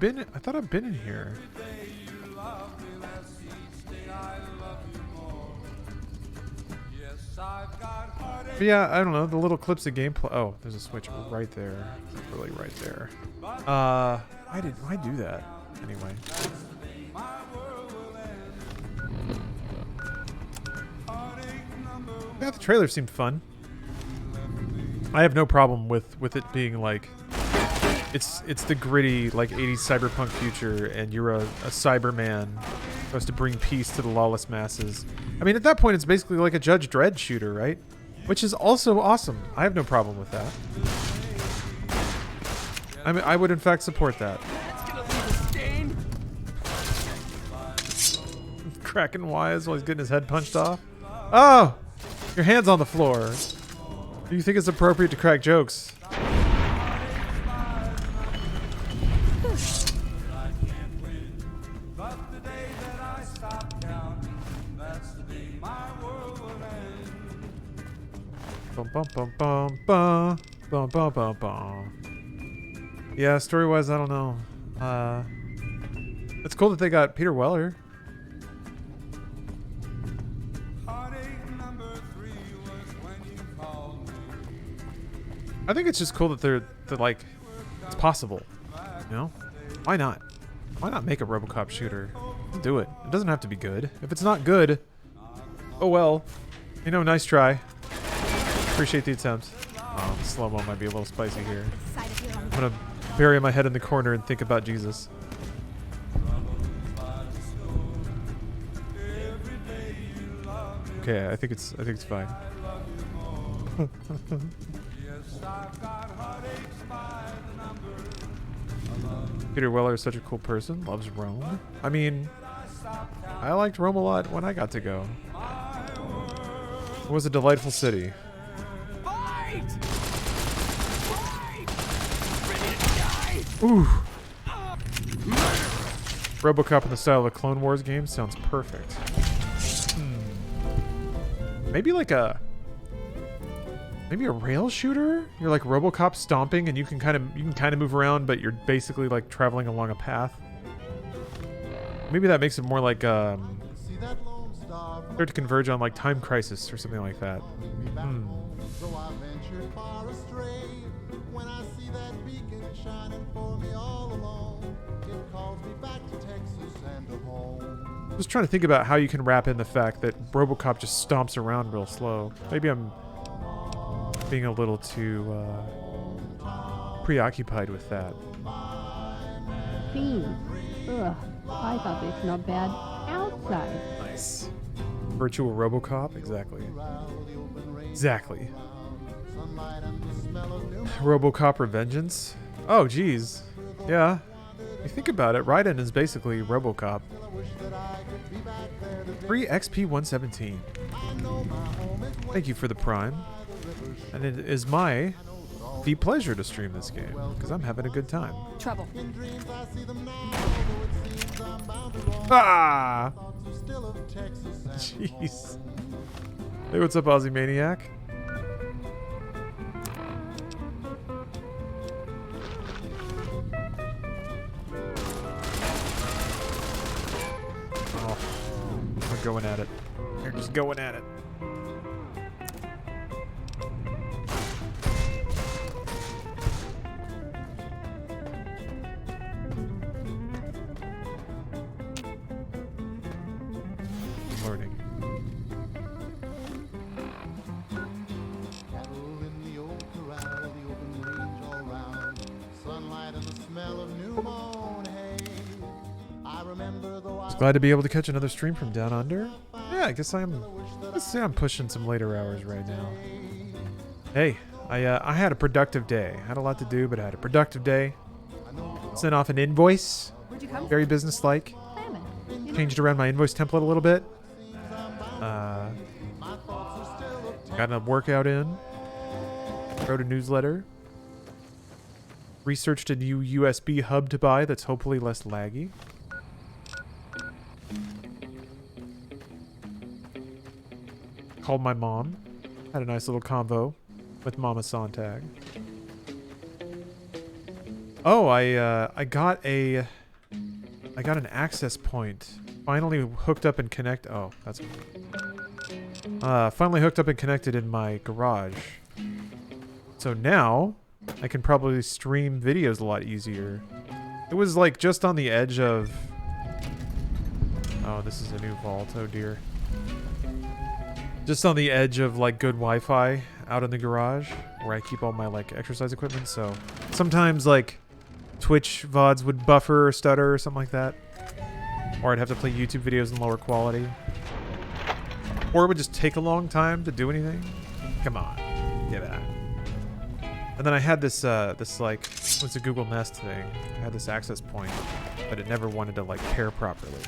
I thought I've been in here. But yeah, I don't know. The little clips of gameplay. Oh, there's a switch right there. Really right there. Why do that? Anyway. Yeah, the trailer seemed fun. I have no problem with it being like it's the gritty like 80s cyberpunk future, and you're a Cyberman supposed to bring peace to the lawless masses. I mean, at that point, it's basically like a Judge Dredd shooter, right? Which is also awesome. I have no problem with that. I mean, I would in fact support that. Cracking wires while he's getting his head punched off. Oh! Your hand's on the floor. Do you think it's appropriate to crack jokes? Bum bum bum bum bum bum bum bum bum. Yeah, story-wise, I don't know. It's cool that they got Peter Weller. I think it's just cool that they're like, it's possible, you know? Why not? Why not make a RoboCop shooter? Do it. It doesn't have to be good. If it's not good, oh well. You know, nice try. Appreciate the attempt. Oh, the slow-mo might be a little spicy here. I'm gonna bury my head in the corner and think about Jesus. Okay, I think it's fine. Peter Weller is such a cool person. Loves Rome. I mean, I liked Rome a lot when I got to go. It was a delightful city. Ooh. RoboCop in the style of a Clone Wars game sounds perfect. Maybe like a rail shooter? You're like RoboCop stomping and you can kind of move around, but you're basically like traveling along a path. Maybe that makes it more like start to converge on like Time Crisis or something like that. So I ventured far astray when I see that beacon shining for me all alone. It calls me back to Texas and to home. Just trying to think about how you can wrap in the fact that RoboCop just stomps around real slow. Maybe I'm being a little too preoccupied with that. Fiends. Ugh. I thought they smelled bad. Ouch. outside. Nice. Virtual RoboCop, exactly. Exactly. RoboCop Revengeance. Oh, geez. Yeah. You think about it, Raiden is basically RoboCop. Free XP 117. Thank you for the Prime. And it is my deep pleasure to stream this game because I'm having a good time. Trouble. Ah! Jeez. Hey, what's up, Aussie Maniac? Oh, we're going at it. We're just going at it. Learning. Just glad to be able to catch another stream from down under. Yeah, I guess let's say I'm pushing some later hours right now. Hey, I had a productive day. I had a lot to do, but I had a productive day. Sent off an invoice. Very businesslike. Changed around my invoice template a little bit. Got a workout in. Wrote a newsletter. Researched a new USB hub to buy that's hopefully less laggy. Called my mom. Had a nice little convo with Mama Sonntag. Oh, I got an access point. Finally hooked up and connect. Oh, that's finally hooked up and connected in my garage. So now I can probably stream videos a lot easier. It was like just on the edge of. Oh, this is a new vault. Oh dear. Just on the edge of like good Wi-Fi out in the garage where I keep all my like exercise equipment. So sometimes like Twitch VODs would buffer or stutter or something like that. Or I'd have to play YouTube videos in lower quality. Or it would just take a long time to do anything. Come on. Get out. And then I had this like, what's a Google Nest thing? I had this access point, but it never wanted to like pair properly.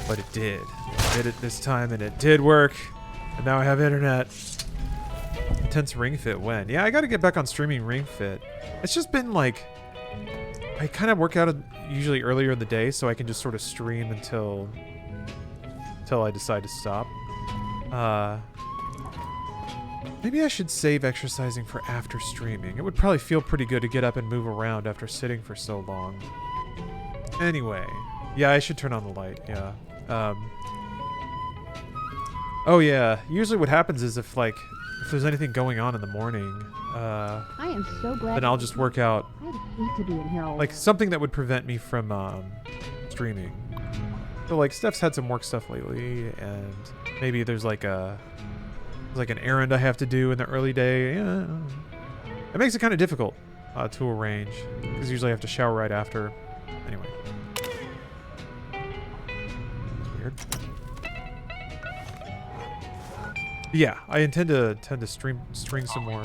But it did. I did it this time and it did work. And now I have internet. Intense Ring Fit when? Yeah, I gotta get back on streaming Ring Fit. It's just been like, I kind of work out usually earlier in the day so I can just sort of stream until I decide to stop. Maybe I should save exercising for after streaming. It would probably feel pretty good to get up and move around after sitting for so long. Anyway. Yeah, I should turn on the light, yeah. Oh yeah, usually what happens is if there's anything going on in the morning, I am so glad. then I'll just work out I hate to be in here all like something that would prevent me from streaming. So like Steph's had some work stuff lately, and maybe there's like an errand I have to do in the early day. Yeah, it makes it kind of difficult to arrange because usually I have to shower right after. Anyway, that's weird. Yeah, I intend to string some more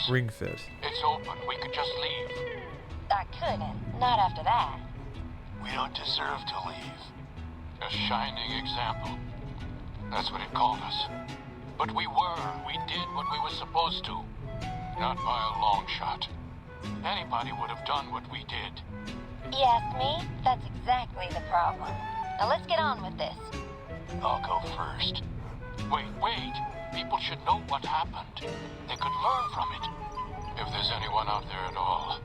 Ring Fit. It's open. We could just leave. I couldn't. Not after that. We don't deserve to leave. A shining example. That's what it called us. But we did what we were supposed to. Not by a long shot. Anybody would have done what we did. You ask me? That's exactly the problem. Now let's get on with this. I'll go first. Wait. People should know what happened. They could learn from it. If there's anyone out there at all,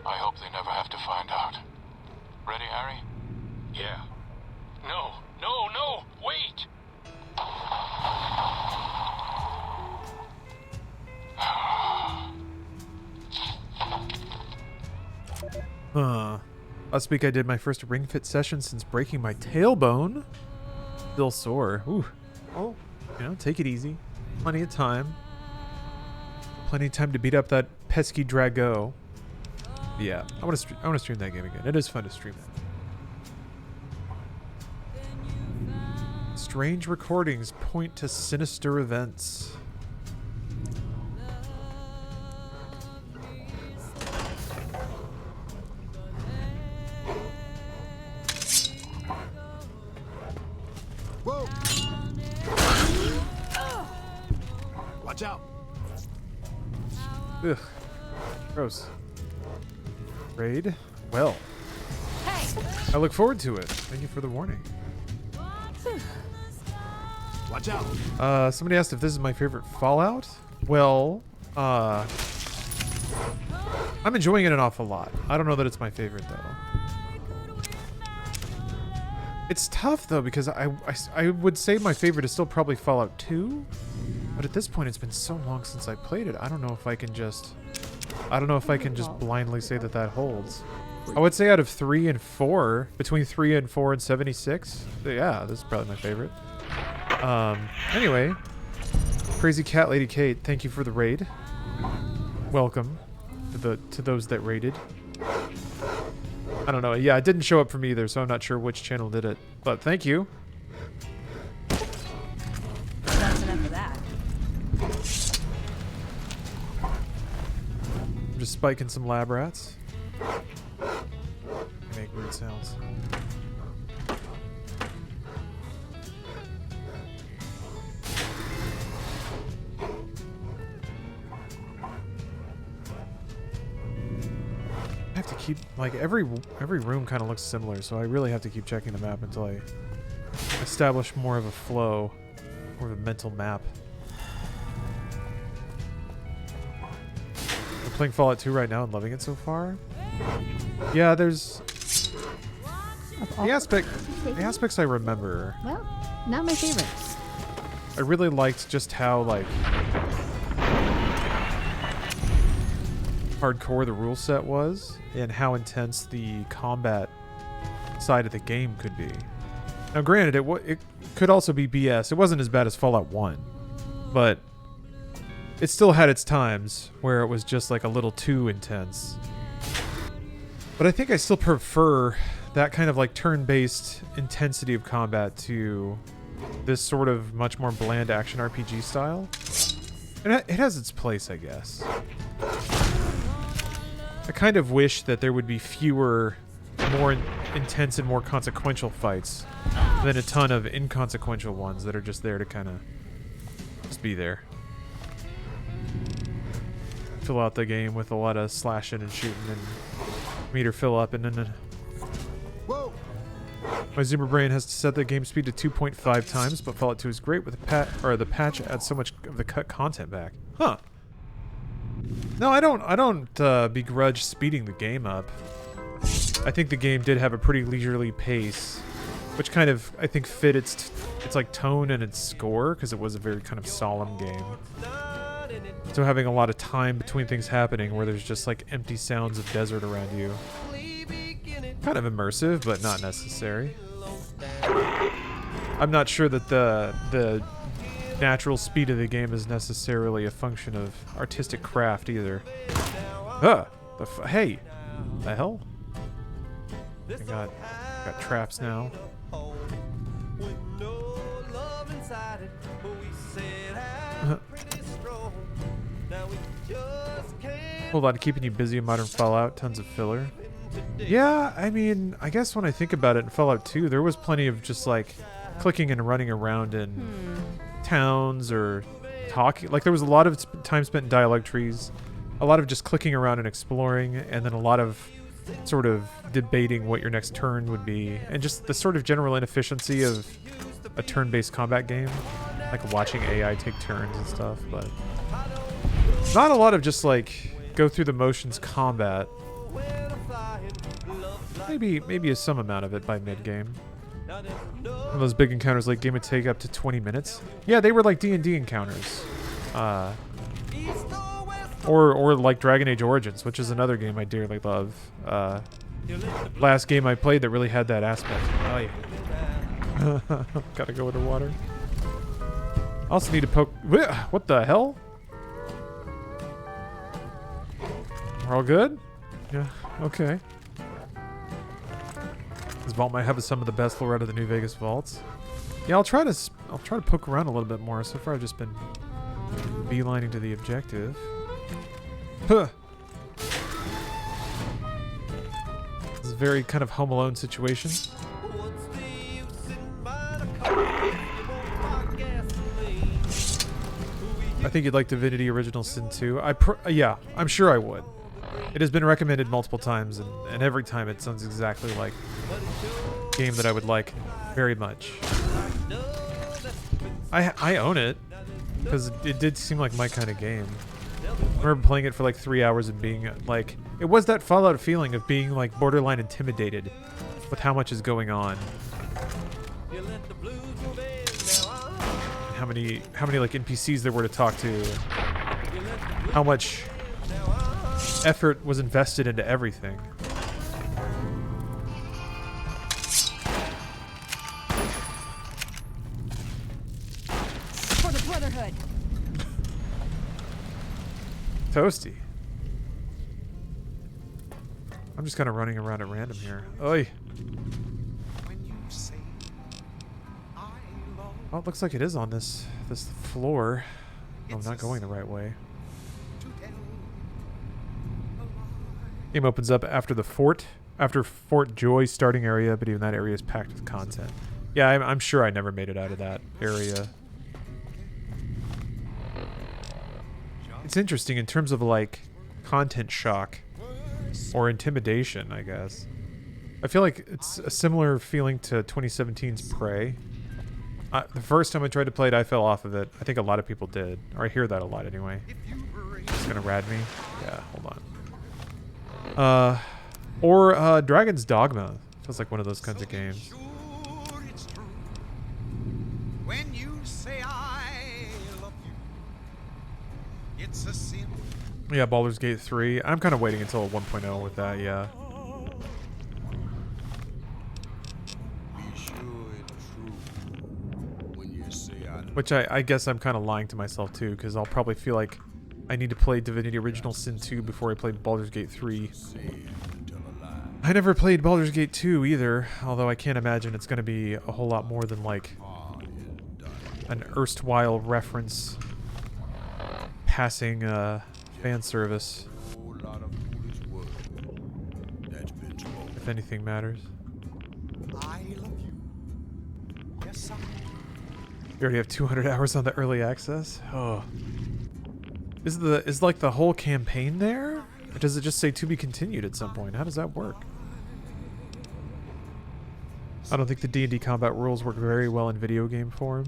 I hope they never have to find out. Ready, Harry? Yeah. No, wait! Last week I did my first Ring Fit session since breaking my tailbone. Still sore. Ooh. Oh, take it easy. Plenty of time. Plenty of time to beat up that pesky Drago. Yeah, I want to stream that game again. It is fun to stream that. Strange recordings point to sinister events. Whoa! Watch out! Ugh. Gross. Raid? Well. I look forward to it. Thank you for the warning. Watch out! Somebody asked if this is my favorite Fallout. Well, I'm enjoying it an awful lot. I don't know that it's my favorite though. It's tough though because I would say my favorite is still probably Fallout 2, but at this point it's been so long since I played it. I don't know if I can just blindly say that that holds. I would say out of 3 and 4, between 3 and 4 and 76, yeah, this is probably my favorite. Anyway, Crazy Cat Lady Kate, thank you for the raid. Welcome to those that raided. I don't know. Yeah, it didn't show up for me either, so I'm not sure which channel did it. But thank you. That's enough of that. I'm just spiking some lab rats. They make weird sounds. I have to keep, like, every room kind of looks similar, so I really have to keep checking the map until I establish more of a flow, more of a mental map. I'm playing Fallout 2 right now and loving it so far. Yeah, there's the aspects I remember. Well, not my favorite. I really liked just how, like, hardcore the rule set was and how intense the combat side of the game could be. Now granted, it could also be BS. It wasn't as bad as Fallout 1, but it still had its times where it was just like a little too intense. But I think I still prefer that kind of like turn-based intensity of combat to this sort of much more bland action RPG style. And it has its place, I guess. I kind of wish that there would be fewer, more intense and more consequential fights than a ton of inconsequential ones that are just there to kind of just be there. Fill out the game with a lot of slashing and shooting and meter fill up and then... My Zoomer brain has set the game speed to 2.5 times, but Fallout 2 is great with the patch adds so much of the cut content back. Huh. No, I don't begrudge speeding the game up. I think the game did have a pretty leisurely pace, which kind of, I think, fit its like tone and its score, because it was a very kind of solemn game. So having a lot of time between things happening where there's just like empty sounds of desert around you. Kind of immersive, but not necessary. I'm not sure that the natural speed of the game is necessarily a function of artistic craft either. Hey! The hell? I got traps now. Hold on, keeping you busy in Modern Fallout, tons of filler. Yeah, I mean, I guess when I think about it in Fallout 2, there was plenty of just like clicking and running around in towns or talking. Like there was a lot of time spent in dialogue trees, a lot of just clicking around and exploring, and then a lot of sort of debating what your next turn would be, and just the sort of general inefficiency of a turn-based combat game, like watching AI take turns and stuff, but not a lot of just like go through the motions combat. Maybe some amount of it by mid-game. One of those big encounters late game would take up to 20 minutes. Yeah, they were like D&D encounters. Or like Dragon Age Origins, which is another game I dearly love. Last game I played that really had that aspect. Oh yeah. Gotta go with the water. Also need to poke... What the hell? We're all good? Yeah, okay. This vault might have some of the best lore out of the New Vegas vaults. Yeah, I'll try to poke around a little bit more. So far, I've just been beelining to the objective. Huh. This is a very kind of Home Alone situation. I think you'd like Divinity Original Sin 2. Yeah, I'm sure I would. It has been recommended multiple times, and every time it sounds exactly like a game that I would like very much. I own it, because it did seem like my kind of game. I remember playing it for like 3 hours and being like... It was that Fallout feeling of being like borderline intimidated with how much is going on. How many like NPCs there were to talk to. How much effort was invested into everything. For the Brotherhood. Toasty. I'm just kind of running around at random here. Oi. Oh, it looks like it is on this floor. Oh, I'm not going the right way. Game opens up after Fort Joy starting area, but even that area is packed with content. Yeah, I'm sure I never made it out of that area. It's interesting in terms of like content shock or intimidation, I guess. I feel like it's a similar feeling to 2017's Prey. The first time I tried to play it, I fell off of it. I think a lot of people did. Or I hear that a lot anyway. It's gonna rad me. Yeah, hold on. Or Dragon's Dogma. Feels like one of those kinds of games. When you say I love you, it's a sin. Yeah, Baldur's Gate 3. I'm kind of waiting until 1.0 with that, yeah. Which I guess I'm kind of lying to myself too, because I'll probably feel like I need to play Divinity Original Sin 2 before I play Baldur's Gate 3. I never played Baldur's Gate 2 either, although I can't imagine it's going to be a whole lot more than like an erstwhile reference passing fan service. If anything matters. We already have 200 hours on the early access. Oh, is like the whole campaign there, or does it just say to be continued at some point? How does that work? I don't think the D&D combat rules work very well in video game form.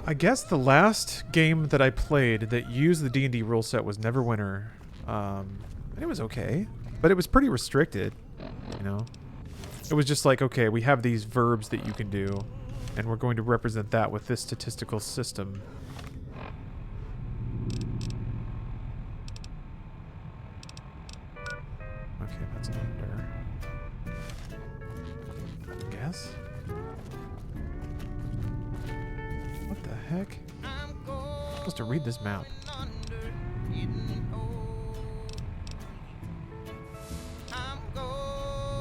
I guess the last game that I played that used the D&D rule set was Neverwinter. And it was okay, but it was pretty restricted, you know? It was just like, okay, we have these verbs that you can do, and we're going to represent that with this statistical system. Okay, that's under. I guess? What the heck? I'm supposed to read this map.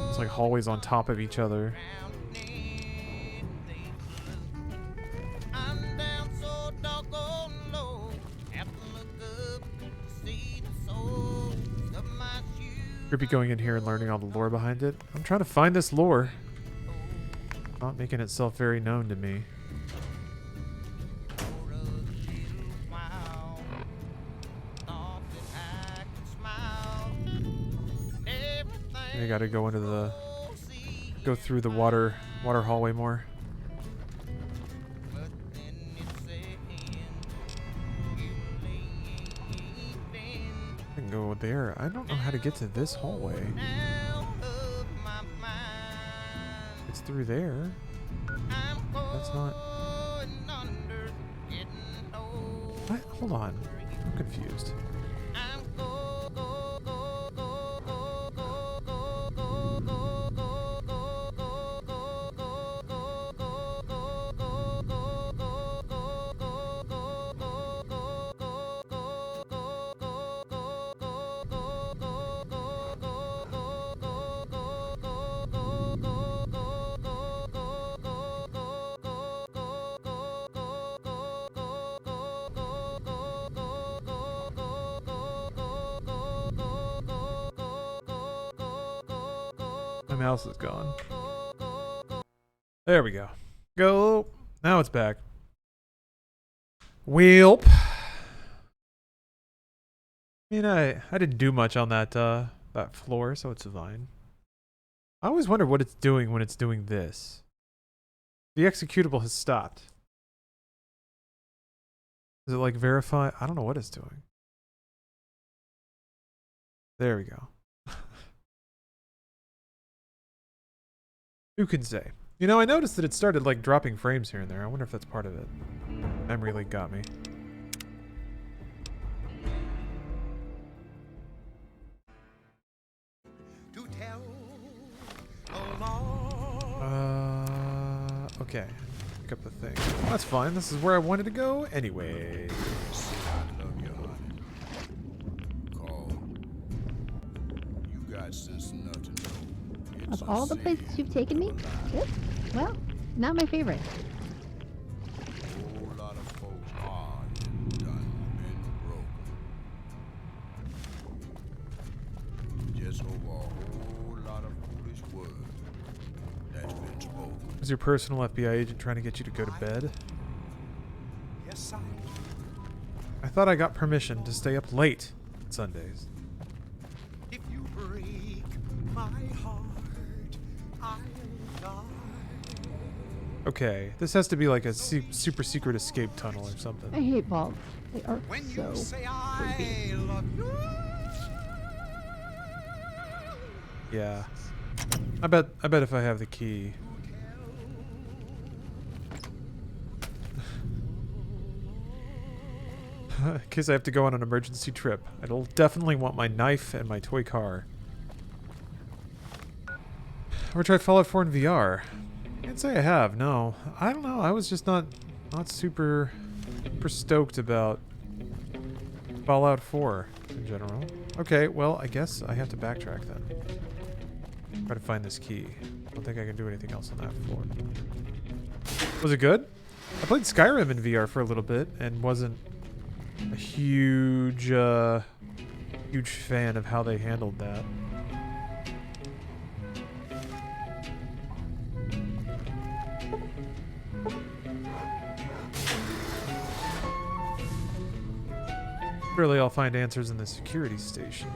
It's like hallways on top of each other. Creepy going in here and learning all the lore behind it. I'm trying to find this lore. Not making itself very known to me. I gotta go into the... go through the water hallway more. I can go there. I don't know how to get to this hallway. It's through there. That's not... What? Hold on. I'm confused. My mouse is gone. There we go. Go. Now it's back. Wheelp. I mean, I didn't do much on that that floor, so it's fine. I always wonder what it's doing when it's doing this. The executable has stopped. Is it like verify? I don't know what it's doing. There we go. Who can say? You know, I noticed that it started like dropping frames here and there. I wonder if that's part of it. Memory leak got me. Okay. Pick up the thing. That's fine. This is where I wanted to go anyway. Of all the places you've taken me, this, well, not my favorite. Is your personal FBI agent trying to get you to go to bed? Yes, sir. I thought I got permission to stay up late on Sundays. If you break my heart, I'll die. Okay, this has to be like a super secret escape tunnel or something. I hate vaults. They are When so you say creepy. I love you. Yeah. I bet if I have the key. In case I have to go on an emergency trip. I'll definitely want my knife and my toy car. Ever tried Fallout 4 in VR? I can't say I have, no. I don't know, I was just not super stoked about Fallout 4 in general. Okay, well, I guess I have to backtrack then. Try to find this key. I don't think I can do anything else on that floor. Was it good? I played Skyrim in VR for a little bit and wasn't a huge fan of how they handled that. Surely I'll find answers in the security station.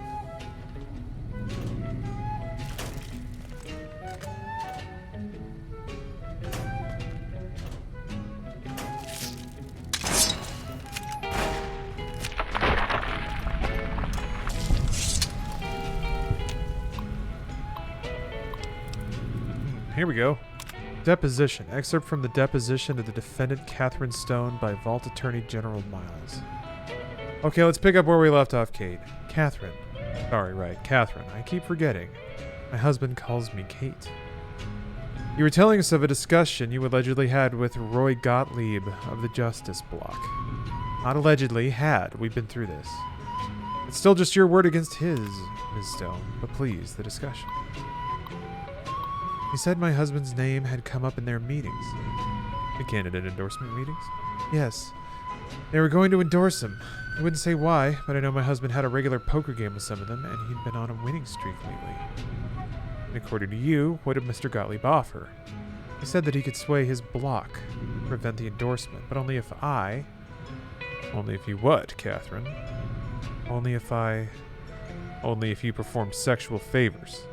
Here we go. Deposition. Excerpt from the deposition of the defendant Catherine Stone by Vault Attorney General Miles. Okay, let's pick up where we left off, Kate. Catherine. Sorry, right. Catherine. I keep forgetting. My husband calls me Kate. You were telling us of a discussion you allegedly had with Roy Gottlieb of the Justice Block. Not allegedly, had. We've been through this. It's still just your word against his, Ms. Stone, but please, the discussion. He said my husband's name had come up in their meetings. The candidate endorsement meetings? Yes. They were going to endorse him. I wouldn't say why, but I know my husband had a regular poker game with some of them, and he'd been on a winning streak lately. And according to you, what did Mr. Gottlieb offer? He said that he could sway his block, prevent the endorsement, but only if I... Only if you what, Catherine? Only if you perform sexual favors.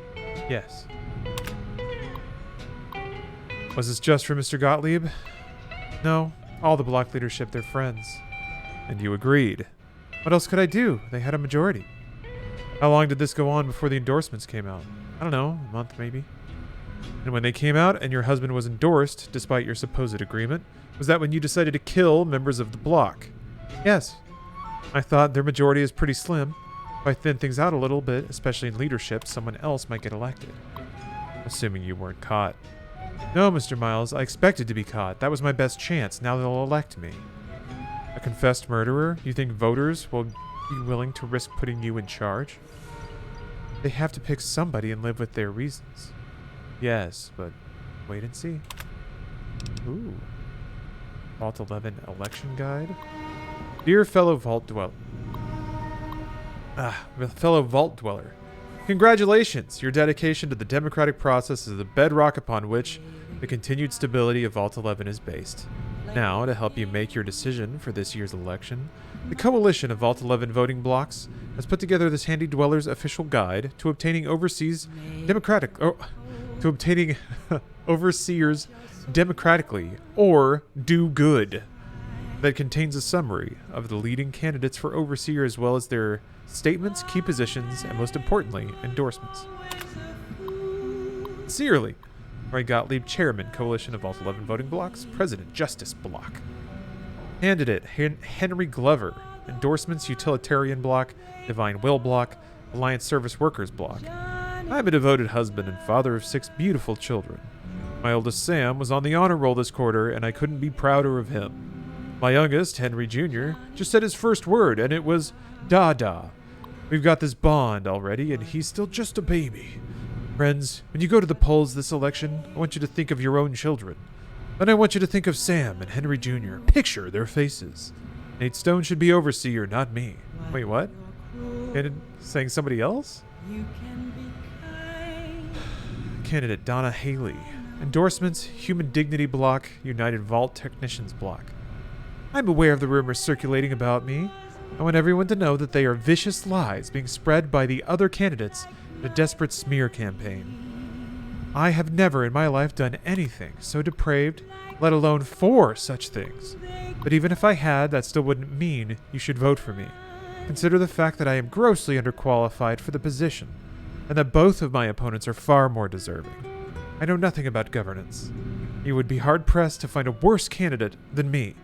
Yes. Was this just for Mr. Gottlieb? No. All the block leadership, they're friends. And you agreed. What else could I do? They had a majority. How long did this go on before the endorsements came out? I don't know, a month maybe. And when they came out and your husband was endorsed, despite your supposed agreement, was that when you decided to kill members of the block? Yes. I thought their majority is pretty slim. If I thin things out a little bit, especially in leadership, someone else might get elected. Assuming you weren't caught. No, Mr. Miles, I expected to be caught. That was my best chance. Now they'll elect me. A confessed murderer? You think voters will be willing to risk putting you in charge? They have to pick somebody and live with their reasons. Yes, but wait and see. Ooh. Vault 11 election guide. Dear fellow Vault Dweller. Fellow Vault Dweller. Congratulations! Your dedication to the democratic process is the bedrock upon which the continued stability of Vault 11 is based. Now, to help you make your decision for this year's election, the Coalition of Vault 11 voting blocks has put together this handy dweller's official guide to obtaining overseers democratically or do good, that contains a summary of the leading candidates for overseer as well as their statements, key positions, and most importantly, endorsements. Sincerely, Roy Gottlieb, Chairman, Coalition of Vault 11 Voting Blocks, President, Justice Block. Candidate, Henry Glover, Endorsements, Utilitarian Block, Divine Will Block, Alliance Service Workers Block. I'm a devoted husband and father of 6 beautiful children. My oldest, Sam, was on the honor roll this quarter, and I couldn't be prouder of him. My youngest, Henry Jr., just said his first word, and it was da-da. We've got this bond already, and he's still just a baby. Friends, when you go to the polls this election, I want you to think of your own children. Then I want you to think of Sam and Henry Jr. Picture their faces. Nate Stone should be overseer, not me. Wait, what? Saying somebody else? Candidate Donna Haley. Endorsements, Human Dignity Block, United Vault Technicians Block. I'm aware of the rumors circulating about me. I want everyone to know that they are vicious lies being spread by the other candidates in a desperate smear campaign. I have never in my life done anything so depraved, let alone for such things. But even if I had, that still wouldn't mean you should vote for me. Consider the fact that I am grossly underqualified for the position, and that both of my opponents are far more deserving. I know nothing about governance. You would be hard-pressed to find a worse candidate than me.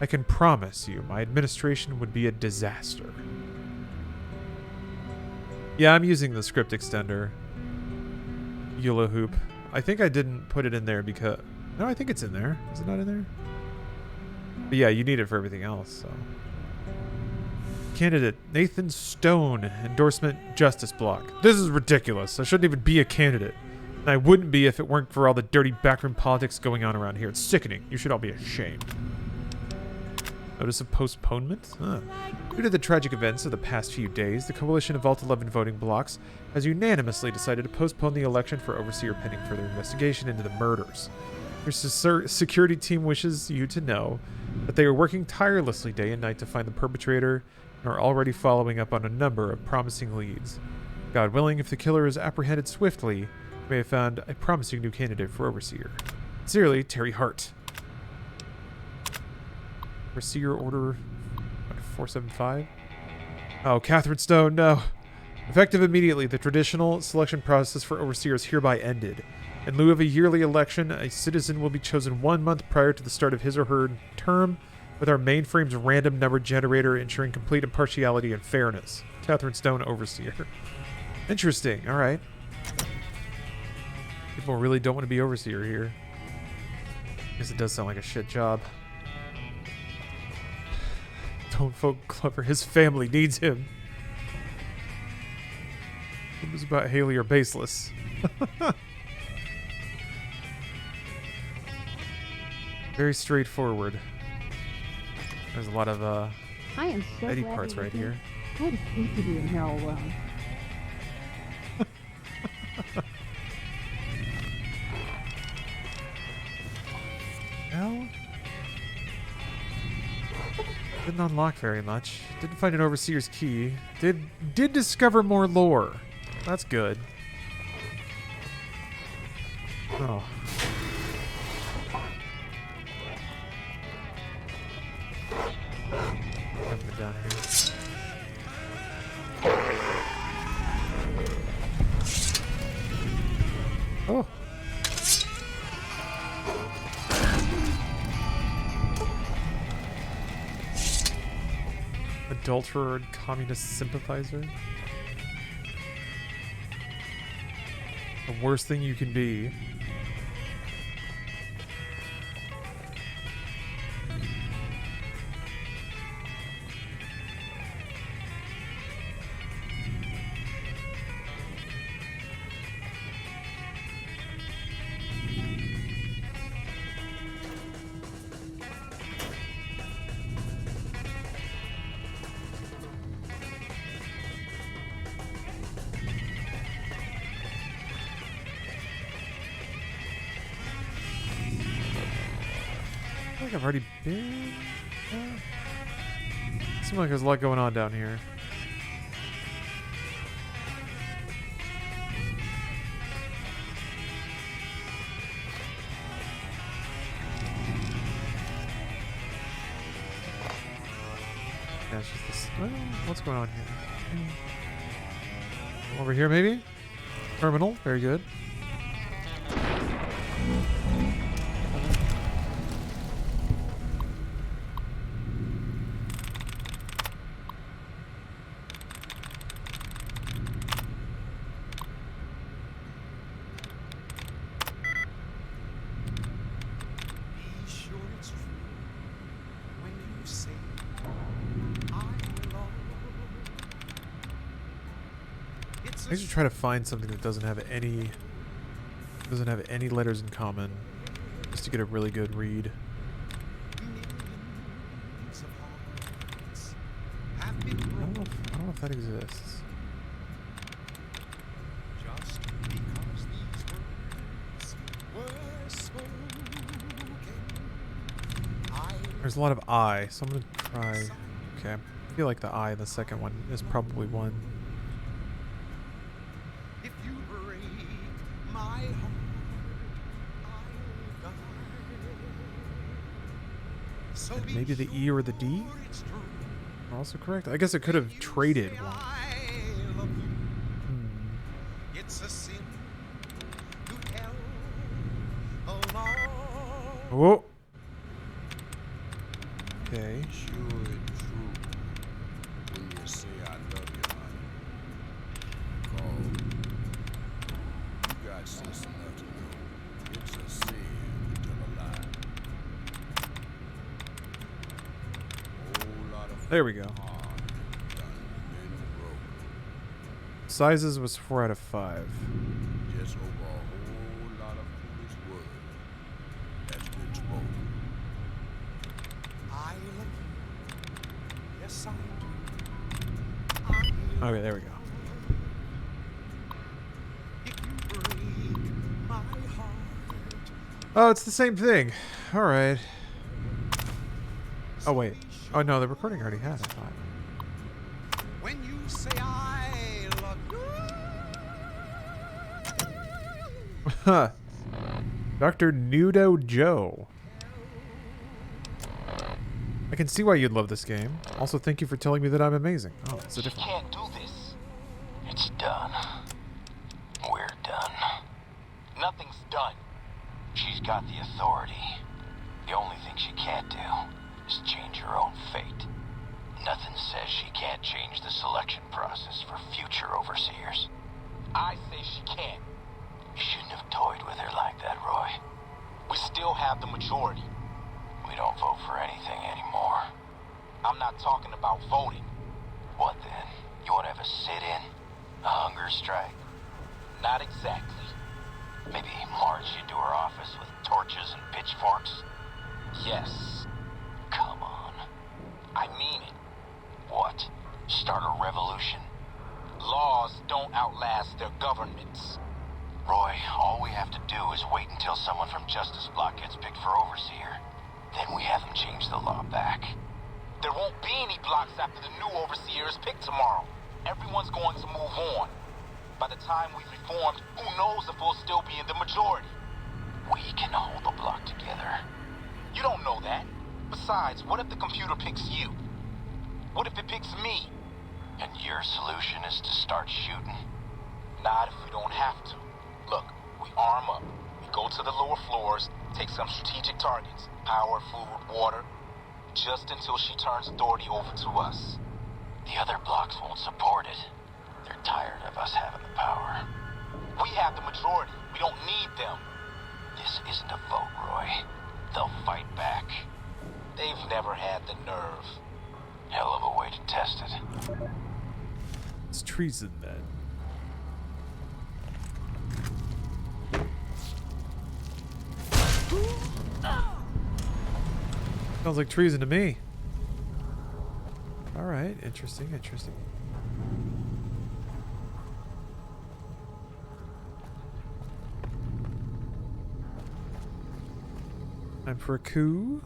I can promise you my administration would be a disaster. Yeah, I'm using the script extender. YOLO hoop. I think I didn't put it in there because... No, I think it's in there. Is it not in there? But yeah, you need it for everything else, so... Candidate Nathan Stone, Endorsement Justice Block. This is ridiculous. I shouldn't even be a candidate. And I wouldn't be if it weren't for all the dirty backroom politics going on around here. It's sickening. You should all be ashamed. Notice of postponement? Due to the tragic events of the past few days, the Coalition of Vault 11 voting blocks has unanimously decided to postpone the election for overseer pending further investigation into the murders. Your security team wishes you to know that they are working tirelessly day and night to find the perpetrator and are already following up on a number of promising leads. God willing, if the killer is apprehended swiftly, we may have found a promising new candidate for overseer. Sincerely, Terry Hart. Overseer Order 475. Oh, Catherine Stone, no. Effective immediately, the traditional selection process for overseer is hereby ended. In lieu of a yearly election, a citizen will be chosen 1 month prior to the start of his or her term, with our mainframe's random number generator ensuring complete impartiality and fairness. Catherine Stone, overseer. Interesting, alright. People really don't want to be overseer here. I guess it does sound like a shit job. Don't vote Glover. His family needs him. Rumors about Haley are baseless. Very straightforward. There's a lot of I am so Eddie glad parts you were right here. here. I'd hate to be in hell alone. Well, didn't unlock very much. Didn't find an overseer's key. Did discover more lore. That's good. Oh. Haven't been down here. Oh. Adulterer and communist sympathizer. The worst thing you can be. think I've already been. Seems like there's a lot going on down here. Yeah, it's just this. Well, what's going on here? Over here, maybe? Terminal. Very good. I should try to find something that doesn't have any letters in common, just to get a really good read. I don't know if that exists. There's a lot of I, so I'm gonna try. Okay, I feel like the I in the second one is probably one. And maybe the E or the D are also correct. I guess it could have traded one. Oh. Okay. There we go. Sizes was 4 out of 5. Just over a whole lot of foolish word that's been spoken. I love you. Yes, I do. Okay, there we go. Oh, it's the same thing. All right. Oh wait. Oh no, the recording already had it. When you say I love Huh. Dr. Nudo Joe. I can see why you'd love this game. Also, thank you for telling me that I'm amazing. Oh, it's a different. Can't do this. It's done. We're done. Nothing's done. She's got the authority. The only thing she can't do is change her own fate. Nothing says she can't change the selection process for future overseers. I say she can't. You shouldn't have toyed with her like that, Roy. We still have the majority. We don't vote for anything anymore. I'm not talking about voting. What then? You want to have a sit-in? A hunger strike? Not exactly. Maybe march into her office with torches and pitchforks? Yes. Come on. I mean it. What? Start a revolution? Laws don't outlast their governments. Roy, all we have to do is wait until someone from Justice Block gets picked for overseer. Then we have them change the law back. There won't be any blocks after the new overseer is picked tomorrow. Everyone's going to move on. By the time we've reformed, who knows if we'll still be in the majority? We can hold the block together. You don't know that. Besides, what if the computer picks you? What if it picks me? And your solution is to start shooting? Not if we don't have to. Look, we arm up. We go to the lower floors, take some strategic targets. Power, food, water. Just until she turns authority over to us. The other blocks won't support it. They're tired of us having the power. We have the majority. We don't need them. This isn't a vote, Roy. They'll fight back. They've never had the nerve. Hell of a way to test it. It's treason, then. Sounds like treason to me. All right, interesting, interesting. Time for a coup.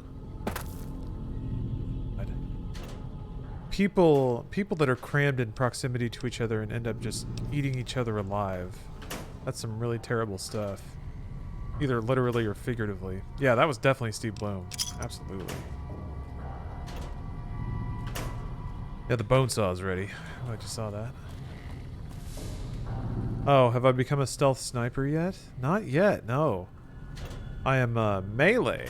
people that are crammed in proximity to each other and end up just eating each other alive. That's some really terrible stuff. Either literally or figuratively. Yeah, that was definitely Steve Bloom. Absolutely. Yeah, the bone saw is ready. I just saw that. Oh, have I become a stealth sniper yet? Not yet, no. I am melee.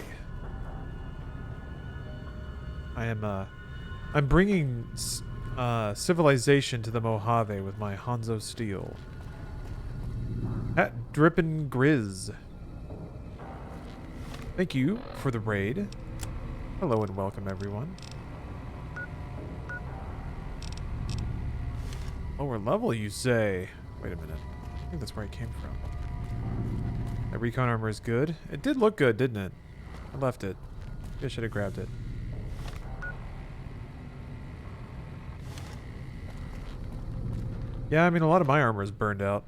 I'm bringing civilization to the Mojave with my Hanzo steel. Hat drippin' grizz. Thank you for the raid. Hello and welcome everyone. Lower level, you say? Wait a minute. I think that's where I came from. That recon armor is good. It did look good, didn't it? I left it. I should have grabbed it. Yeah, I mean, a lot of my armor is burned out.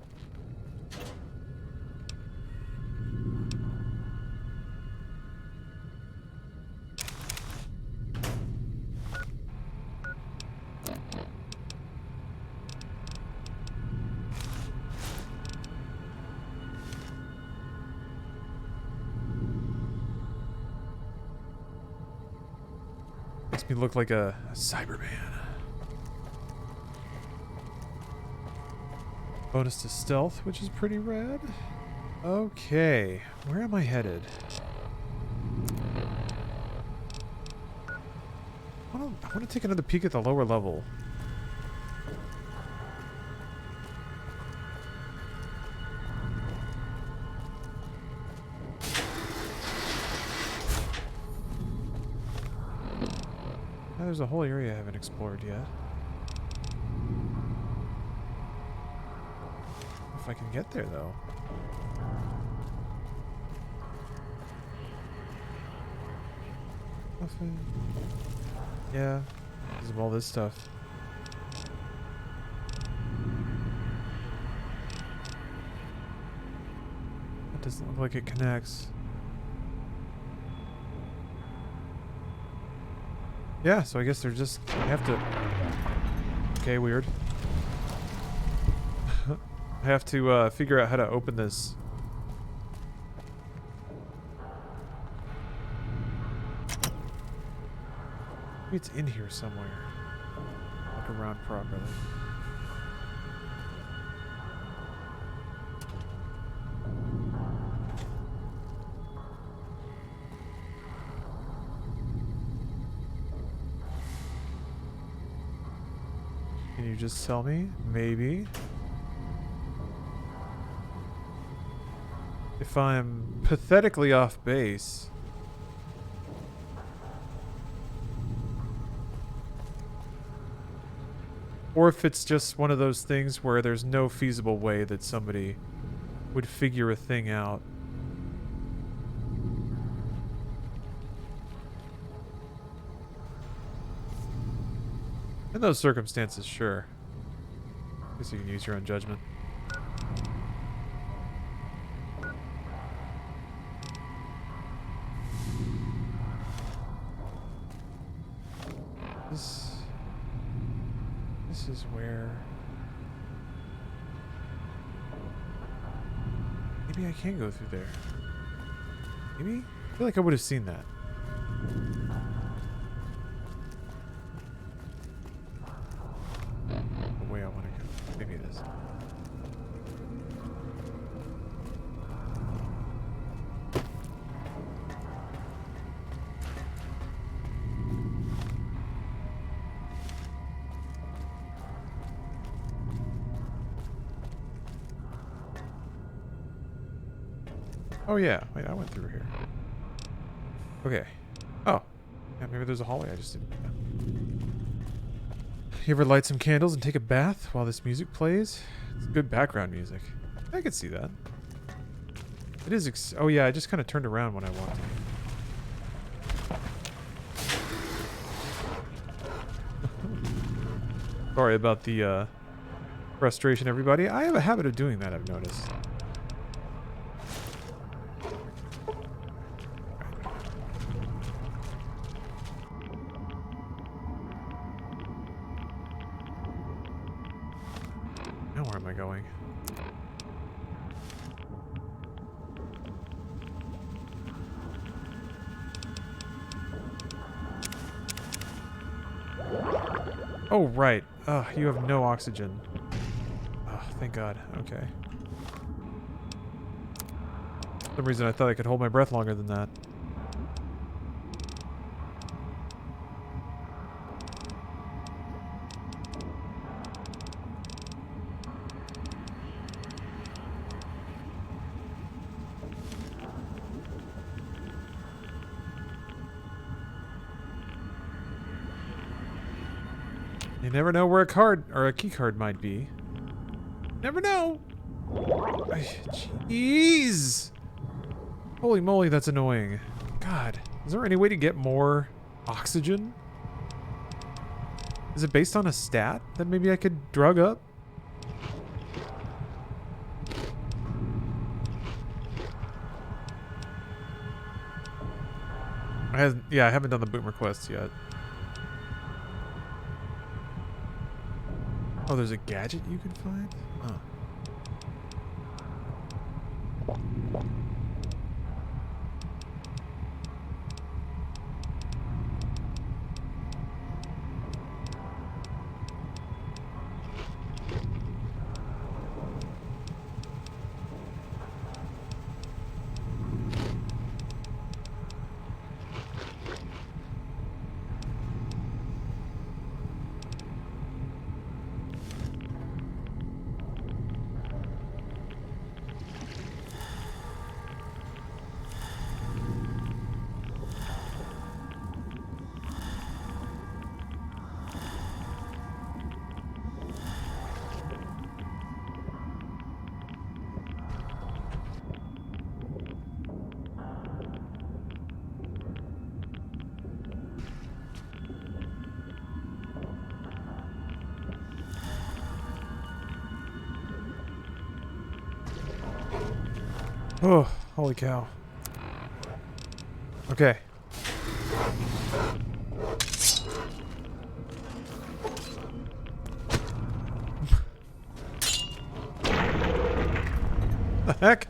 Makes me look like a Cyberman. Bonus to stealth, which is pretty rad. Okay, where am I headed? I want to take another peek at the lower level. There's a whole area I haven't explored yet. If I can get there, though. Nothing. Yeah, because of all this stuff. That doesn't look like it connects. Yeah, so I guess they're just... I have to... Okay, weird. I have to figure out how to open this. Maybe it's in here somewhere. Look around properly. Can you just tell me? Maybe. If I'm pathetically off base. Or if it's just one of those things where there's no feasible way that somebody would figure a thing out. In those circumstances, sure. Guess you can use your own judgment. This is where... Maybe I can go through there. Maybe? I feel like I would have seen that. The way I want to go. Maybe it is. Oh yeah, wait, I went through here. Okay. Oh. Yeah, maybe there's a hallway I just didn't know. You ever light some candles and take a bath while this music plays? It's good background music. I could see that. It is oh yeah, I just kind of turned around when I walked in. Sorry about the frustration, everybody. I have a habit of doing that, I've noticed. Now where am I going? Oh, right. Ugh, you have no oxygen. Oh, thank God. Okay. For some reason I thought I could hold my breath longer than that. You never know where a card or a key card might be. Never know. Jeez. Holy moly, that's annoying. God, is there any way to get more oxygen? Is it based on a stat that maybe I could drug up? Yeah, I haven't done the boomer quests yet. Oh, there's a gadget you can find? Oh. Oh, holy cow. Okay. The heck?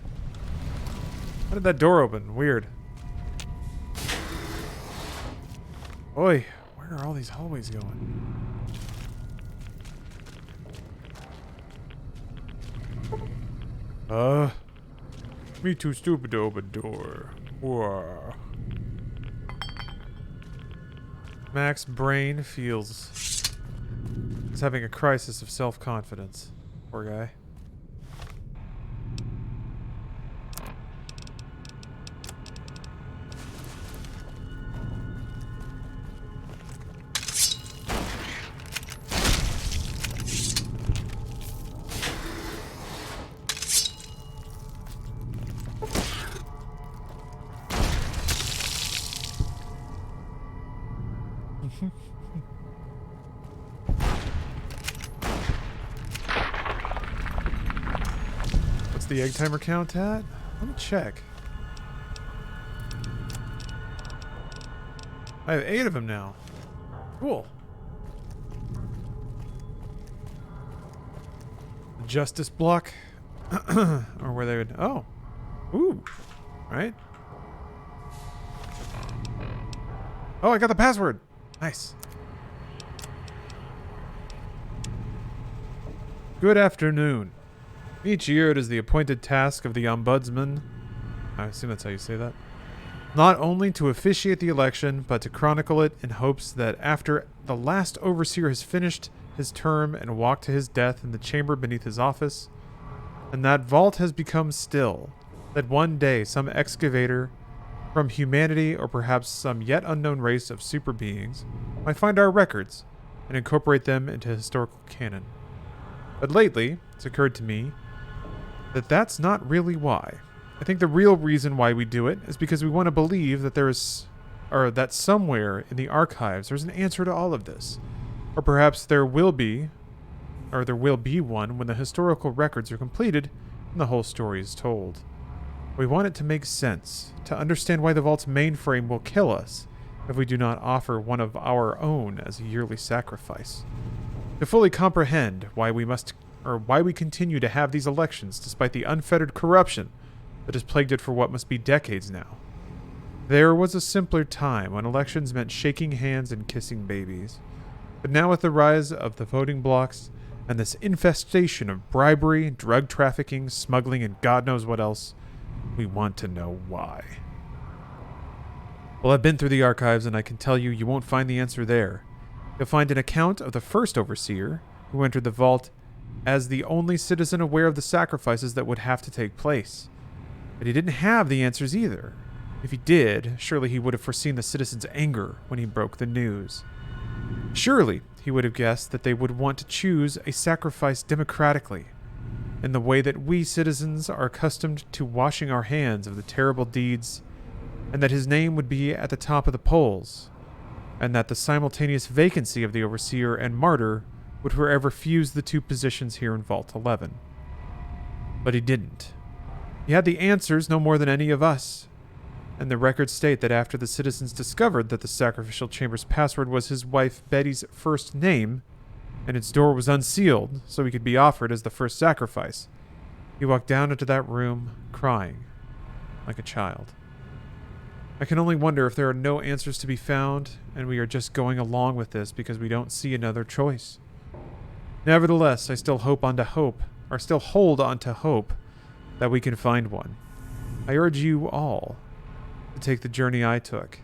How did that door open? Weird. Oi, where are all these hallways going? Me too stupid to open door. Whoa. Mac's brain feels he's having a crisis of self-confidence. Poor guy. What's the egg timer count at? Let me check. I have 8 of them now. Cool. The justice block. Or where they would... Oh. Ooh. Right? Oh, I got the password. Nice. Good afternoon. Each year it is the appointed task of the ombudsman, I assume that's how you say that, not only to officiate the election, but to chronicle it in hopes that after the last overseer has finished his term and walked to his death in the chamber beneath his office, and that vault has become still, that one day some excavator from humanity or perhaps some yet unknown race of super beings might find our records and incorporate them into historical canon. But lately, it's occurred to me that that's not really why. I think the real reason why we do it is because we want to believe that that somewhere in the archives there's an answer to all of this. Or perhaps there will be one when the historical records are completed and the whole story is told. We want it to make sense, to understand why the vault's mainframe will kill us if we do not offer one of our own as a yearly sacrifice. To fully comprehend why we must or why we continue to have these elections despite the unfettered corruption that has plagued it for what must be decades now. There was a simpler time when elections meant shaking hands and kissing babies. But now with the rise of the voting blocks and this infestation of bribery, drug trafficking, smuggling, and God knows what else, we want to know why. Well, I've been through the archives and I can tell you won't find the answer there. You'll find an account of the first overseer, who entered the vault as the only citizen aware of the sacrifices that would have to take place. But he didn't have the answers either. If he did, surely he would have foreseen the citizens' anger when he broke the news. Surely he would have guessed that they would want to choose a sacrifice democratically, in the way that we citizens are accustomed to washing our hands of the terrible deeds, and that his name would be at the top of the polls, and that the simultaneous vacancy of the overseer and martyr would forever fuse the two positions here in Vault 11. But he didn't. He had the answers no more than any of us, and the records state that after the citizens discovered that the sacrificial chamber's password was his wife Betty's first name, and its door was unsealed so he could be offered as the first sacrifice, he walked down into that room crying like a child. I can only wonder if there are no answers to be found, and we are just going along with this because we don't see another choice. Nevertheless, I still hold on to hope that we can find one. I urge you all to take the journey I took.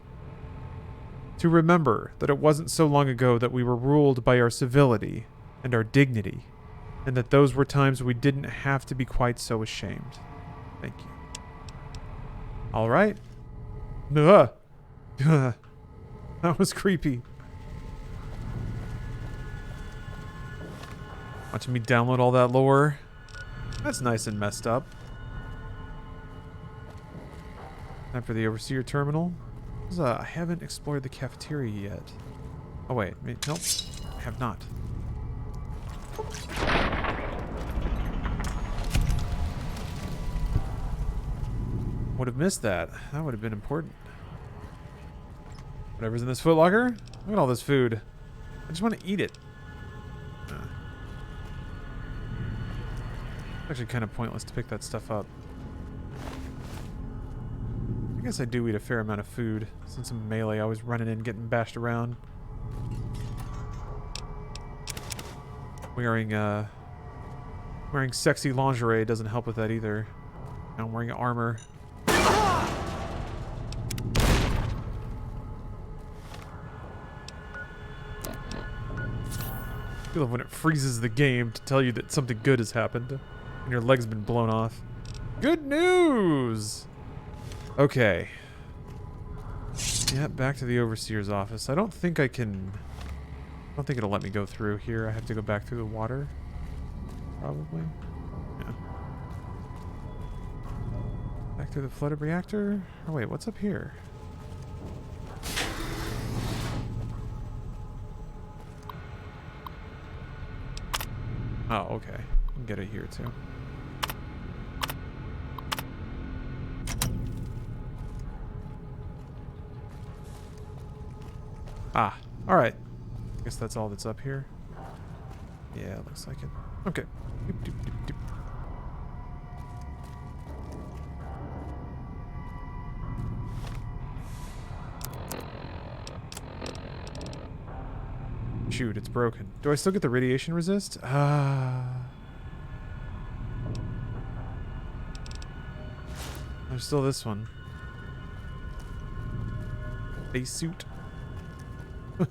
To remember that it wasn't so long ago that we were ruled by our civility and our dignity, and that those were times we didn't have to be quite so ashamed. Thank you. All right. That was creepy. Watching me download all that lore. That's nice and messed up. Time for the Overseer Terminal. I haven't explored the cafeteria yet. Oh wait, nope. I have not. Would have missed that. That would have been important. Whatever's in this footlocker. Look at all this food. I just want to eat it. Actually kind of pointless to pick that stuff up. I guess I do eat a fair amount of food, since I'm melee, always running in, getting bashed around. Wearing sexy lingerie doesn't help with that either. Now I'm wearing armor. I love when it freezes the game to tell you that something good has happened and your leg's been blown off. Good news! Okay. Yeah, back to the Overseer's office. I don't think it'll let me go through here. I have to go back through the water. Probably. Yeah. Back through the flooded reactor? Oh wait, what's up here? Oh, okay. I can get it here too. Ah, alright. Guess that's all that's up here. Yeah, looks like it. Okay. Doop, doop, doop, doop. Shoot, it's broken. Do I still get the radiation resist? There's still this one. Face suit.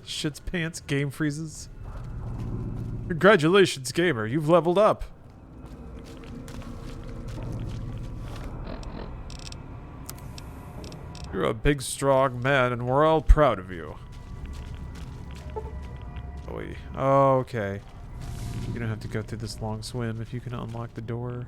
Shit's pants, game freezes. Congratulations, gamer, you've leveled up. You're a big, strong man, and we're all proud of you. Boy. Oh, okay. You don't have to go through this long swim if you can unlock the door.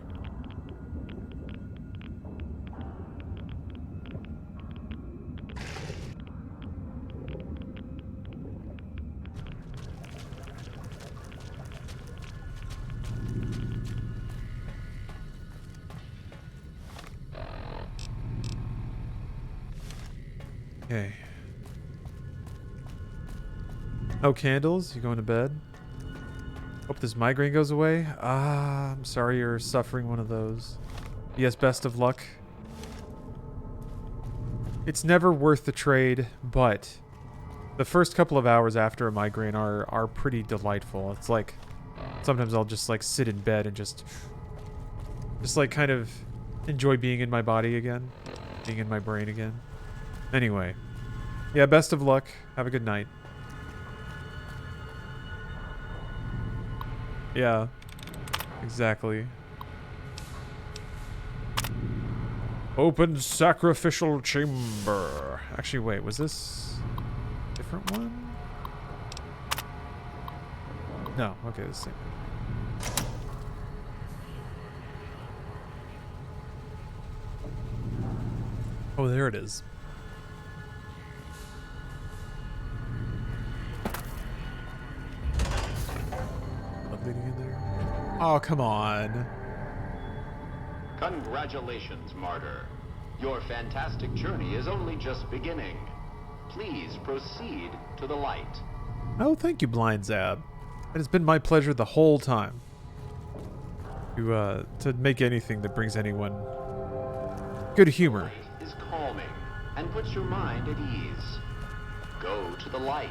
Okay. No candles? You going to bed? Hope this migraine goes away. Ah, I'm sorry you're suffering one of those. Yes, best of luck. It's never worth the trade, but the first couple of hours after a migraine are pretty delightful. It's like, sometimes I'll just like sit in bed and just like kind of enjoy being in my body again. Being in my brain again. Anyway. Yeah, best of luck. Have a good night. Yeah. Exactly. Open sacrificial chamber. Actually, wait, was this a different one? No, okay, the same. Oh, there it is. Leading in there. Oh, come on. Congratulations, martyr. Your fantastic journey is only just beginning. Please proceed to the light. Oh, thank you, Blind Zab. It has been my pleasure the whole time to make anything that brings anyone good humor. Is calming and puts your mind at ease. Go to the light.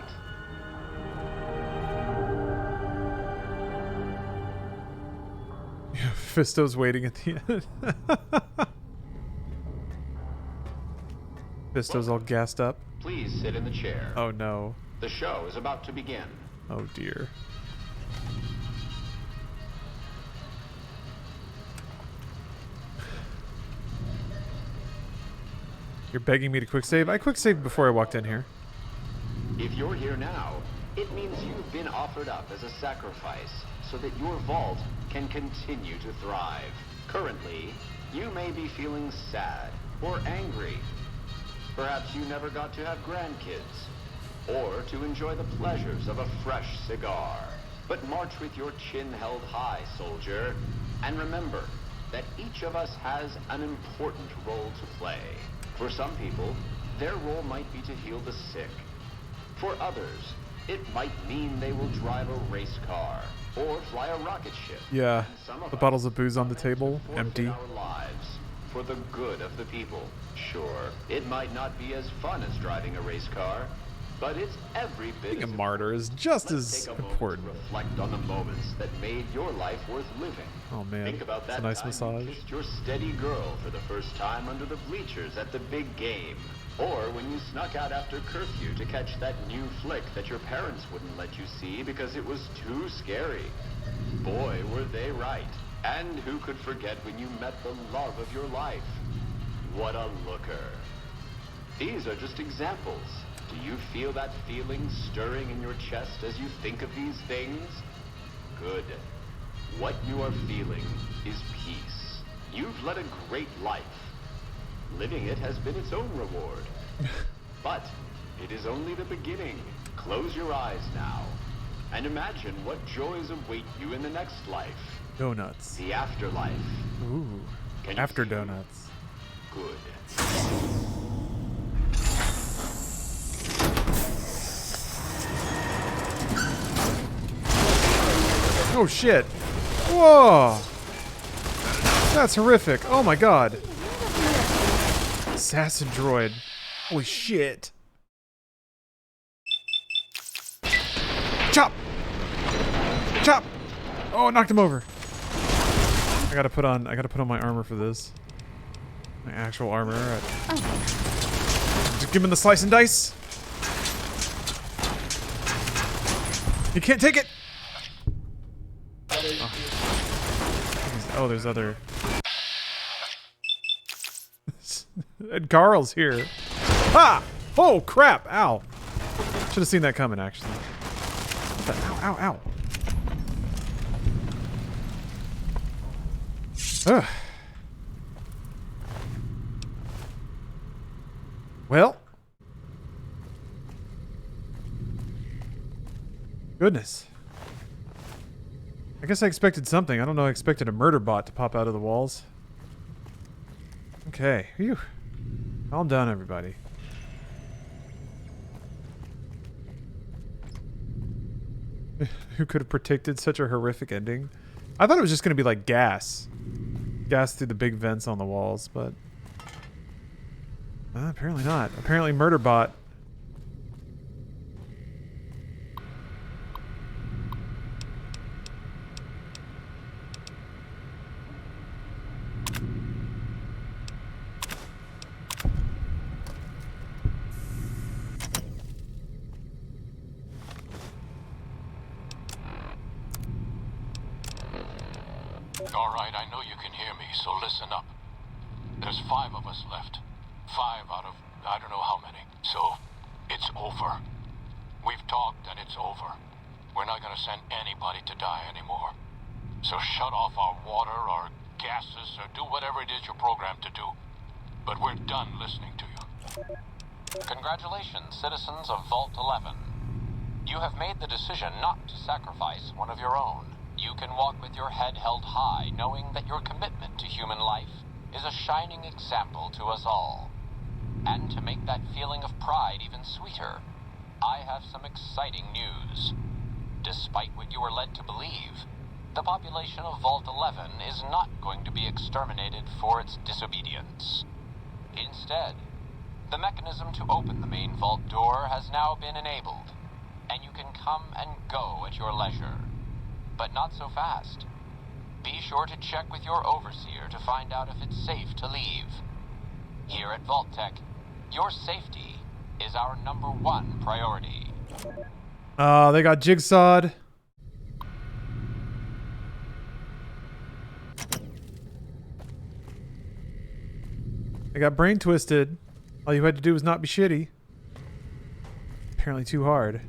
Fisto's waiting at the end. Fisto's all gassed up. Please sit in the chair. Oh no. The show is about to begin. Oh dear. You're begging me to quick save? I quick saved before I walked in here. If you're here now, it means you've been offered up as a sacrifice so that your vault can continue to thrive. Currently, you may be feeling sad or angry. Perhaps you never got to have grandkids or to enjoy the pleasures of a fresh cigar. But march with your chin held high, soldier, and remember that each of us has an important role to play. For some people, their role might be to heal the sick. For others, it might mean they will drive a race car or fly a rocket ship. Yeah, the bottles of booze on the table, empty. Our lives for the good of the people. Sure, it might not be as fun as driving a race car, but it's every bit. Being a martyr is just as important. Reflect on the moments that made your life worth living. Oh man, think about that it's a nice time massage. You kissed your steady girl for the first time under the bleachers at the big game. Or when you snuck out after curfew to catch that new flick that your parents wouldn't let you see because it was too scary. Boy, were they right. And who could forget when you met the love of your life? What a looker. These are just examples. Do you feel that feeling stirring in your chest as you think of these things? Good. What you are feeling is peace. You've led a great life. Living it has been its own reward. But it is only the beginning. Close your eyes now and imagine what joys await you in the next life. Donuts. The afterlife. Ooh. After donuts. Good. Oh shit. Whoa. That's horrific. Oh my god. Assassin droid. Holy shit. Chop! Chop! Oh, it knocked him over. I gotta put on my armor for this. My actual armor. Right. Just give him the slice and dice. You can't take it! Oh, there's other... And Carl's here. Ah! Oh, crap! Ow! Should have seen that coming, actually. Ow, ow, ow. Ugh. Well. Goodness. I guess I expected something. I don't know, I expected a murder bot to pop out of the walls. Okay. Phew. Calm down, everybody. Who could have predicted such a horrific ending? I thought it was just going to be like gas. Gas through the big vents on the walls, but... apparently not. Apparently Murderbot. All right, I know you can hear me, so listen up. There's 5 of us left. 5 out of I don't know how many. So, it's over. We've talked and it's over. We're not gonna send anybody to die anymore. So shut off our water, our gases, or do whatever it is you're programmed to do. But we're done listening to you. Congratulations, citizens of Vault 11. You have made the decision not to sacrifice one of your own. You can walk with your head held high, knowing that your commitment to human life is a shining example to us all. And to make that feeling of pride even sweeter, I have some exciting news. Despite what you were led to believe, the population of Vault 11 is not going to be exterminated for its disobedience. Instead, the mechanism to open the main vault door has now been enabled, and you can come and go at your leisure. But not so fast. Be sure to check with your overseer to find out if it's safe to leave. Here at Vault-Tec, your safety is our #1 priority. They got jigsawed. They got brain twisted. All you had to do was not be shitty. Apparently too hard.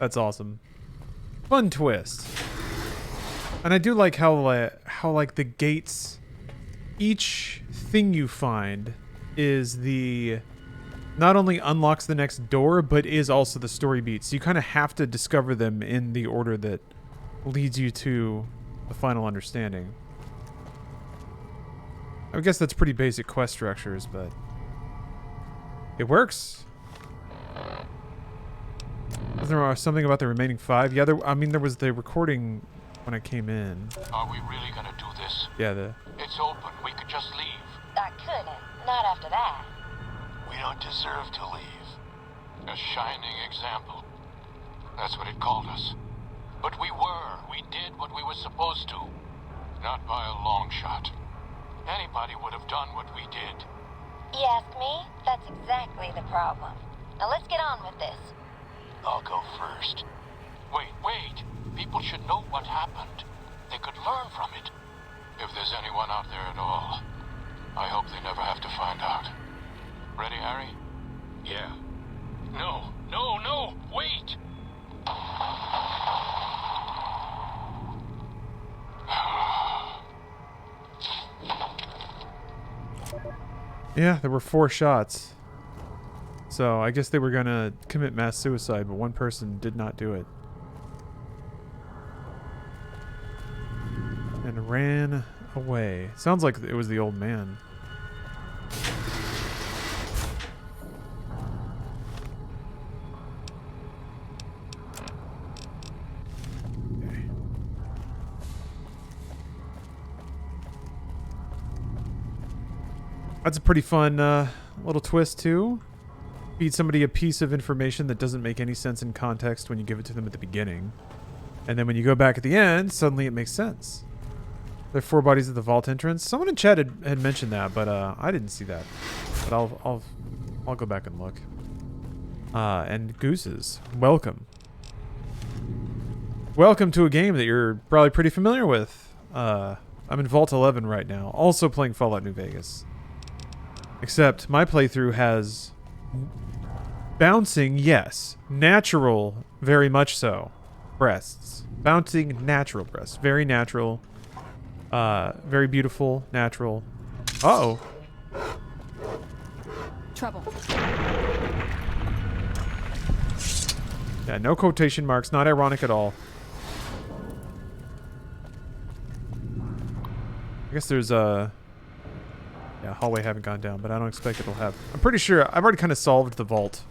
That's awesome. Fun twist. And I do like how like the gates, each thing you find is not only unlocks the next door, but is also the story beat. So you kind of have to discover them in the order that leads you to the final understanding. I guess that's pretty basic quest structures, but it works. Was there something about the remaining 5? Yeah, there was the recording when I came in. Are we really gonna do this? Yeah, It's open. We could just leave. I couldn't. Not after that. We don't deserve to leave. A shining example. That's what it called us. But we were. We did what we were supposed to. Not by a long shot. Anybody would have done what we did. You ask me? That's exactly the problem. Now let's get on with this. I'll go first. Wait. People should know what happened. They could learn from it. If there's anyone out there at all, I hope they never have to find out. Ready, Harry? Yeah. No, wait! Yeah, there were 4 shots. So I guess they were gonna commit mass suicide, but one person did not do it. And ran away. Sounds like it was the old man. Okay. That's a pretty fun little twist too. Feed somebody a piece of information that doesn't make any sense in context when you give it to them at the beginning. And then when you go back at the end, suddenly it makes sense. There are 4 bodies at the vault entrance. Someone in chat had mentioned that, but I didn't see that. But I'll go back and look. And gooses, welcome. Welcome to a game that you're probably pretty familiar with. I'm in Vault 11 right now, also playing Fallout New Vegas. Except my playthrough has bouncing, yes. Natural, very much so. Breasts. Bouncing, natural breasts. Very natural. Very beautiful, natural. Uh-oh. Trouble. Yeah, no quotation marks. Not ironic at all. I guess there's a... Yeah, hallway haven't gone down, but I don't expect it'll have. I'm pretty sure I've already kind of solved the vault.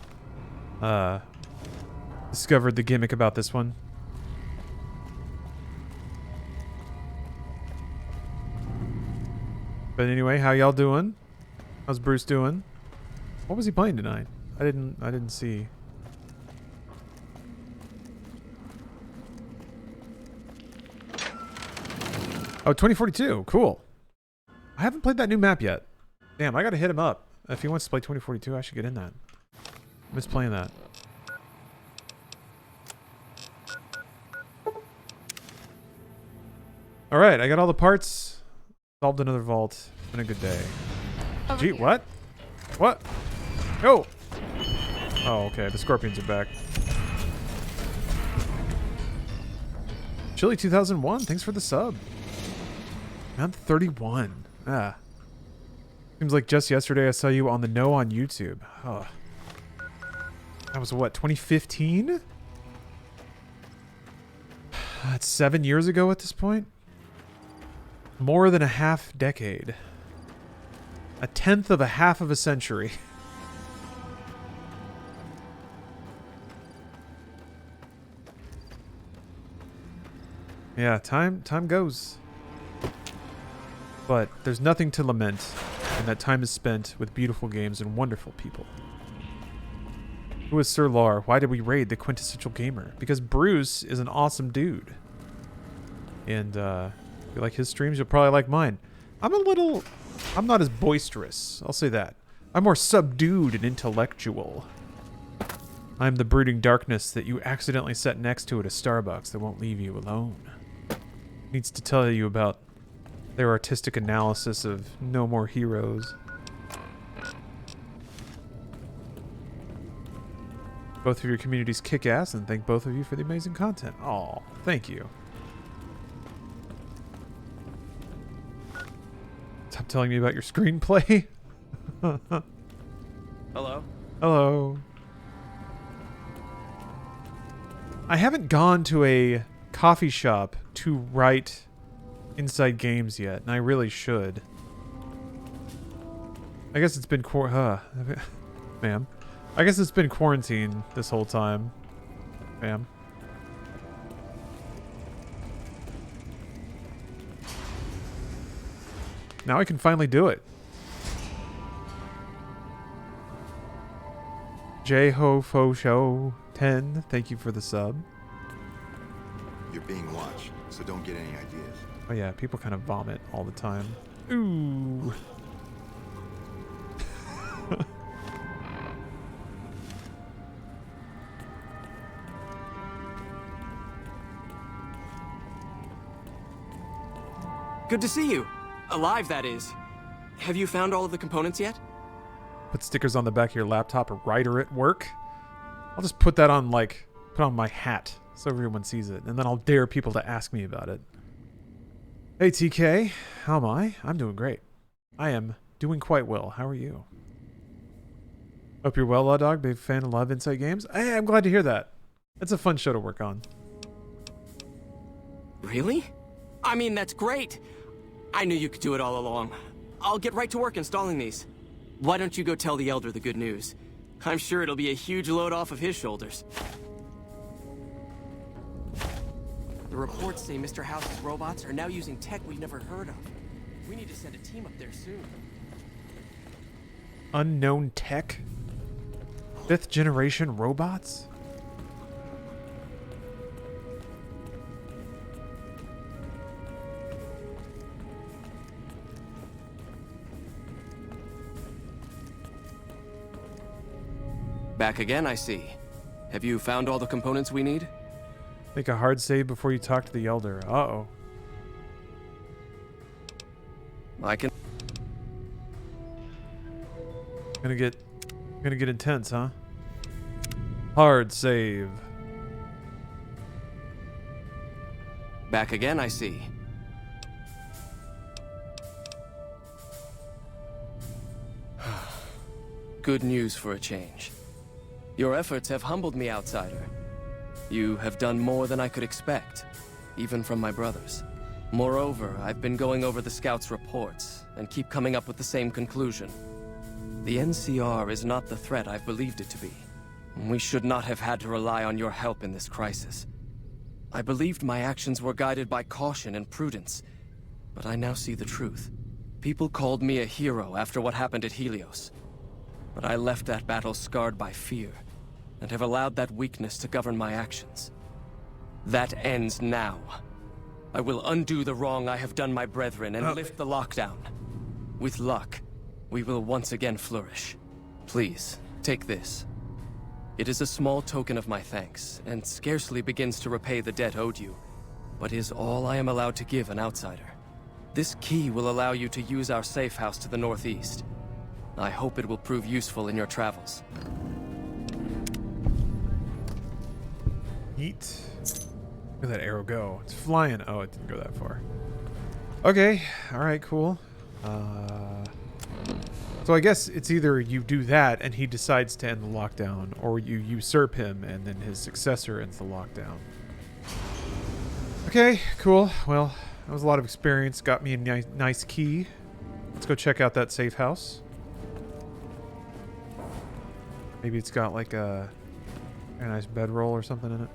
discovered the gimmick about this one. But anyway, how y'all doing? How's Bruce doing? What was he playing tonight? I didn't see. Oh, 2042. Cool. I haven't played that new map yet. Damn, I gotta hit him up. If he wants to play 2042, I should get in that. I miss playing that. Alright, I got all the parts. Solved another vault. It's been a good day. Gee, what? What? Go! Oh, okay. The scorpions are back. Chili 2001, thanks for the sub. Man, 31. Ah. Seems like just yesterday I saw you on the No on YouTube. Oh. That was what, 2015? That's 7 years ago at this point. More than a half decade. A tenth of a half of a century. Yeah, time goes. But there's nothing to lament, and that time is spent with beautiful games and wonderful people. Who is Sir Lar? Why did we raid the quintessential gamer? Because Bruce is an awesome dude. And if you like his streams, you'll probably like mine. I'm not as boisterous, I'll say that. I'm more subdued and intellectual. I'm the brooding darkness that you accidentally set next to at a Starbucks that won't leave you alone. Needs to tell you about their artistic analysis of No More Heroes. Both of your communities kick ass, and thank both of you for the amazing content. Aw, thank you. Stop telling me about your screenplay. Hello? Hello. I haven't gone to a coffee shop to write inside games yet, and I really should. I guess it's been ma'am. I guess it's been quarantine this whole time. Ma'am. Now I can finally do it. J-Ho Fo Show 10, thank you for the sub. You're being watched, so don't get any ideas. Oh yeah, people kind of vomit all the time. Ooh. Good to see you. Alive, that is. Have you found all of the components yet? Put stickers on the back of your laptop or writer at work. I'll just put that on, put on my hat so everyone sees it, and then I'll dare people to ask me about it. Hey TK, how am I? I'm doing great. I am doing quite well. How are you? Hope you're well, Law Dog. Big fan of Love Insight Games. Hey, I'm glad to hear that. It's a fun show to work on. Really? I mean, that's great. I knew you could do it all along. I'll get right to work installing these. Why don't you go tell the Elder the good news? I'm sure it'll be a huge load off of his shoulders. The reports say Mr. House's robots are now using tech we've never heard of. We need to send a team up there soon. Unknown tech? 5th generation robots? Back again, I see. Have you found all the components we need? Make a hard save before you talk to the Elder. Uh-oh. I can... Gonna get intense, huh? Hard save. Back again, I see. Good news for a change. Your efforts have humbled me, outsider. You have done more than I could expect, even from my brothers. Moreover, I've been going over the scouts' reports, and keep coming up with the same conclusion. The NCR is not the threat I've believed it to be. We should not have had to rely on your help in this crisis. I believed my actions were guided by caution and prudence, but I now see the truth. People called me a hero after what happened at Helios, but I left that battle scarred by fear, and have allowed that weakness to govern my actions. That ends now. I will undo the wrong I have done my brethren and lift the lockdown. With luck, we will once again flourish. Please, take this. It is a small token of my thanks, and scarcely begins to repay the debt owed you, but is all I am allowed to give an outsider. This key will allow you to use our safe house to the northeast. I hope it will prove useful in your travels. Neat. Look at that arrow go. It's flying. Oh, it didn't go that far. Okay. Alright, cool. So I guess it's either you do that and he decides to end the lockdown, or you usurp him and then his successor ends the lockdown. Okay, cool. Well, that was a lot of experience. Got me a nice key. Let's go check out that safe house. Maybe it's got like a nice bedroll or something in it.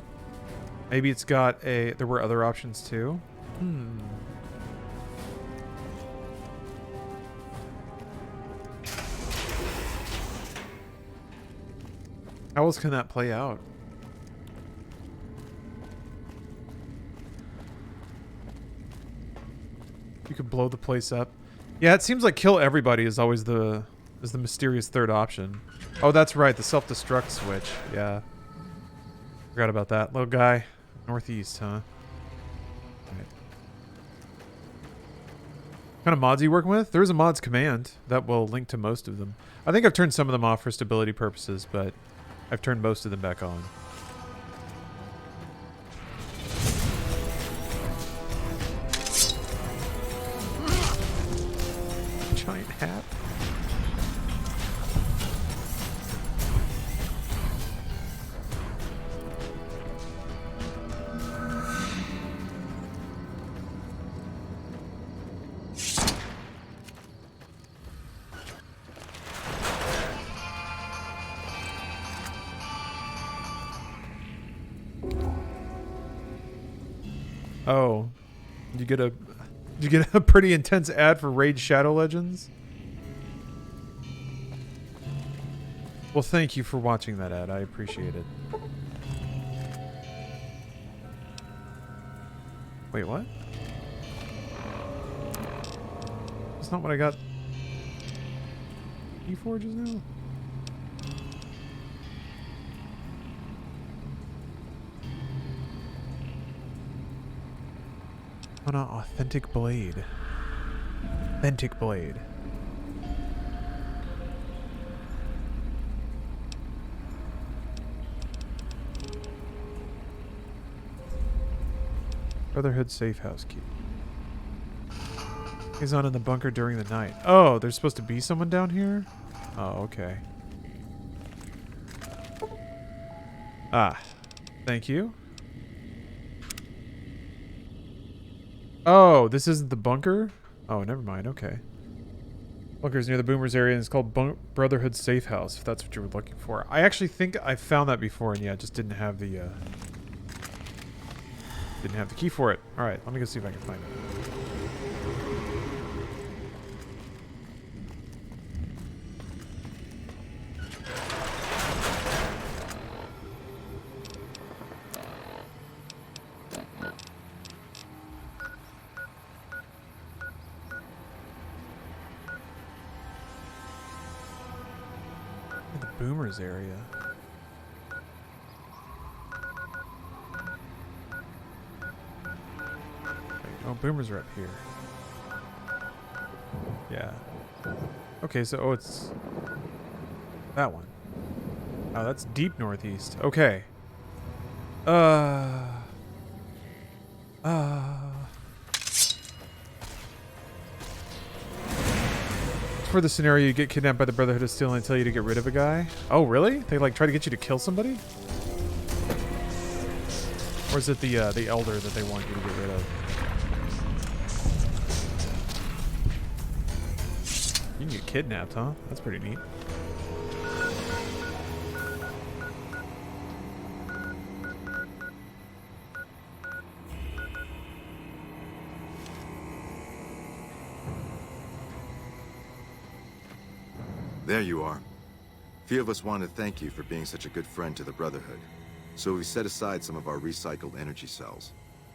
Maybe it's got a... There were other options too. How else can that play out? You could blow the place up. Yeah, it seems like kill everybody is always the mysterious third option. Oh, that's right, the self-destruct switch. Yeah. Forgot about that. Little guy. Northeast, huh? Right. What kind of mods are you working with? There is a mods command that will link to most of them. I think I've turned some of them off for stability purposes, but I've turned most of them back on. Giant hat. Oh, did you get a pretty intense ad for Raid Shadow Legends? Well, thank you for watching that ad. I appreciate it. Wait, what? That's not what I got. Keyforges now? On an authentic blade. Authentic blade. Brotherhood Safehouse key. He's on in the bunker during the night. Oh, there's supposed to be someone down here? Oh, okay. Ah. Thank you. Oh, this isn't the bunker? Oh, never mind. Okay. Bunker's near the Boomers area and it's called Brotherhood Safehouse, if that's what you were looking for. I actually think I found that before, and yeah, just didn't have the key for it. All right, let me go see if I can find it. Boomers area. Wait, oh, boomers are up here. Yeah. Okay, so oh, it's that one. Oh, that's deep northeast. Okay. For the scenario, you get kidnapped by the Brotherhood of Steel and tell you to get rid of a guy. Oh, really? They like try to get you to kill somebody? Or is it the elder that they want you to get rid of? You can get kidnapped, huh? That's pretty neat. There you are. Few of us want to thank you for being such a good friend to the Brotherhood. So we've set aside some of our recycled energy cells.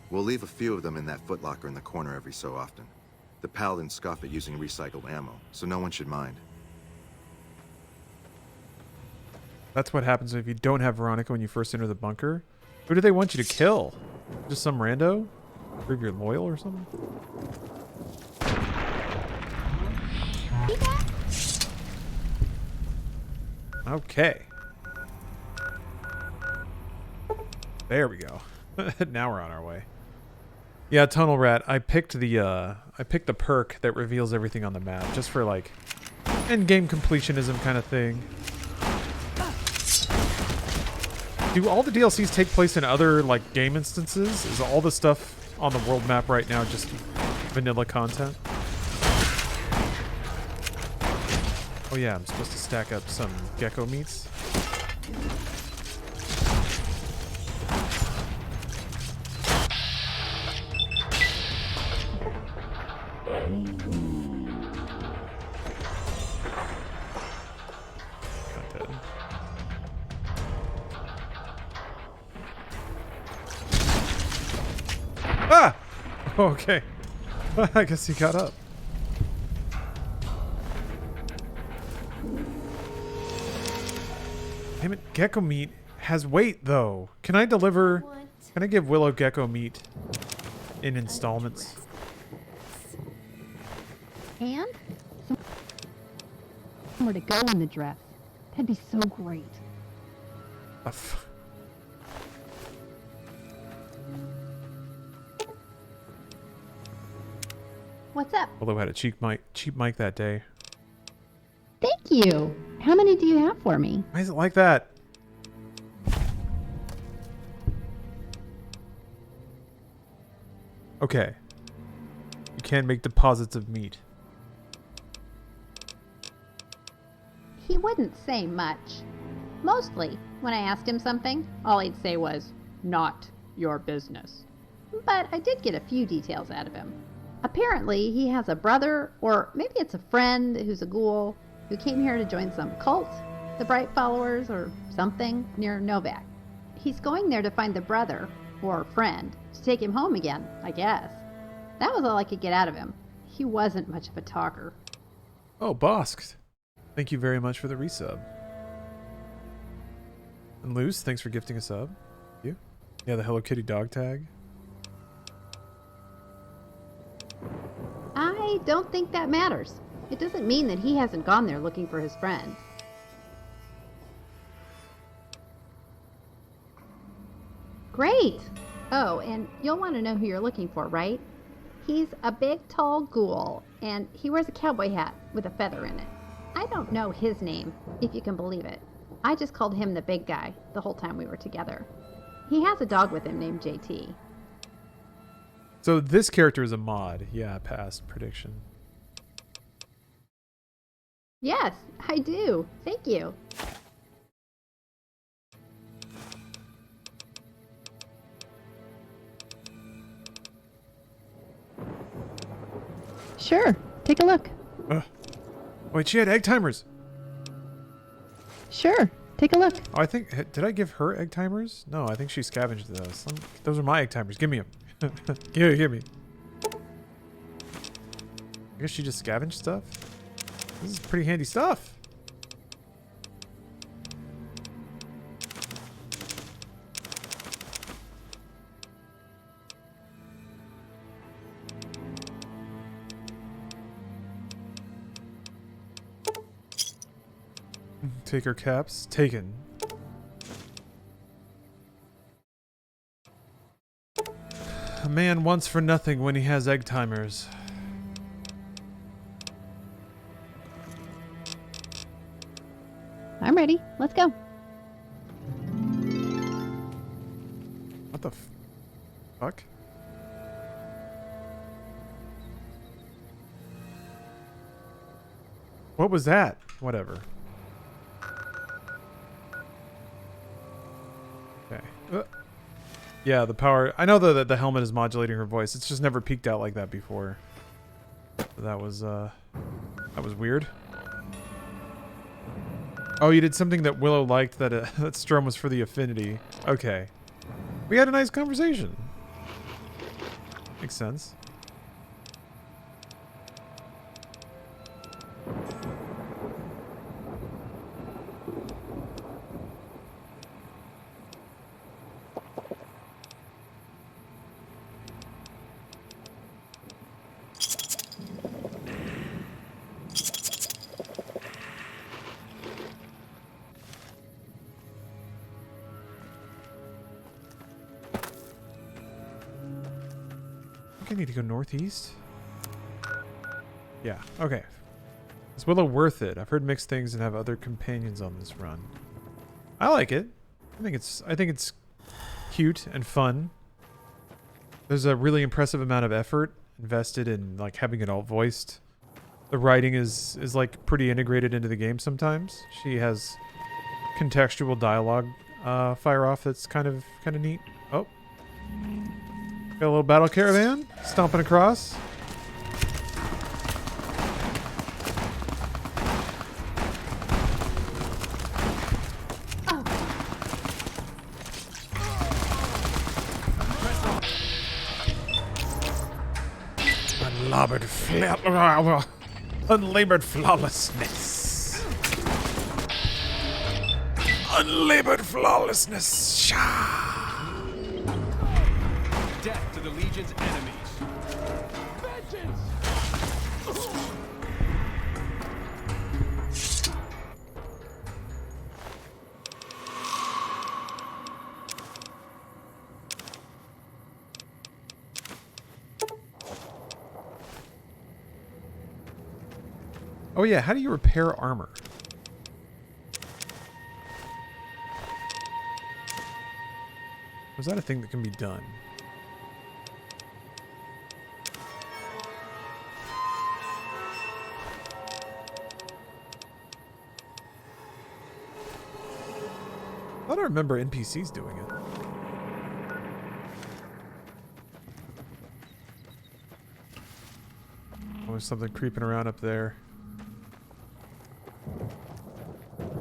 We'll leave a few of them in that footlocker in the corner every so often. The Paladins scoff at using recycled ammo, so no one should mind. That's what happens if you don't have Veronica when you first enter the bunker. Who do they want you to kill? Just some rando? Prove you're loyal or something? Okay. There we go. Now we're on our way. Yeah, Tunnel Rat. I picked the perk that reveals everything on the map, just for like end-game completionism kind of thing. Do all the DLCs take place in other like game instances? Is all the stuff on the world map right now just vanilla content? Oh yeah, I'm supposed to stack up some gecko meats. Ah! Okay. I guess he got up. Damn it, gecko meat has weight though. Can I deliver? Can I give Willow gecko meat in installments? And somewhere to go in the dress. That'd be so great. What's up? Willow had a cheap mic that day. Thank you. How many do you have for me? Why is it like that? Okay. You can make deposits of meat. He wouldn't say much. Mostly, when I asked him something, all he'd say was, "Not your business." But I did get a few details out of him. Apparently, he has a brother, or maybe it's a friend who's a ghoul, who came here to join some cult, the Bright Followers, or something, near Novak. He's going there to find the brother, or friend, to take him home again, I guess. That was all I could get out of him. He wasn't much of a talker. Oh, Bosk. Thank you very much for the resub. And Luce, thanks for gifting a sub. Thank you. Yeah, the Hello Kitty dog tag. I don't think that matters. It doesn't mean that he hasn't gone there looking for his friend. Great! Oh, and you'll want to know who you're looking for, right? He's a big, tall ghoul, and he wears a cowboy hat with a feather in it. I don't know his name, if you can believe it. I just called him the big guy the whole time we were together. He has a dog with him named JT. So this character is a mod. Yeah, past prediction. Yes, I do. Thank you. Sure. Take a look. Wait, she had egg timers. Sure. Take a look. Oh, I think... Did I give her egg timers? No, I think she scavenged those. Those are my egg timers. Give me them. Give me. I guess she just scavenged stuff? This is pretty handy stuff. Take her caps. Taken. A man wants for nothing when he has egg timers. I'm ready. Let's go. What the fuck? What was that? Whatever. Okay. Yeah, the power... I know that the helmet is modulating her voice. It's just never peaked out like that before. That was weird. Oh, you did something that Willow liked that that Strom was for the affinity. Okay. We had a nice conversation. Makes sense. I need to go northeast. Yeah, okay. Is Willow worth it? I've heard mixed things and have other companions on this run. I like it. I think it's cute and fun. There's a really impressive amount of effort invested in like having it all voiced. The writing is like pretty integrated into the game sometimes. She has contextual dialogue fire off that's kind of neat. Oh. Got a little battle caravan stomping across. Unlabored flawlessness. Unlabored flawlessness. Death to the Legion's enemies. Vengeance! Oh yeah, how do you repair armor? Was that a thing that can be done? I don't remember NPCs doing it. Oh, there's something creeping around up there.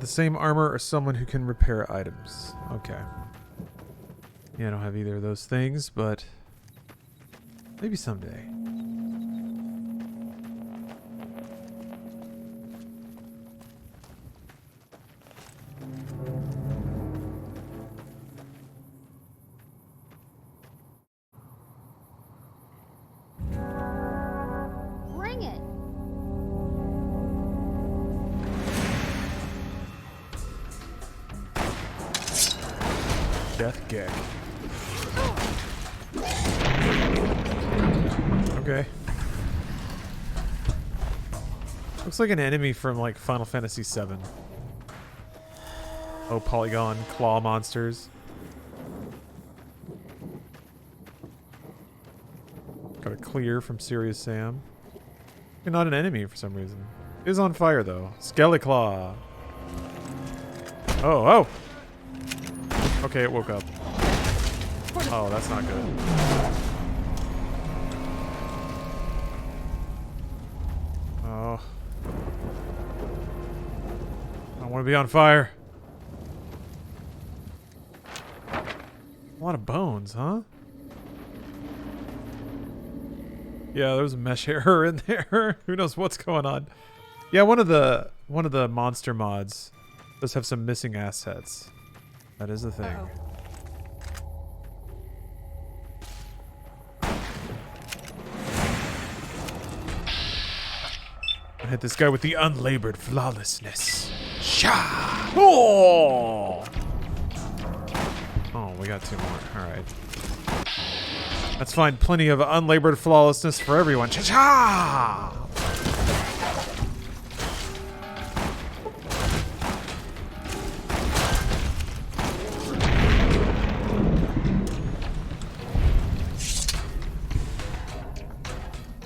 The same armor or someone who can repair items. Okay. Yeah, I don't have either of those things, but maybe someday. Bring it. Death gag. Okay. Looks like an enemy from like Final Fantasy VII. Oh, polygon claw monsters. Got a clear from Serious Sam. You're not an enemy for some reason. It is on fire though. Skeleclaw. Oh, oh! Okay, it woke up. Oh, that's not good. Oh. I want to be on fire. A lot of bones, huh? Yeah, there was a mesh error in there. Who knows what's going on? Yeah, one of the monster mods does have some missing assets. That is the thing. I hit this guy with the unlabored flawlessness. Sha! Oh! Oh, we got two more. All right. Let's find plenty of unlabored flawlessness for everyone. Cha-cha!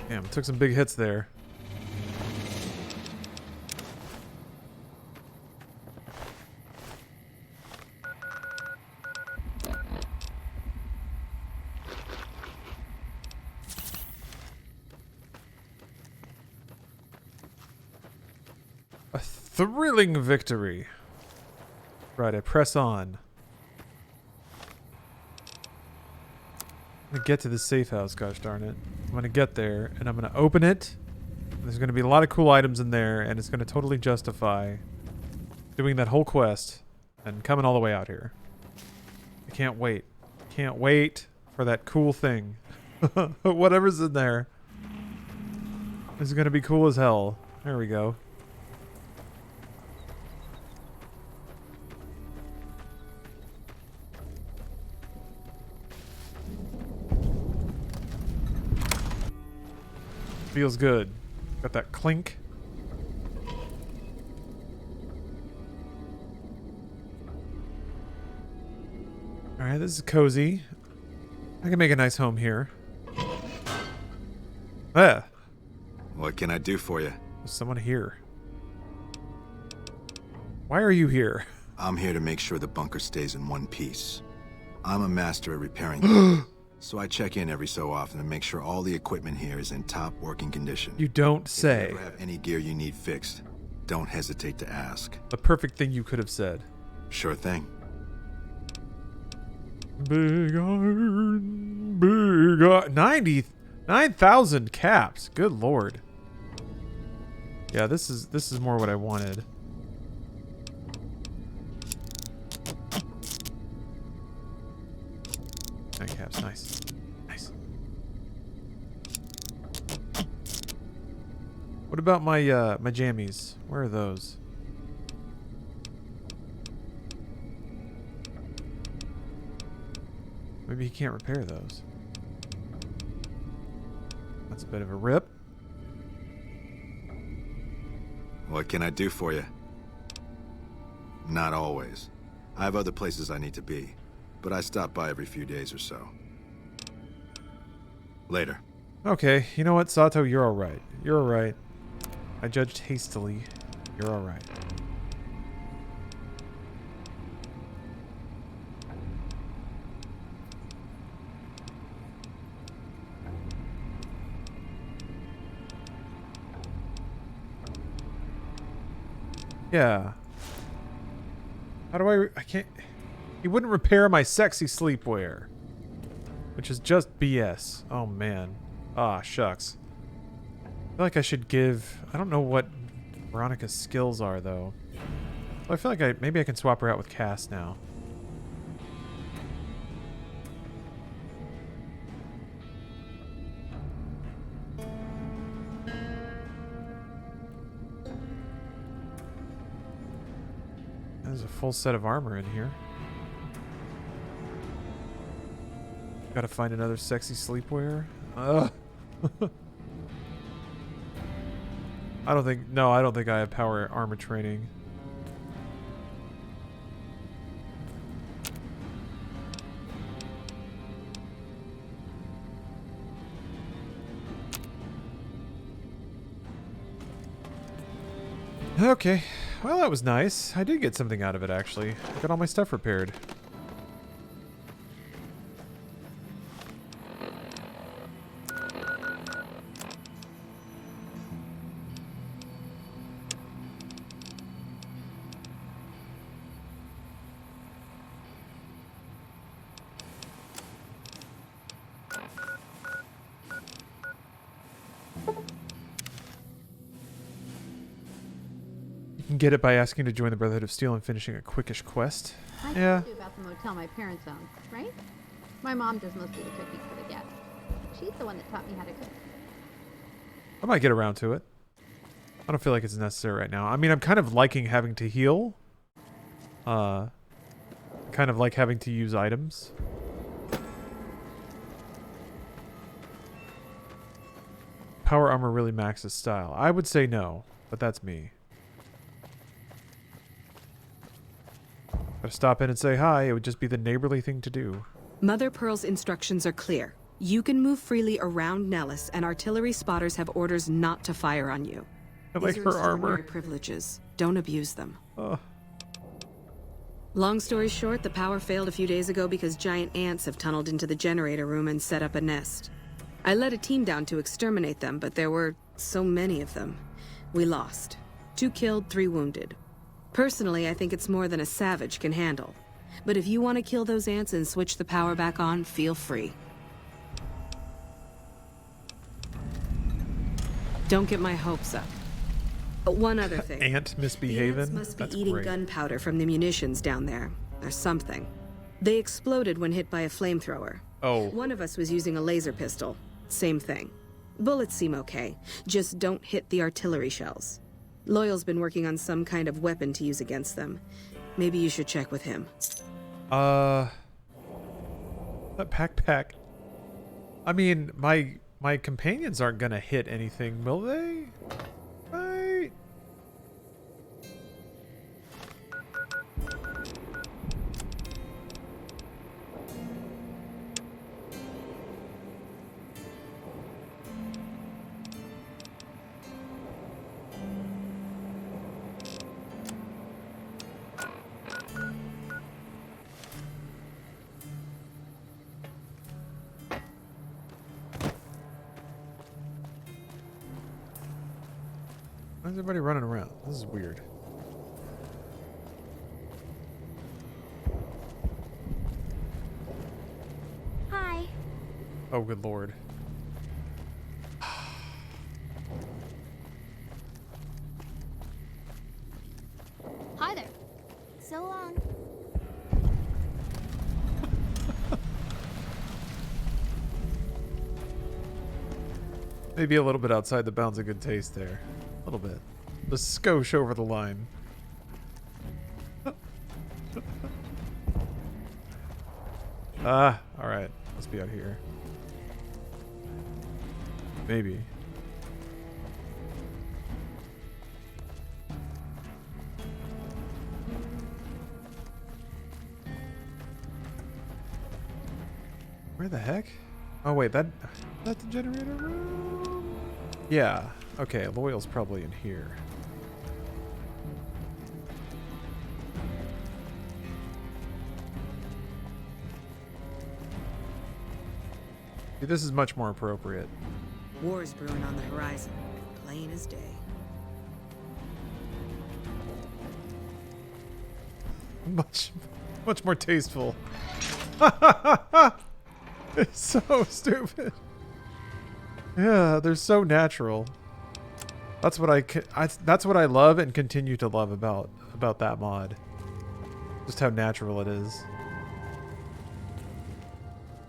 Damn, took some big hits there. A thrilling victory. Right, I press on. I'm gonna get to the safe house, gosh darn it. I'm gonna get there, and I'm gonna open it. There's gonna be a lot of cool items in there, and it's gonna totally justify doing that whole quest and coming all the way out here. I can't wait. Can't wait for that cool thing. Whatever's in there is gonna be cool as hell. There we go. Feels good. Got that clink. Alright, this is cozy. I can make a nice home here. Ah! What can I do for you? There's someone here. Why are you here? I'm here to make sure the bunker stays in one piece. I'm a master at repairing things, so I check in every so often to make sure all the equipment here is in top working condition. You don't say. If you ever have any gear you need fixed, don't hesitate to ask. The perfect thing you could have said. Sure thing. Big iron, big iron. 99,000 caps. Good lord. Yeah, this is more what I wanted. Caps, nice. Nice. What about my my jammies? Where are those? Maybe he can't repair those. That's a bit of a rip. What can I do for you? Not always. I have other places I need to be, but I stop by every few days or so. Later. Okay, you know what, Sato, you're alright. You're alright. I judged hastily. You're alright. Yeah. How do I can't... He wouldn't repair my sexy sleepwear. Which is just BS. Oh, man. Ah, shucks. I feel like I should give... I don't know what Veronica's skills are, though. So I feel like maybe I can swap her out with Cass now. There's a full set of armor in here. Gotta find another sexy sleepwear. I don't think... No, I don't think I have power armor training. Okay. Well, that was nice. I did get something out of it, actually. I got all my stuff repaired. Get it by asking to join the Brotherhood of Steel and finishing a quickish quest. I Yeah. told you about the motel my parents own, right? My mom does most of the cooking for the guests. She's the one that taught me how to cook. I might get around to it. I don't feel like it's necessary right now. I mean, I'm kind of liking having to heal. Kind of like having to use items. Power armor really maxes style. I would say no, but that's me. Gotta stop in and say hi. It would just be the neighborly thing to do. Mother Pearl's instructions are clear. You can move freely around Nellis, and artillery spotters have orders not to fire on you. I like These are her armor. extraordinary privileges. Don't abuse them. Oh. Long story short, the power failed a few days ago because giant ants have tunneled into the generator room and set up a nest. I led a team down to exterminate them, but there were so many of them. We lost. 2 killed, 3 wounded. Personally, I think it's more than a savage can handle. But if you want to kill those ants and switch the power back on, feel free. Don't get my hopes up. One other thing. Ant misbehaving? The ants must be That's eating great. gunpowder from the munitions down there, or something. They exploded when hit by a flamethrower. Oh. One of us was using a laser pistol. Same thing. Bullets seem okay. Just don't hit the artillery shells. Loyal's been working on some kind of weapon to use against them. Maybe you should check with him. That pack. I mean, my companions aren't gonna hit anything, will they? Right? Why is everybody running around? This is weird. Hi. Oh, good lord. Hi there. So long. Maybe a little bit outside the bounds of good taste there. A little bit. The skosh over the line. Alright. Must be out here. Maybe. Where the heck? Oh wait, that's the generator room? Yeah. Okay, Loyal's probably in here. See, this is much more appropriate. War's brewing on the horizon, plain as day. Much more tasteful. It's so stupid. Yeah, they're so natural. That's what that's what I love and continue to love about that mod. Just how natural it is.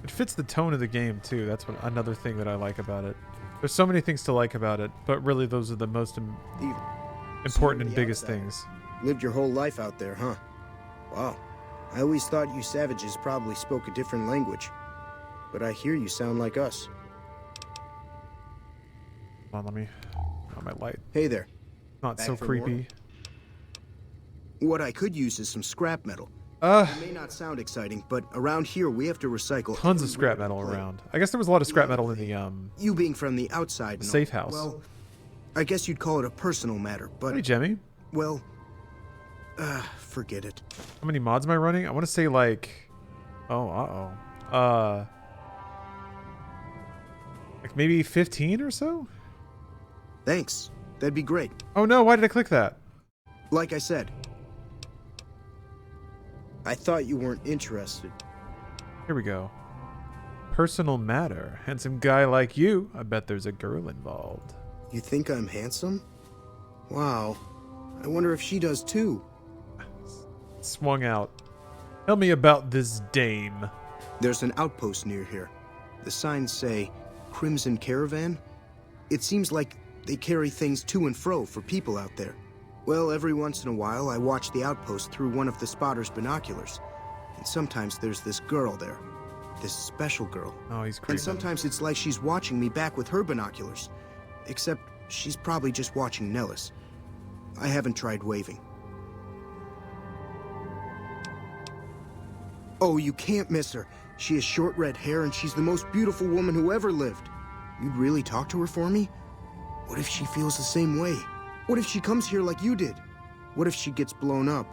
It fits the tone of the game too. That's another thing that I like about it. There's so many things to like about it, but really those are the most important and biggest things. Lived your whole life out there, huh? Wow. I always thought you savages probably spoke a different language. But I hear you sound like us. Hold on, let me... Oh, my light. Hey there. Not Back so for creepy. More? What I could use is some scrap metal. It may not sound exciting, but around here we have to recycle Tons of scrap metal around. I guess there was a lot of scrap metal in the You being from the outside, the safe house. Well, I guess you'd call it a personal matter, but hey, Jemmy. Well, forget it. How many mods am I running? I want to say like, like maybe 15 or so. Thanks. That'd be great. Oh no! Why did I click that? Like I said, I thought you weren't interested. Here we go. Personal matter. Handsome guy like you. I bet there's a girl involved. You think I'm handsome? Wow. I wonder if she does too. Swung out. Tell me about this dame. There's an outpost near here. The signs say Crimson Caravan. It seems like they carry things to and fro for people out there. Well, every once in a while, I watch the outpost through one of the spotter's binoculars. And sometimes there's this girl there. This special girl. Oh, he's creepy. And sometimes it's like she's watching me back with her binoculars. Except she's probably just watching Nellis. I haven't tried waving. Oh, you can't miss her. She has short red hair and she's the most beautiful woman who ever lived. You'd really talk to her for me? What if she feels the same way? What if she comes here like you did? What if she gets blown up?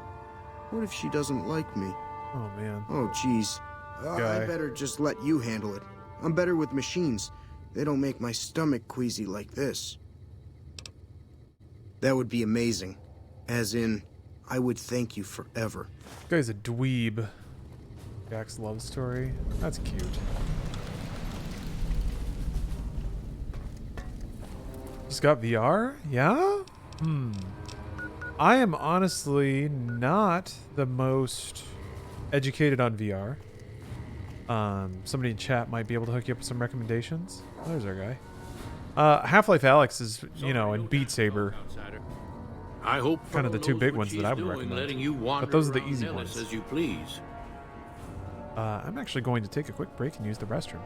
What if she doesn't like me? Oh, man. Oh, jeez. I better just let you handle it. I'm better with machines. They don't make my stomach queasy like this. That would be amazing. As in, I would thank you forever. This guy's a dweeb. Jack's love story. That's cute. Just got VR? Yeah? I am honestly not the most educated on VR. Somebody in chat might be able to hook you up with some recommendations. Oh, there's our guy. Half-Life Alyx is, you know, and Beat Saber. I hope Kind of the two big ones that I would recommend. But those are the easy ones. As you please. I'm actually going to take a quick break and use the restroom.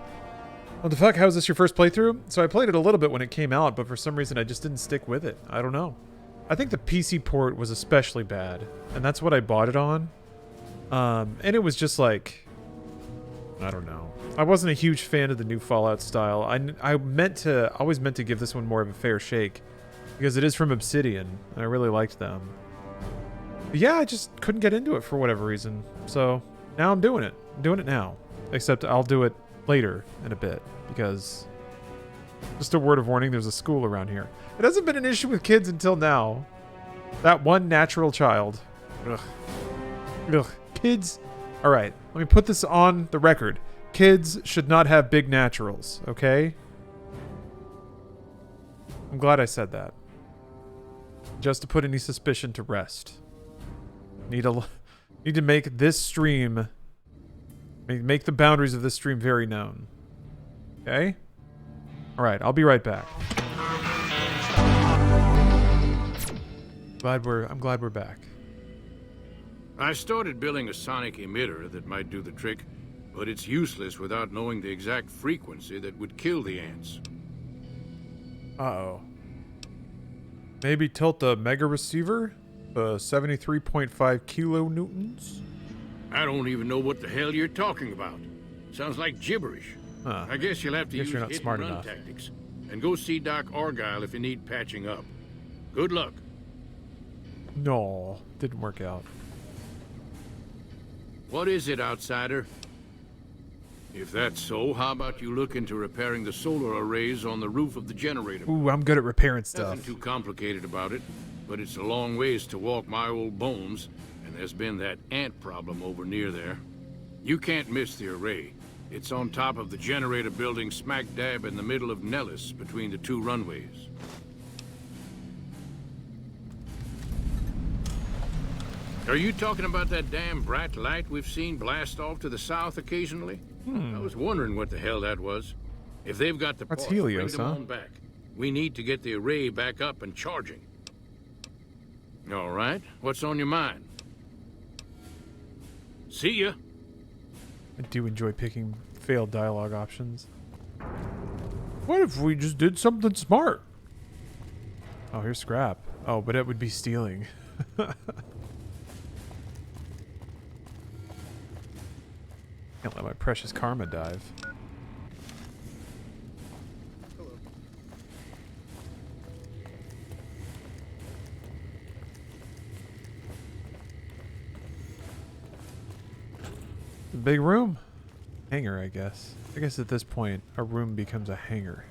What the fuck? How is this your first playthrough? So I played it a little bit when it came out, but for some reason I just didn't stick with it. I don't know. I think the PC port was especially bad, and that's what I bought it on. And it was just like, I don't know. I wasn't a huge fan of the new Fallout style. I always meant to give this one more of a fair shake, because it is from Obsidian, and I really liked them. But yeah, I just couldn't get into it for whatever reason. So now I'm doing it. I'm doing it now. Except I'll do it later in a bit, because just a word of warning, there's a school around here. It hasn't been an issue with kids until now. That one natural child. Ugh. Ugh. Kids. Alright, let me put this on the record. Kids should not have big naturals, okay? I'm glad I said that. Just to put any suspicion to rest. Need to make this stream... Make the boundaries of this stream very known. Okay? Alright, I'll be right back. I'm glad we're back. I started building a sonic emitter that might do the trick, but it's useless without knowing the exact frequency that would kill the ants. Uh-oh. Maybe tilt the mega receiver? 73.5 kilonewtons? I don't even know what the hell you're talking about. Sounds like gibberish. Huh. I guess you'll have to use you're not hit smart and run enough. tactics. And go see Doc Argyle if you need patching up. Good luck. No, didn't work out. What is it, outsider? If that's so, how about you look into repairing the solar arrays on the roof of the generator? Ooh, I'm good at repairing stuff. Nothing too complicated about it, but it's a long ways to walk my old bones, and there's been that ant problem over near there. You can't miss the array. It's on top of the generator building smack dab in the middle of Nellis, between the two runways. Are you talking about that damn bright light we've seen blast off to the south occasionally? I was wondering what the hell that was. If they've got the That's parts, bring Helios, them huh? on back. We need to get the array back up and charging. All right, what's on your mind? See ya. I do enjoy picking failed dialogue options. What if we just did something smart? Oh, here's scrap. Oh, but it would be stealing. Can't let my precious karma dive. Big room. Hangar, I guess. I guess at this point, a room becomes a hangar.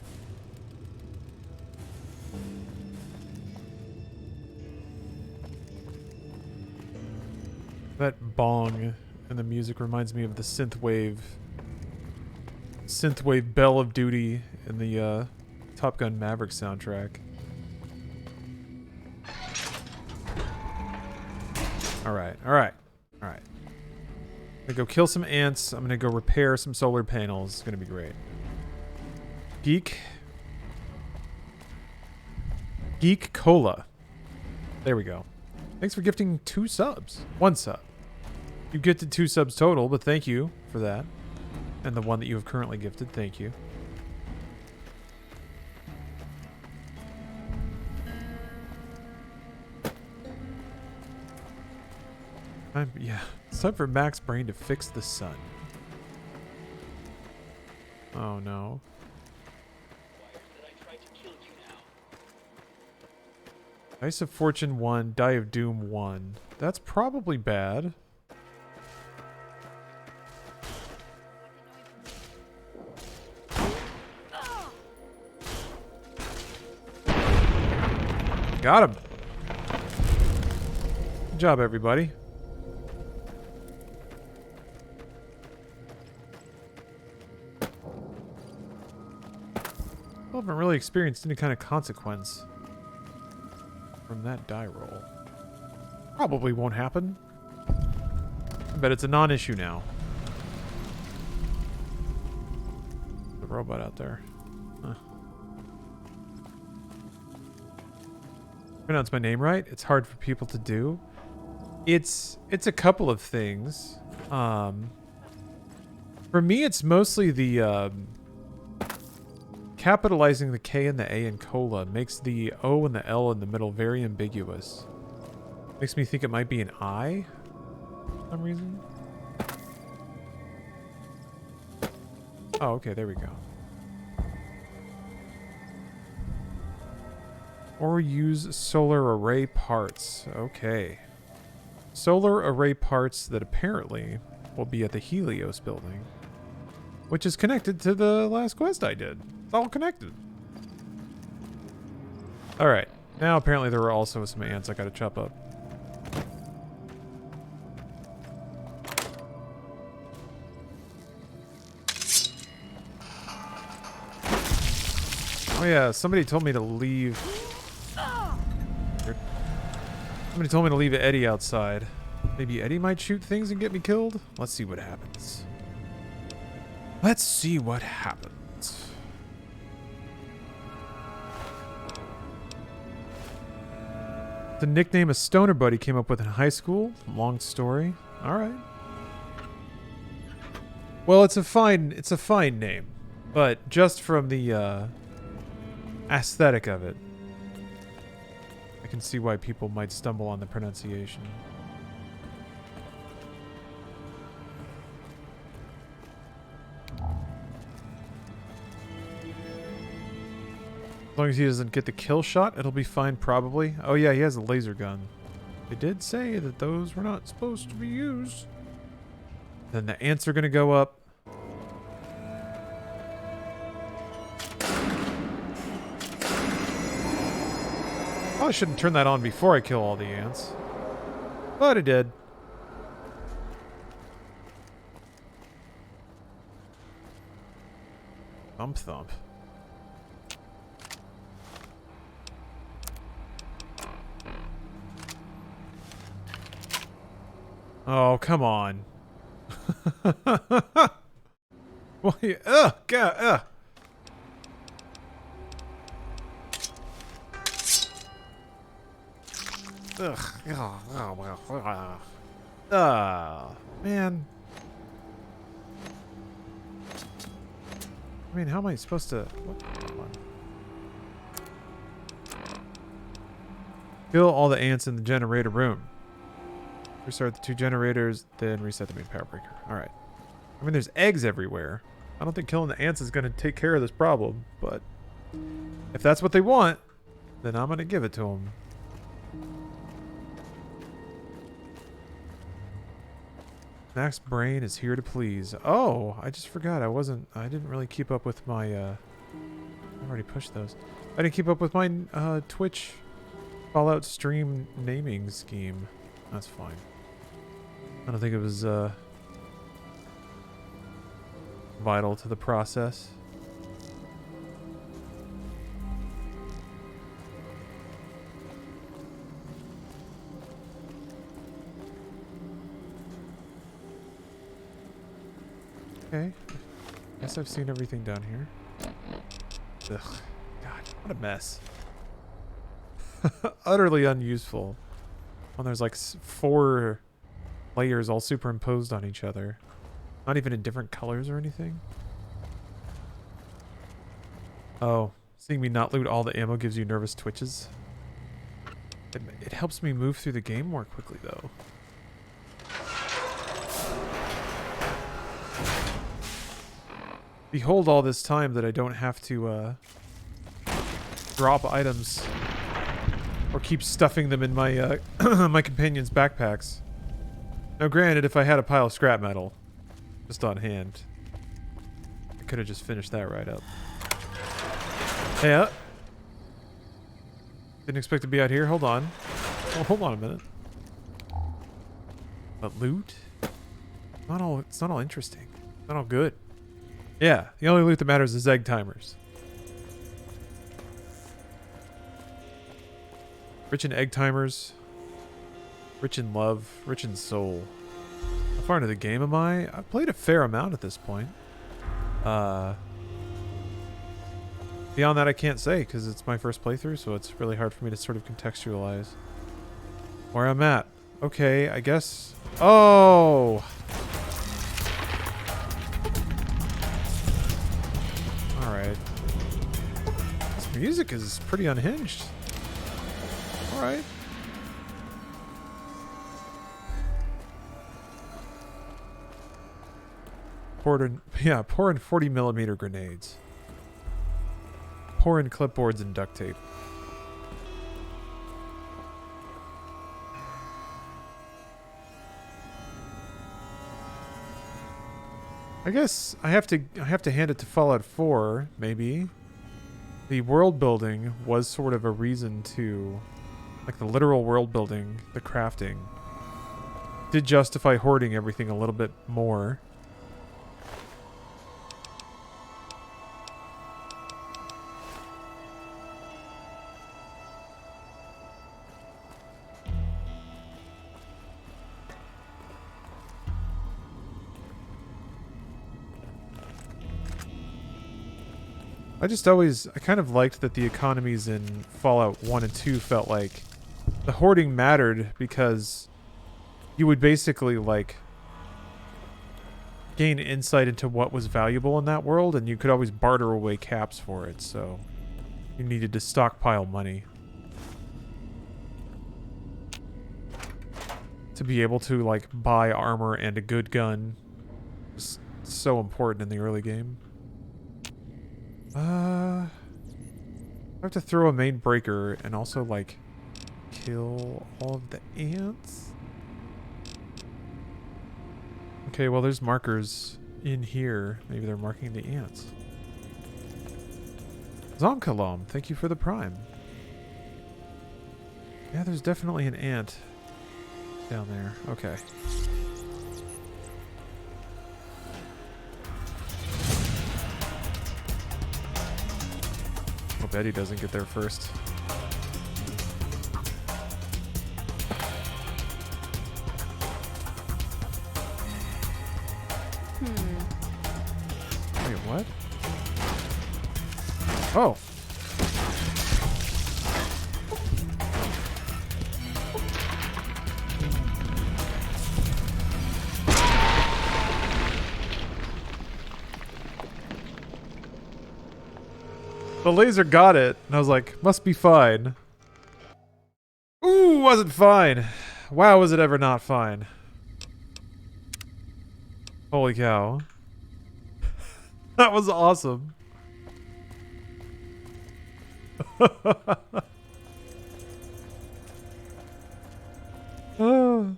That bong and the music reminds me of the synthwave Bell of Duty in the Top Gun Maverick soundtrack. Alright. I'm gonna go kill some ants. I'm gonna go repair some solar panels. It's gonna be great. Geek Cola. There we go. Thanks for gifting 2 subs. 1 sub. You gifted 2 subs total, but thank you for that. And the one that you have currently gifted, thank you. Yeah, it's time for Mac's brain to fix the sun. Oh no. Dice of Fortune 1, Die of Doom 1. That's probably bad. Got him. Good job, everybody. I haven't really experienced any kind of consequence from that die roll. Probably won't happen. I bet it's a non-issue now. The robot out there. Huh. Pronounce my name right? It's hard for people to do. It's a couple of things. For me, it's mostly the capitalizing the K and the A in cola makes the O and the L in the middle very ambiguous. Makes me think it might be an I for some reason. Oh, okay, there we go. Or use solar array parts. Okay. Solar array parts that apparently will be at the Helios building, which is connected to the last quest I did. It's all connected. Alright. Now apparently there were also some ants I gotta chop up. Oh yeah, somebody told me to leave... Somebody told me to leave Eddie outside. Maybe Eddie might shoot things and get me killed? Let's see what happens. Let's see what happens. The nickname a stoner buddy came up with in high school. Long story. Alright. Well, it's a fine name. But just from the aesthetic of it, I can see why people might stumble on the pronunciation. As long as he doesn't get the kill shot, it'll be fine probably. Oh yeah, he has a laser gun. They did say that those were not supposed to be used. Then the ants are gonna go up. Probably shouldn't turn that on before I kill all the ants. But I did. Thump thump. Oh, come on. Well, yeah, God, man. I mean, how am I supposed to... What? Kill all the ants in the generator room. Restart the 2 generators, then reset the main power breaker. Alright. I mean, there's eggs everywhere. I don't think killing the ants is going to take care of this problem, but if that's what they want, then I'm going to give it to them. Max Brain is here to please. Oh, I just forgot. I didn't really keep up with my, I've already pushed those. I didn't keep up with my, Twitch Fallout stream naming scheme. That's fine. I don't think it was, vital to the process. Okay. Guess I've seen everything down here. Ugh. God, what a mess. Utterly unuseful. When there's like 4 layers all superimposed on each other. Not even in different colors or anything. Oh, seeing me not loot all the ammo gives you nervous twitches. It helps me move through the game more quickly though. Behold all this time that I don't have to drop items or keep stuffing them in my my companions' backpacks. Now granted, if I had a pile of scrap metal just on hand, I could have just finished that right up. Hey, didn't expect to be out here. Hold on. Oh, hold on a minute. But loot? It's not all interesting. It's not all good. Yeah, the only loot that matters is egg timers. Rich in egg timers. Rich in love. Rich in soul. How far into the game am I? I've played a fair amount at this point. Beyond that I can't say because it's my first playthrough, so it's really hard for me to sort of contextualize where I'm at. Okay, I guess... Oh! Alright. This music is pretty unhinged. Alright. Pour in 40mm grenades. Pour in clipboards and duct tape. I guess I have to hand it to Fallout 4, maybe. The world building was sort of a reason to, like the literal world building, the crafting, did justify hoarding everything a little bit more. I kind of liked that the economies in Fallout 1 and 2 felt like the hoarding mattered because you would basically, like, gain insight into what was valuable in that world, and you could always barter away caps for it, so you needed to stockpile money to be able to, like, buy armor and a good gun. It's so important in the early game. I have to throw a main breaker and also, like, kill all of the ants. Okay, well, there's markers in here. Maybe they're marking the ants. Zomkalam, thank you for the prime. Yeah, there's definitely an ant down there. Okay. I bet he doesn't get there first. Wait, what? Oh. The laser got it, and I was like, must be fine. Ooh, wasn't fine. Wow, was it ever not fine. Holy cow. That was awesome. Oh.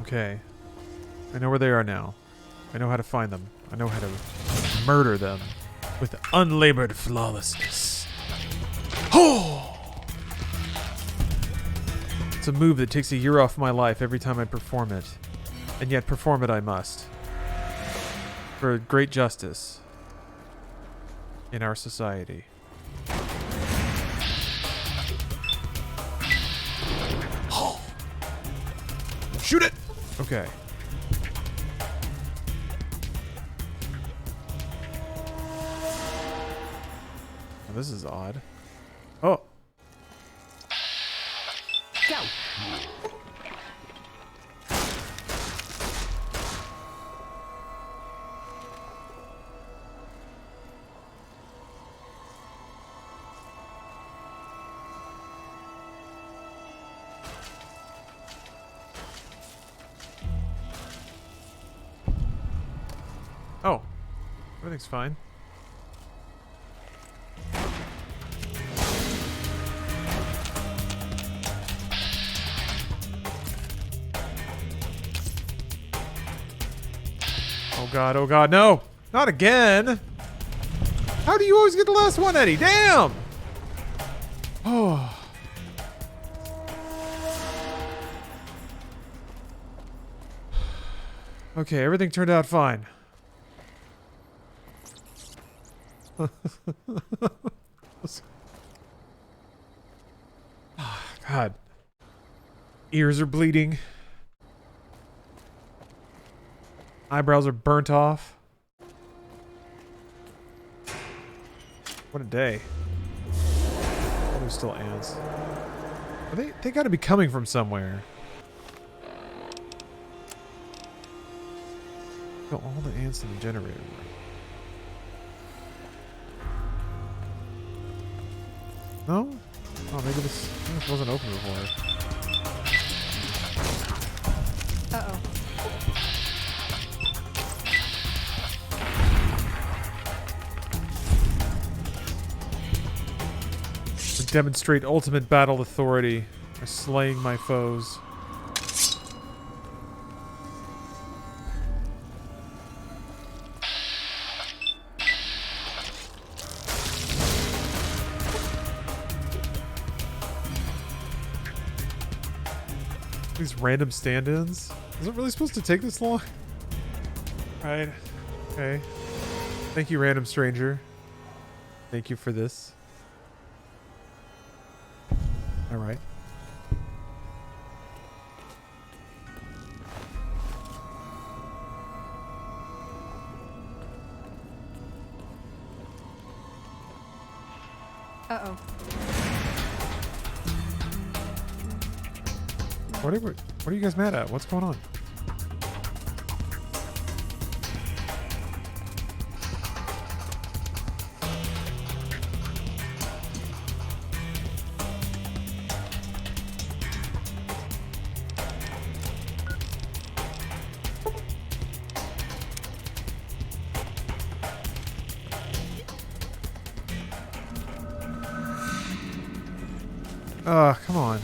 Okay. I know where they are now. I know how to find them. I know how to murder them with unlabored flawlessness. Oh! It's a move that takes a year off my life every time I perform it. And yet perform it I must. For great justice in our society. Shoot it! Okay. Oh, this is odd. Oh. Go. Oh. Everything's fine. Oh god, no! Not again! How do you always get the last one, Eddie? Damn! Oh. Okay, everything turned out fine. Oh, god. Ears are bleeding. Eyebrows are burnt off. What a day. Oh, there's still ants. They gotta be coming from somewhere. Kill all the ants in the generator room. No? Oh, maybe this wasn't open before. Uh-oh. To demonstrate ultimate battle authority by slaying my foes. These random stand-ins? Is it really supposed to take this long? Right. Okay. Thank you, random stranger. Thank you for this. Alright. Uh-oh. What are you guys mad at? What's going on? Come on.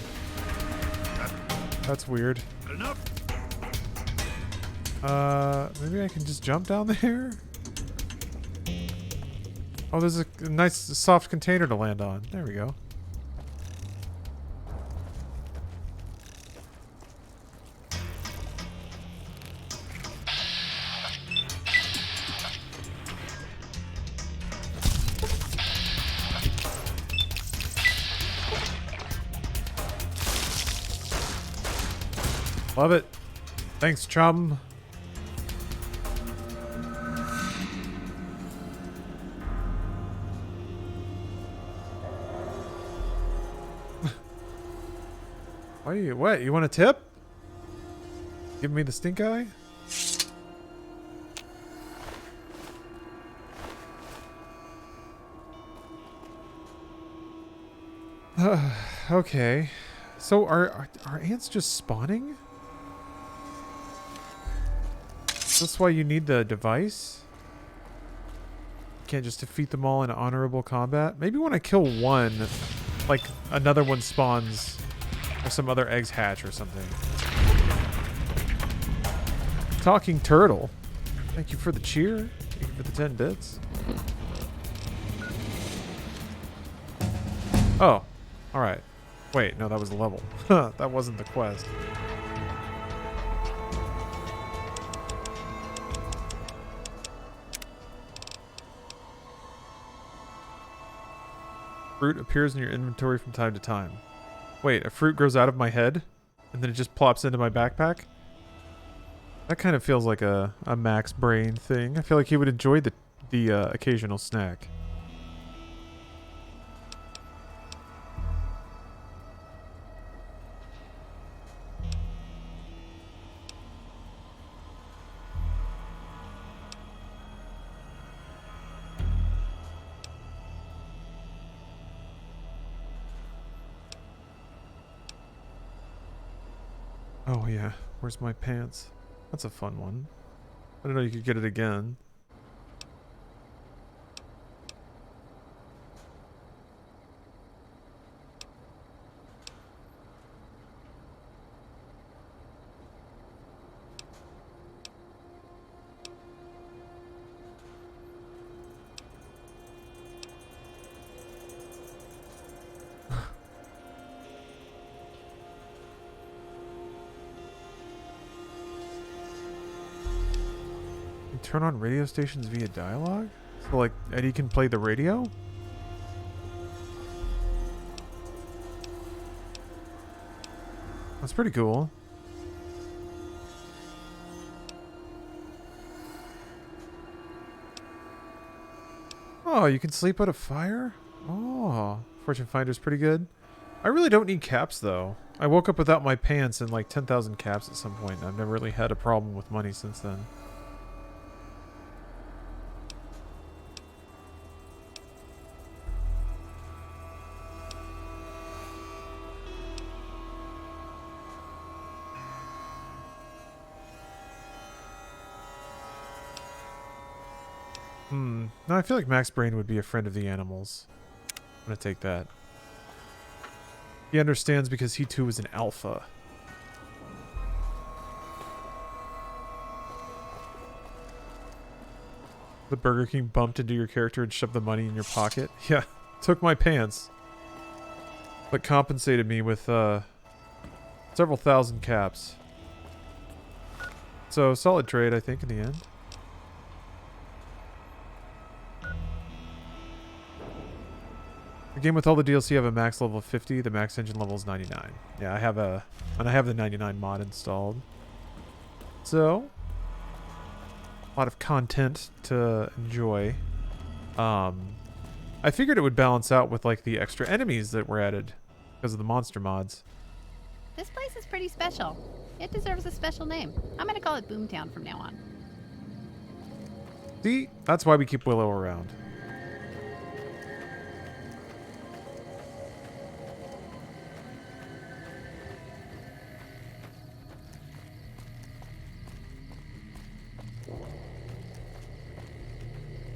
That's weird. Enough. Maybe I can just jump down there? Oh, there's a nice soft container to land on. There we go. Love it. Thanks, chum. Why are you, what? You want a tip? Give me the stink eye? Okay. So are ants just spawning? Is this why you need the device? You can't just defeat them all in honorable combat? Maybe when I kill one, like another one spawns or some other eggs hatch or something. Talking turtle. Thank you for the cheer. Thank you for the 10 bits. Oh. Alright. Wait, no, that was the level. That wasn't the quest. Fruit appears in your inventory from time to time. Wait, a fruit grows out of my head? And then it just plops into my backpack? That kind of feels like a Max brain thing. I feel like he would enjoy the occasional snack. Oh yeah, where's my pants? That's a fun one. I didn't know you could get it again. turn on radio stations via dialogue? So, like, Eddie can play the radio? That's pretty cool. Oh, you can sleep out a fire? Oh, Fortune Finder's pretty good. I really don't need caps, though. I woke up without my pants and like 10,000 caps at some point, and I've never really had a problem with money since then. No, I feel like Max Brain would be a friend of the animals. I'm gonna take that. He understands because he too is an alpha. The Burger King bumped into your character and shoved the money in your pocket? Yeah, took my pants. But compensated me with several thousand caps. So, solid trade, I think, in the end. The game with all the DLC have a max level of 50. The max engine level is 99. Yeah, I have the 99 mod installed. So, a lot of content to enjoy. I figured it would balance out with like the extra enemies that were added because of the monster mods. This place is pretty special. It deserves a special name. I'm gonna call it Boomtown from now on. See? That's why we keep Willow around.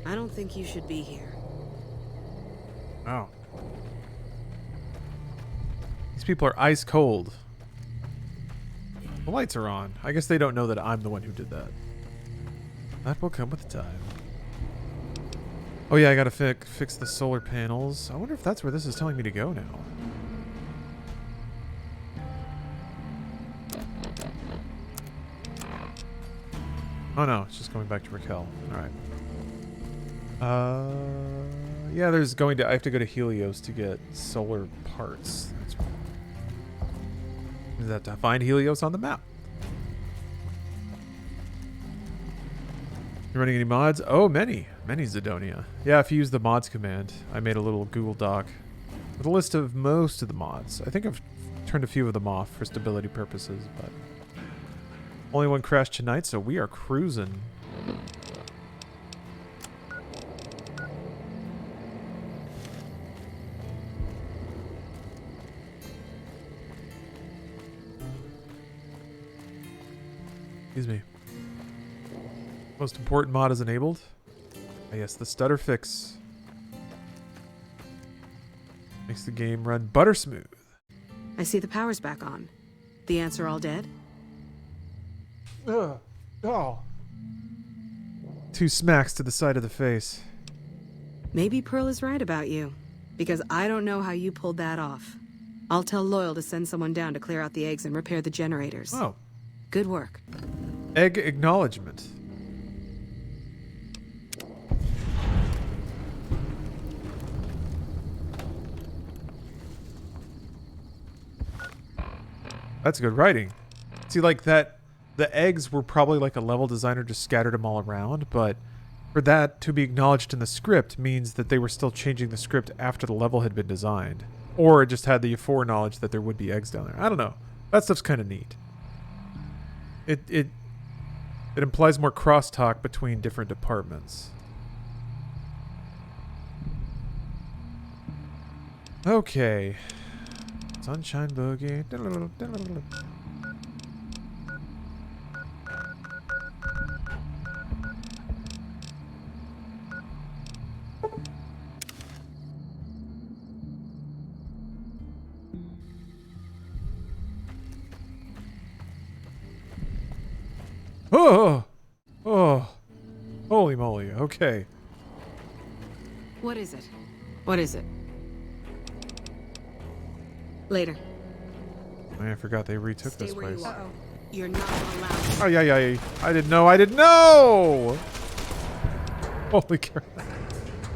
I don't think you should be here. Oh. These people are ice cold. The lights are on. I guess they don't know that I'm the one who did that. That will come with time. Oh yeah, I gotta fix the solar panels. I wonder if that's where this is telling me to go now. Oh no, it's just going back to Raquel. Alright. Yeah, I have to go to Helios to get solar parts. That's right. Is that to find Helios on the map? You running any mods? Oh, many Zidonia. Yeah, if you use the mods command, I made a little Google Doc with a list of most of the mods. I think I've turned a few of them off for stability purposes, but only one crashed tonight, so we are cruising. Excuse me. Most important mod is enabled. Ah, yes, the stutter fix makes the game run butter smooth. I see the power's back on. The ants are all dead? Ugh. Oh. 2 smacks to the side of the face. Maybe Pearl is right about you, because I don't know how you pulled that off. I'll tell Loyal to send someone down to clear out the eggs and repair the generators. Oh. Good work. Egg acknowledgement. That's good writing. See, like that, the eggs were probably like a level designer just scattered them all around, but for that to be acknowledged in the script means that they were still changing the script after the level had been designed. Or it just had the foreknowledge that there would be eggs down there. I don't know. That stuff's kind of neat. It implies more crosstalk between different departments. Okay. Sunshine Boogie. Oh! Oh! Holy moly, okay. What is it? What is it? Later. I forgot they retook this place. You're not allowed. Oh, yeah. I didn't know. Holy crap.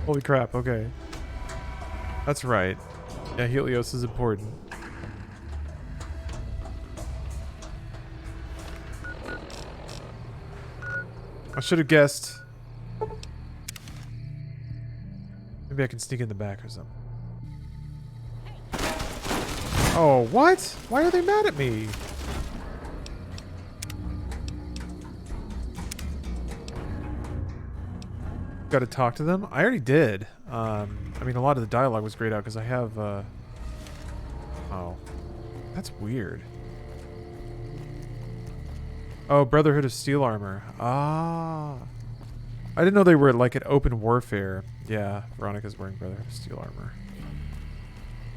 Holy crap, okay. That's right. Yeah, Helios is important. I should have guessed. Maybe I can sneak in the back or something. Oh, what? Why are they mad at me? Got to talk to them? I already did. I mean, a lot of the dialogue was grayed out because I have, oh. That's weird. Oh, Brotherhood of Steel Armor. Ah. I didn't know they were, like, at open warfare. Yeah, Veronica's wearing Brotherhood of Steel Armor.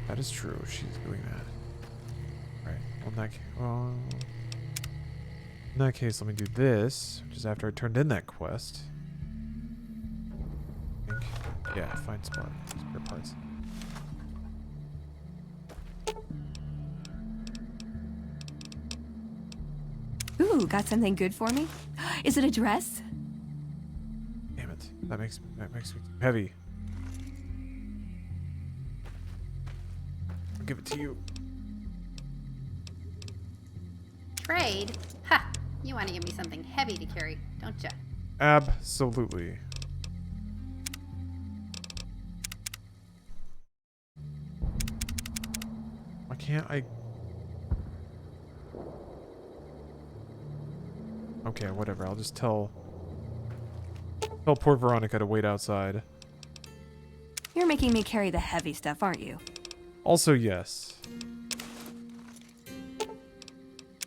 That is true. She's doing that. Right. Well, in that case, let me do this, which is after I turned in that quest. Yeah, find spare parts. Ooh, got something good for me? Is it a dress? Damn it. That makes me too heavy. I'll give it to you. Trade? Ha! You want to give me something heavy to carry, don't ya? Absolutely. Why can't I... Okay, whatever. I'll just tell poor Veronica to wait outside. You're making me carry the heavy stuff, aren't you? Also, yes.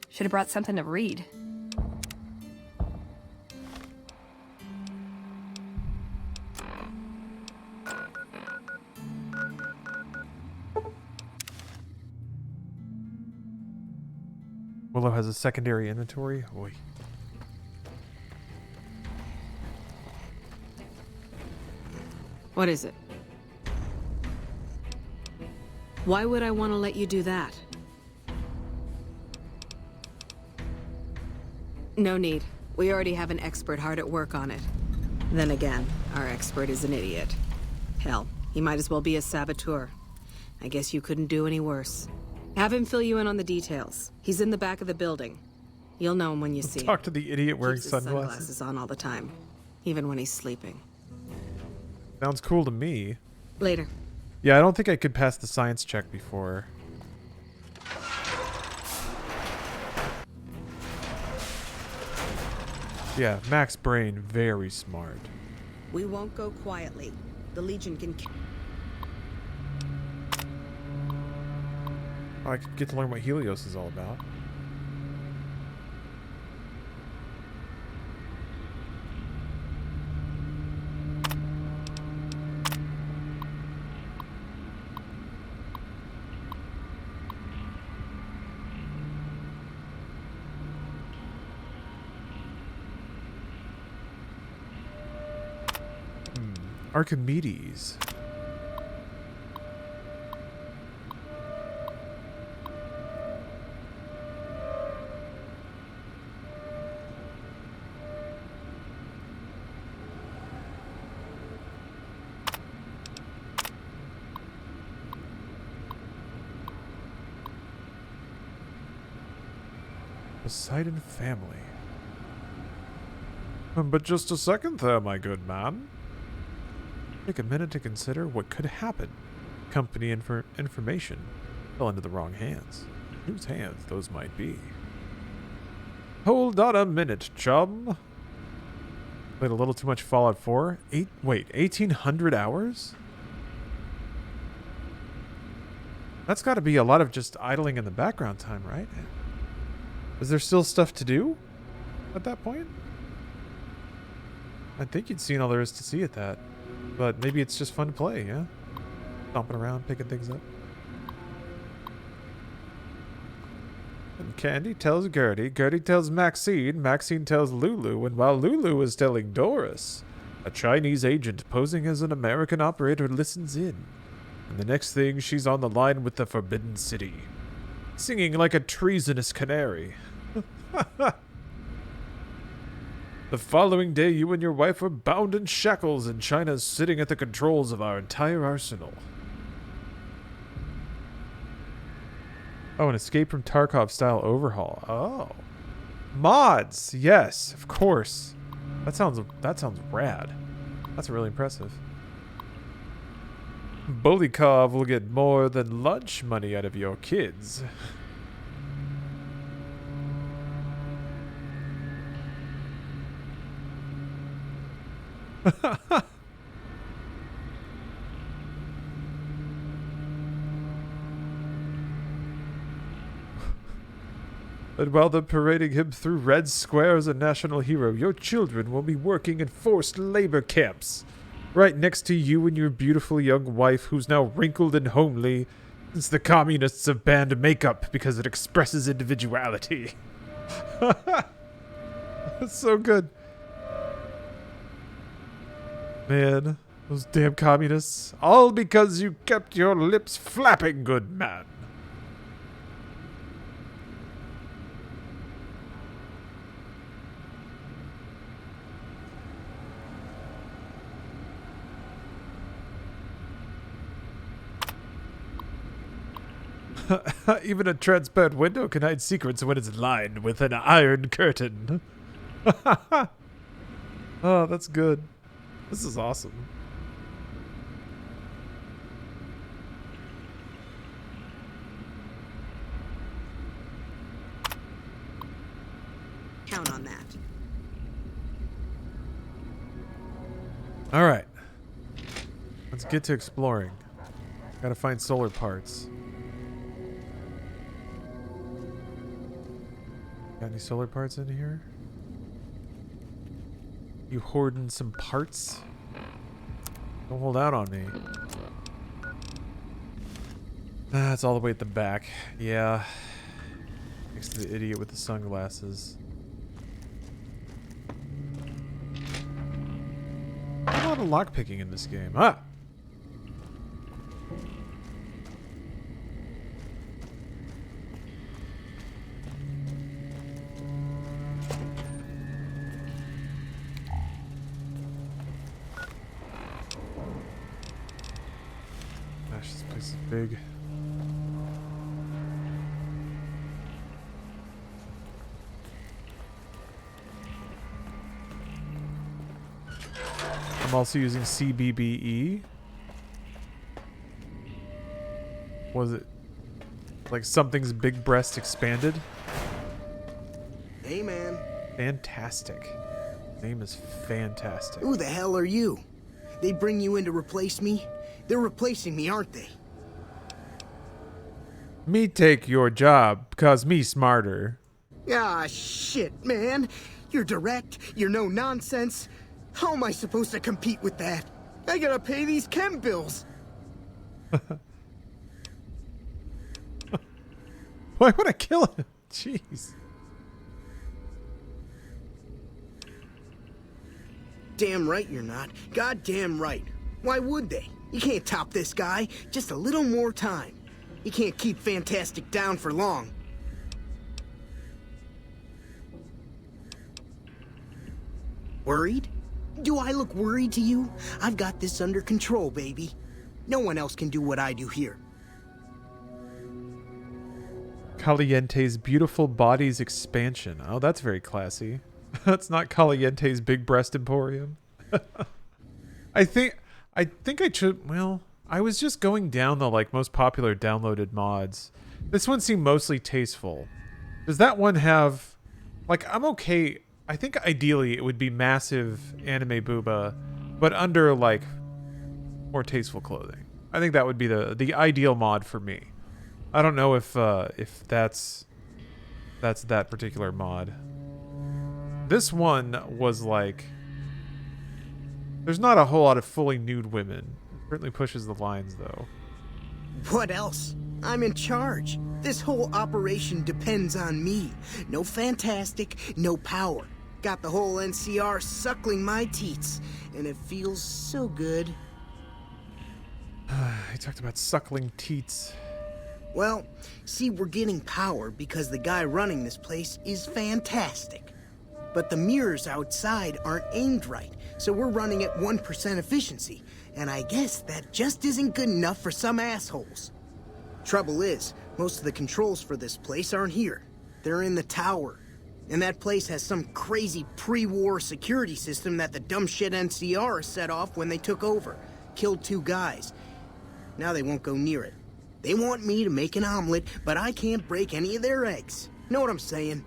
Should have brought something to read. Willow has a secondary inventory. Oy. What is it? Why would I want to let you do that? No need. We already have an expert hard at work on it. Then again, our expert is an idiot. Hell, he might as well be a saboteur. I guess you couldn't do any worse. Have him fill you in on the details. He's in the back of the building. You'll know him when you see him. Talk to the idiot wearing Keeps his sunglasses. sunglasses on all the time, even when he's sleeping. Sounds cool to me. Later. Yeah, I don't think I could pass the science check before. Yeah, Max Brain, very smart. We won't go quietly. The Legion can... Oh, I could get to learn what Helios is all about. Archimedes. Poseidon family. But just a second there, my good man. Take a minute to consider what could happen. Company information fell into the wrong hands. Whose hands those might be. Hold on a minute, chum. Played a little too much Fallout 4. 1,800 hours? That's got to be a lot of just idling in the background time, right? Is there still stuff to do at that point? I think you'd seen all there is to see at that. But maybe it's just fun to play, yeah? Stomping around, picking things up. And Candy tells Gertie, Gertie tells Maxine, Maxine tells Lulu, and while Lulu is telling Doris, a Chinese agent posing as an American operator listens in. And the next thing, she's on the line with the Forbidden City, singing like a treasonous canary. The following day, you and your wife were bound in shackles, and China's sitting at the controls of our entire arsenal. Oh, an Escape from Tarkov-style overhaul. Oh. Mods! Yes, of course. That sounds rad. That's really impressive. Bulikov will get more than lunch money out of your kids. And while they're parading him through Red Square as a national hero, your children will be working in forced labor camps. Right next to you and your beautiful young wife, who's now wrinkled and homely, since the communists have banned makeup because it expresses individuality. That's so good. Man, those damn communists. All because you kept your lips flapping, good man. Even a transparent window can hide secrets when it's lined with an iron curtain. Oh, that's good. This is awesome. Count on that. All right. Let's get to exploring. Gotta find solar parts. Got any solar parts in here? You hoarding some parts? Don't hold out on me. It's all the way at the back. Yeah. Next to the idiot with the sunglasses. There's a lot of lockpicking in this game. Ah! Big. I'm also using CBBE. Was it like something's big breast expanded? Hey, man. Fantastic. Name is fantastic. Who the hell are you? They bring you in to replace me? They're replacing me, aren't they? Me take your job, cause me smarter. Ah, shit, man. You're direct, you're no nonsense. How am I supposed to compete with that? I gotta pay these chem bills. Why would I kill him? Jeez. Damn right you're not. Goddamn right. Why would they? You can't top this guy. Just a little more time. You can't keep Fantastic down for long. Worried? Do I look worried to you? I've got this under control, baby. No one else can do what I do here. Caliente's Beautiful Bodies Expansion. Oh, that's very classy. That's not Caliente's Big Breast Emporium. I think I should, well, I was just going down the like most popular downloaded mods. This one seemed mostly tasteful. Does that one have, like, I'm okay. I think ideally it would be massive anime booba, but under like more tasteful clothing. I think that would be the ideal mod for me. I don't know if that's that particular mod. This one was like, there's not a whole lot of fully nude women. Certainly pushes the lines, though. What else? I'm in charge. This whole operation depends on me. No Fantastic, no power. Got the whole NCR suckling my teats, and it feels so good. He talked about suckling teats. Well, see, we're getting power because the guy running this place is fantastic. But the mirrors outside aren't aimed right, so we're running at 1% efficiency. And I guess that just isn't good enough for some assholes. Trouble is, most of the controls for this place aren't here. They're in the tower. And that place has some crazy pre-war security system that the dumb shit NCR set off when they took over. Killed 2 guys. Now they won't go near it. They want me to make an omelet, but I can't break any of their eggs. Know what I'm saying?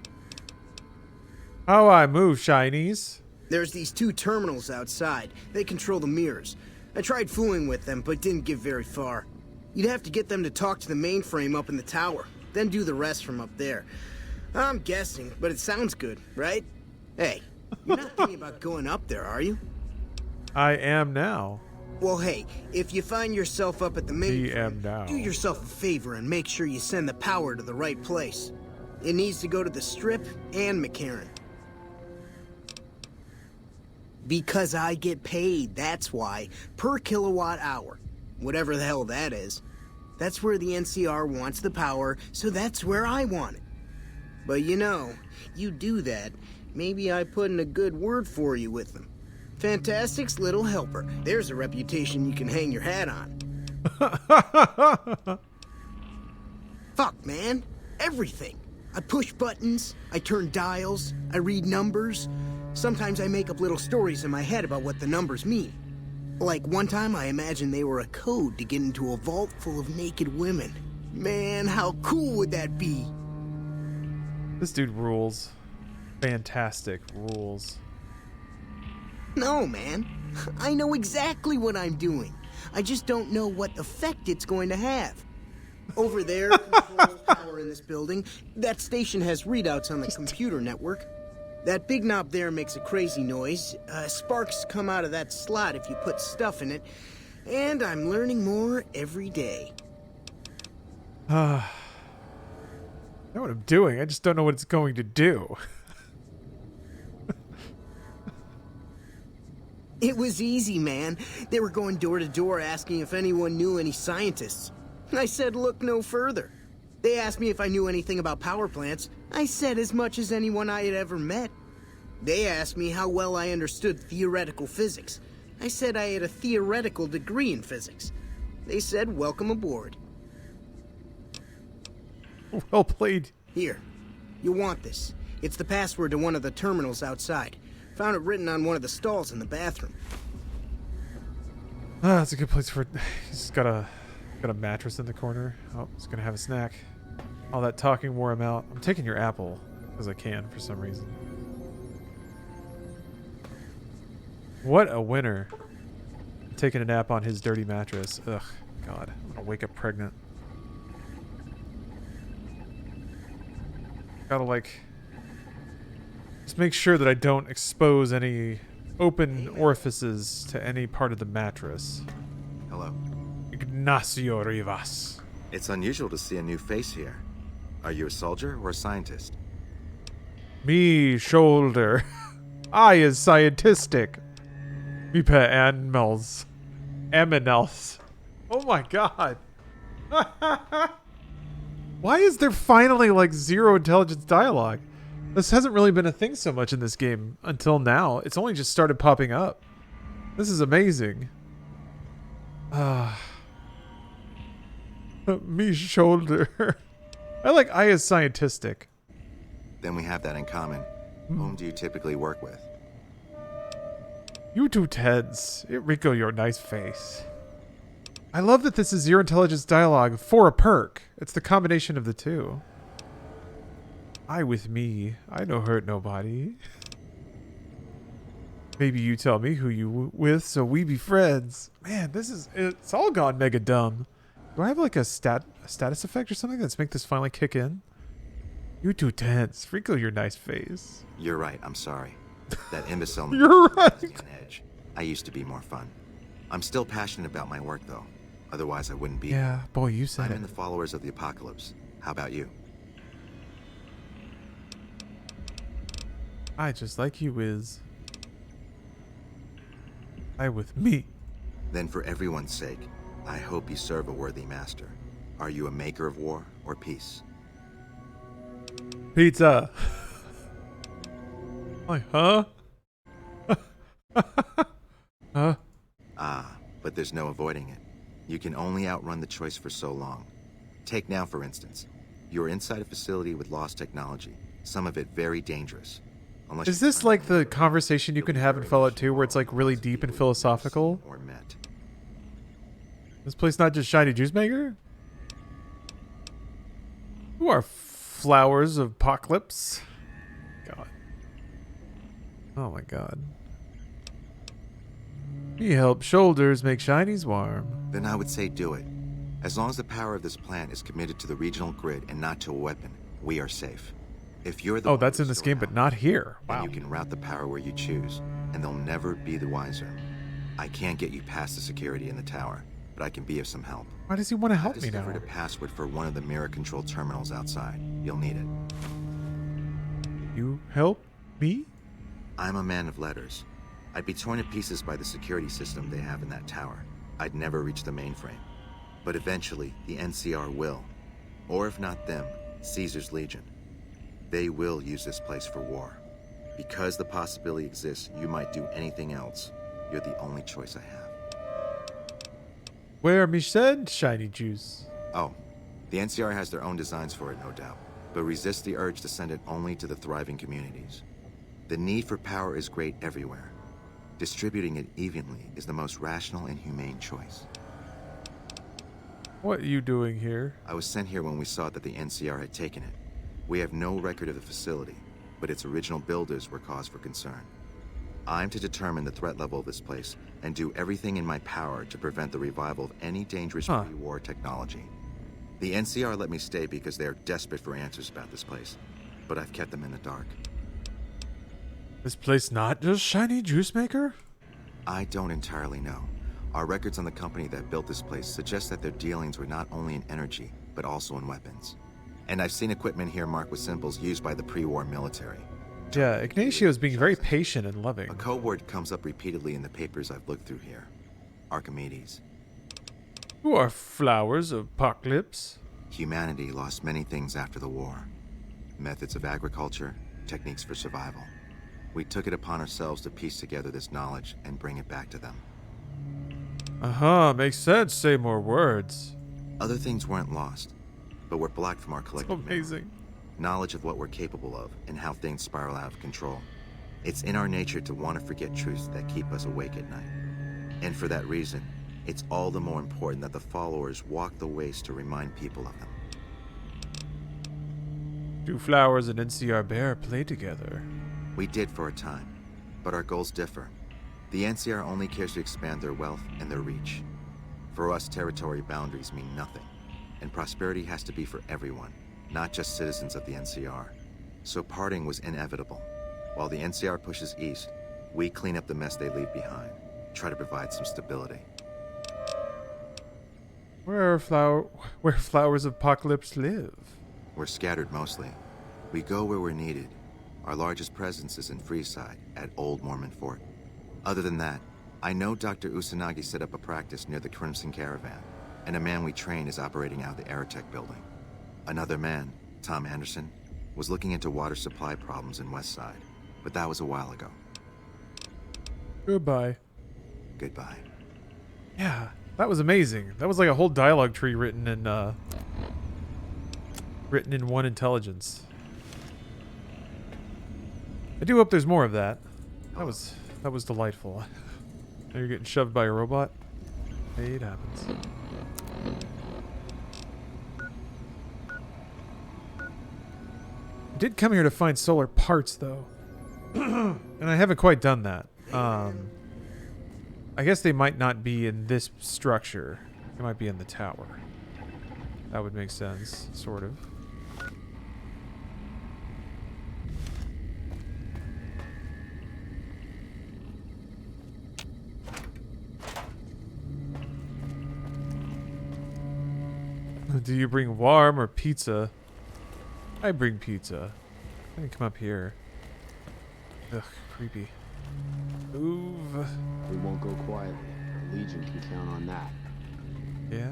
How I move, shinies. There's these 2 terminals outside. They control the mirrors. I tried fooling with them, but didn't get very far. You'd have to get them to talk to the mainframe up in the tower, then do the rest from up there. I'm guessing, but it sounds good, right? Hey, you're not thinking about going up there, are you? I am now. Well, hey, if you find yourself up at the mainframe, now. do yourself a favor and make sure you send the power to the right place. It needs to go to the Strip and McCarran. Because I get paid, that's why. Per kilowatt hour. Whatever the hell that is. That's where the NCR wants the power, so that's where I want it. But you know, you do that, maybe I put in a good word for you with them. Fantastic's little helper. There's a reputation you can hang your hat on. Fuck, man. Everything. I push buttons, I turn dials, I read numbers. Sometimes I make up little stories in my head about what the numbers mean. Like one time I imagined they were a code to get into a vault full of naked women. Man, how cool would that be? This dude rules. Fantastic rules. No, man. I know exactly what I'm doing. I just don't know what effect it's going to have. Over there, controls power in this building. That station has readouts on the computer network. That big knob there makes a crazy noise. Sparks come out of that slot if you put stuff in it. And I'm learning more every day. I know what I'm doing. I just don't know what it's going to do. It was easy, man. They were going door to door asking if anyone knew any scientists. I said look no further. They asked me if I knew anything about power plants. I said as much as anyone I had ever met. They asked me how well I understood theoretical physics. I said I had a theoretical degree in physics. They said welcome aboard. Well played. Here, you'll want this. It's the password to one of the terminals outside. Found it written on one of the stalls in the bathroom. Ah, that's a good place for. He's got a mattress in the corner. Oh, he's gonna have a snack. All that talking wore him out. I'm taking your apple because I can for some reason. What a winner! Taking a nap on his dirty mattress. Ugh, God, I'm gonna wake up pregnant. Gotta like. Just make sure that I don't expose any open orifices to any part of the mattress. Hello. Ignacio Rivas. It's unusual to see a new face here. Are you a soldier or a scientist? Me shoulder. I is scientistic. Me per animals. Aminals. Oh my god. Why is there finally like zero intelligence dialogue? This hasn't really been a thing so much in this game until now. It's only just started popping up. This is amazing. Me shoulder. I like I is scientistic. Then we have that in common. Whom do you typically work with? You two Teds. Rico, your nice face. I love that this is zero intelligence dialogue for a perk. It's the combination of the two. I with me. I no hurt nobody. Maybe you tell me who you with so we be friends. Man, it's all gone mega dumb. Do I have like a status effect or something that's make this finally kick in? You too tense. Rico, your nice face. You're right, I'm sorry. That imbecile You're right. has me on edge. I used to be more fun. I'm still passionate about my work though. Otherwise I wouldn't be Yeah, here. boy, you said I'm it. in the followers of the apocalypse. How about you? I just like you is. I with me. Then for everyone's sake, I hope you serve a worthy master. Are you a maker of war or peace? Pizza. Like, huh? Huh? Ah, but there's no avoiding it. You can only outrun the choice for so long. Take now, for instance. You're inside a facility with lost technology, some of it very dangerous. Unless Is this like the conversation you can have in Fallout 2 where it's like really deep and philosophical? or met. This place not just shiny juice maker? Who are flowers of apocalypse? God. Oh my god. We help shoulders make shinies warm. Then I would say do it. As long as the power of this plant is committed to the regional grid and not to a weapon, we are safe. If you're the Oh, that's in this game, but not here. Wow. You can route the power where you choose, and they'll never be the wiser. I can't get you past the security in the tower, but I can be of some help. Why does he want to help I me now? discovered a password for one of the mirror control terminals outside. You'll need it. You help me? I'm a man of letters. I'd be torn to pieces by the security system they have in that tower. I'd never reach the mainframe. But eventually, the NCR will. Or if not them, Caesar's Legion. They will use this place for war. Because the possibility exists you might do anything else, you're the only choice I have. Where me said shiny juice. Oh, the NCR has their own designs for it, no doubt, but resist the urge to send it only to the thriving communities. The need for power is great everywhere. Distributing it evenly is the most rational and humane choice. What are you doing here? I was sent here when we saw that the NCR had taken it. We have no record of the facility, but its original builders were cause for concern. I'm to determine the threat level of this place and do everything in my power to prevent the revival of any dangerous pre-war technology. The NCR let me stay because they are desperate for answers about this place, but I've kept them in the dark. This place not just shiny juice maker? I don't entirely know. Our records on the company that built this place suggest that their dealings were not only in energy, but also in weapons. And I've seen equipment here marked with symbols used by the pre-war military. Yeah, Ignatio's being very patient and loving. A code word comes up repeatedly in the papers I've looked through here. Archimedes. Who are flowers of apocalypse? Humanity lost many things after the war. Methods of agriculture, techniques for survival. We took it upon ourselves to piece together this knowledge and bring it back to them. Uh-huh, makes sense. Say more words. Other things weren't lost, but were blocked from our collective amazing. Knowledge of what we're capable of and how things spiral out of control. It's in our nature to want to forget truths that keep us awake at night. And for that reason, it's all the more important that the followers walk the ways to remind people of them. Do flowers and NCR Bear play together? We did for a time, but our goals differ. The NCR only cares to expand their wealth and their reach. For us, territory boundaries mean nothing, and prosperity has to be for everyone, not just citizens of the NCR. So parting was inevitable. While the NCR pushes east, we clean up the mess they leave behind, try to provide some stability. Where flowers of apocalypse live? We're scattered mostly. We go where we're needed. Our largest presence is in Freeside, at Old Mormon Fort. Other than that, I know Dr. Usanagi set up a practice near the Crimson Caravan, and a man we train is operating out of the Aerotech building. Another man, Tom Anderson, was looking into water supply problems in Westside, but that was a while ago. Goodbye. Goodbye. Yeah, that was amazing. That was like a whole dialogue tree written in one intelligence. I do hope there's more of that. That was delightful. Now you're getting shoved by a robot. Hey, it happens. I did come here to find solar parts, though. And I haven't quite done that. I guess they might not be in this structure. They might be in the tower. That would make sense, sort of. Do you bring warm or pizza? I bring pizza. I can come up here. Ugh, creepy. Move. We won't go quietly. The Legion can count on that. Yeah.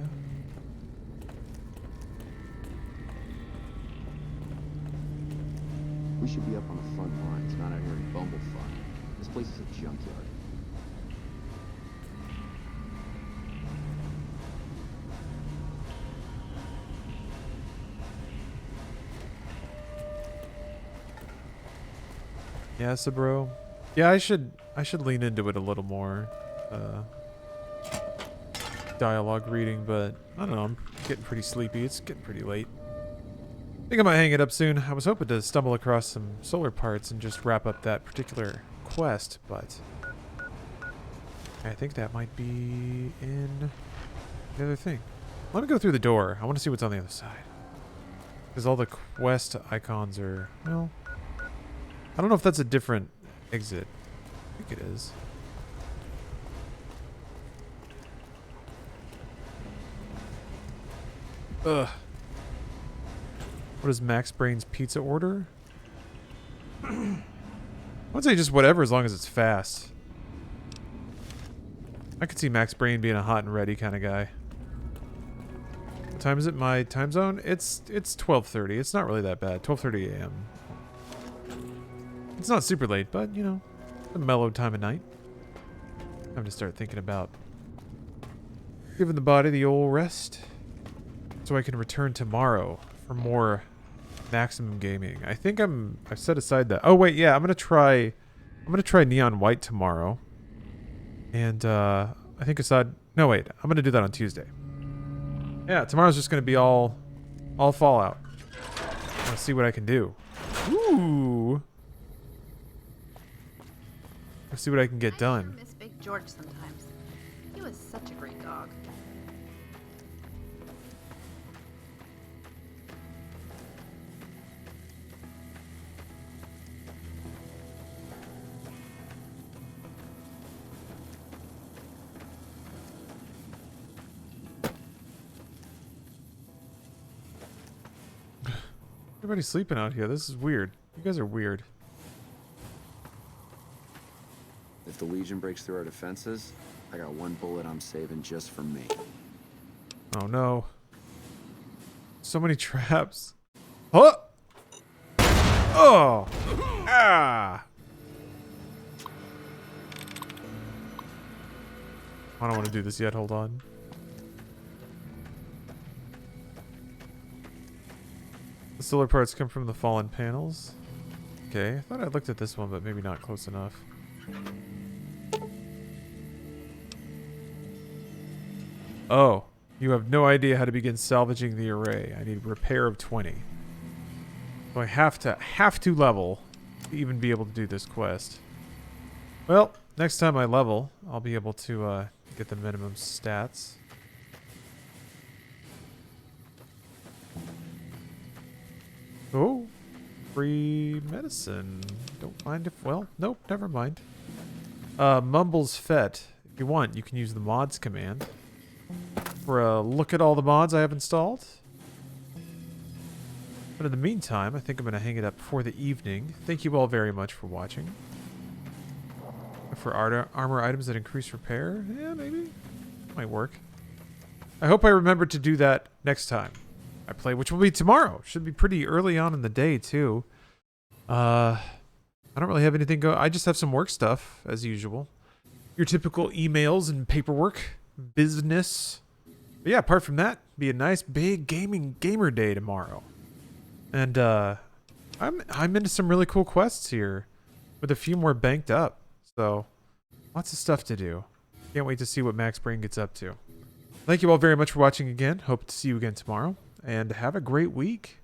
We should be up on the front lines, not out here in Bumblefuck. This place is a junkyard. Yeah, so bro. Yeah, I should lean into it a little more. Dialogue reading, but I don't know, I'm getting pretty sleepy. It's getting pretty late. I think I might hang it up soon. I was hoping to stumble across some solar parts and just wrap up that particular quest, but I think that might be in the other thing. Let me go through the door. I want to see what's on the other side. Because all the quest icons are, well, I don't know if that's a different exit. I think it is. Ugh. What is Max Brain's pizza order? I would say just whatever as long as it's fast. I could see Max Brain being a hot and ready kind of guy. What time is it? My time zone? It's 12:30. It's not really that bad. 12:30 a.m. It's not super late, but you know, a mellow time of night. Time to start thinking about giving the body the old rest, so I can return tomorrow for more maximum gaming. I think I've set aside that. Oh wait, yeah, I'm gonna try Neon White tomorrow. And I think aside, no wait, I'm gonna do that on Tuesday. Yeah, tomorrow's just gonna be all Fallout. I wanna see what I can do. Ooh. Let's see what I can get done. I miss Big George sometimes. He was such a great dog. Everybody's sleeping out here. This is weird. You guys are weird. If the Legion breaks through our defenses, I got one bullet I'm saving just for me. Oh no. So many traps. Huh? Oh! Ah! I don't want to do this yet. Hold on. The solar parts come from the fallen panels. Okay, I thought I looked at this one, but maybe not close enough. Oh, you have no idea how to begin salvaging the array. I need repair of 20. So I have to level to even be able to do this quest. Well, next time I level, I'll be able to get the minimum stats. Oh, free medicine. Don't mind if, well, nope, never mind. Mumbles Fet. If you want, you can use the mods command for a look at all the mods I have installed. But in the meantime, I think I'm going to hang it up for the evening. Thank you all very much for watching. For armor items that increase repair, yeah, maybe. Might work. I hope I remember to do that next time I play, which will be tomorrow. Should be pretty early on in the day, too. I don't really have anything go. I just have some work stuff, as usual. Your typical emails and paperwork, business. But yeah, apart from that, be a nice big gamer day tomorrow. And I'm into some really cool quests here, with a few more banked up. So lots of stuff to do. Can't wait to see what Max Brain gets up to. Thank you all very much for watching again. Hope to see you again tomorrow, and have a great week.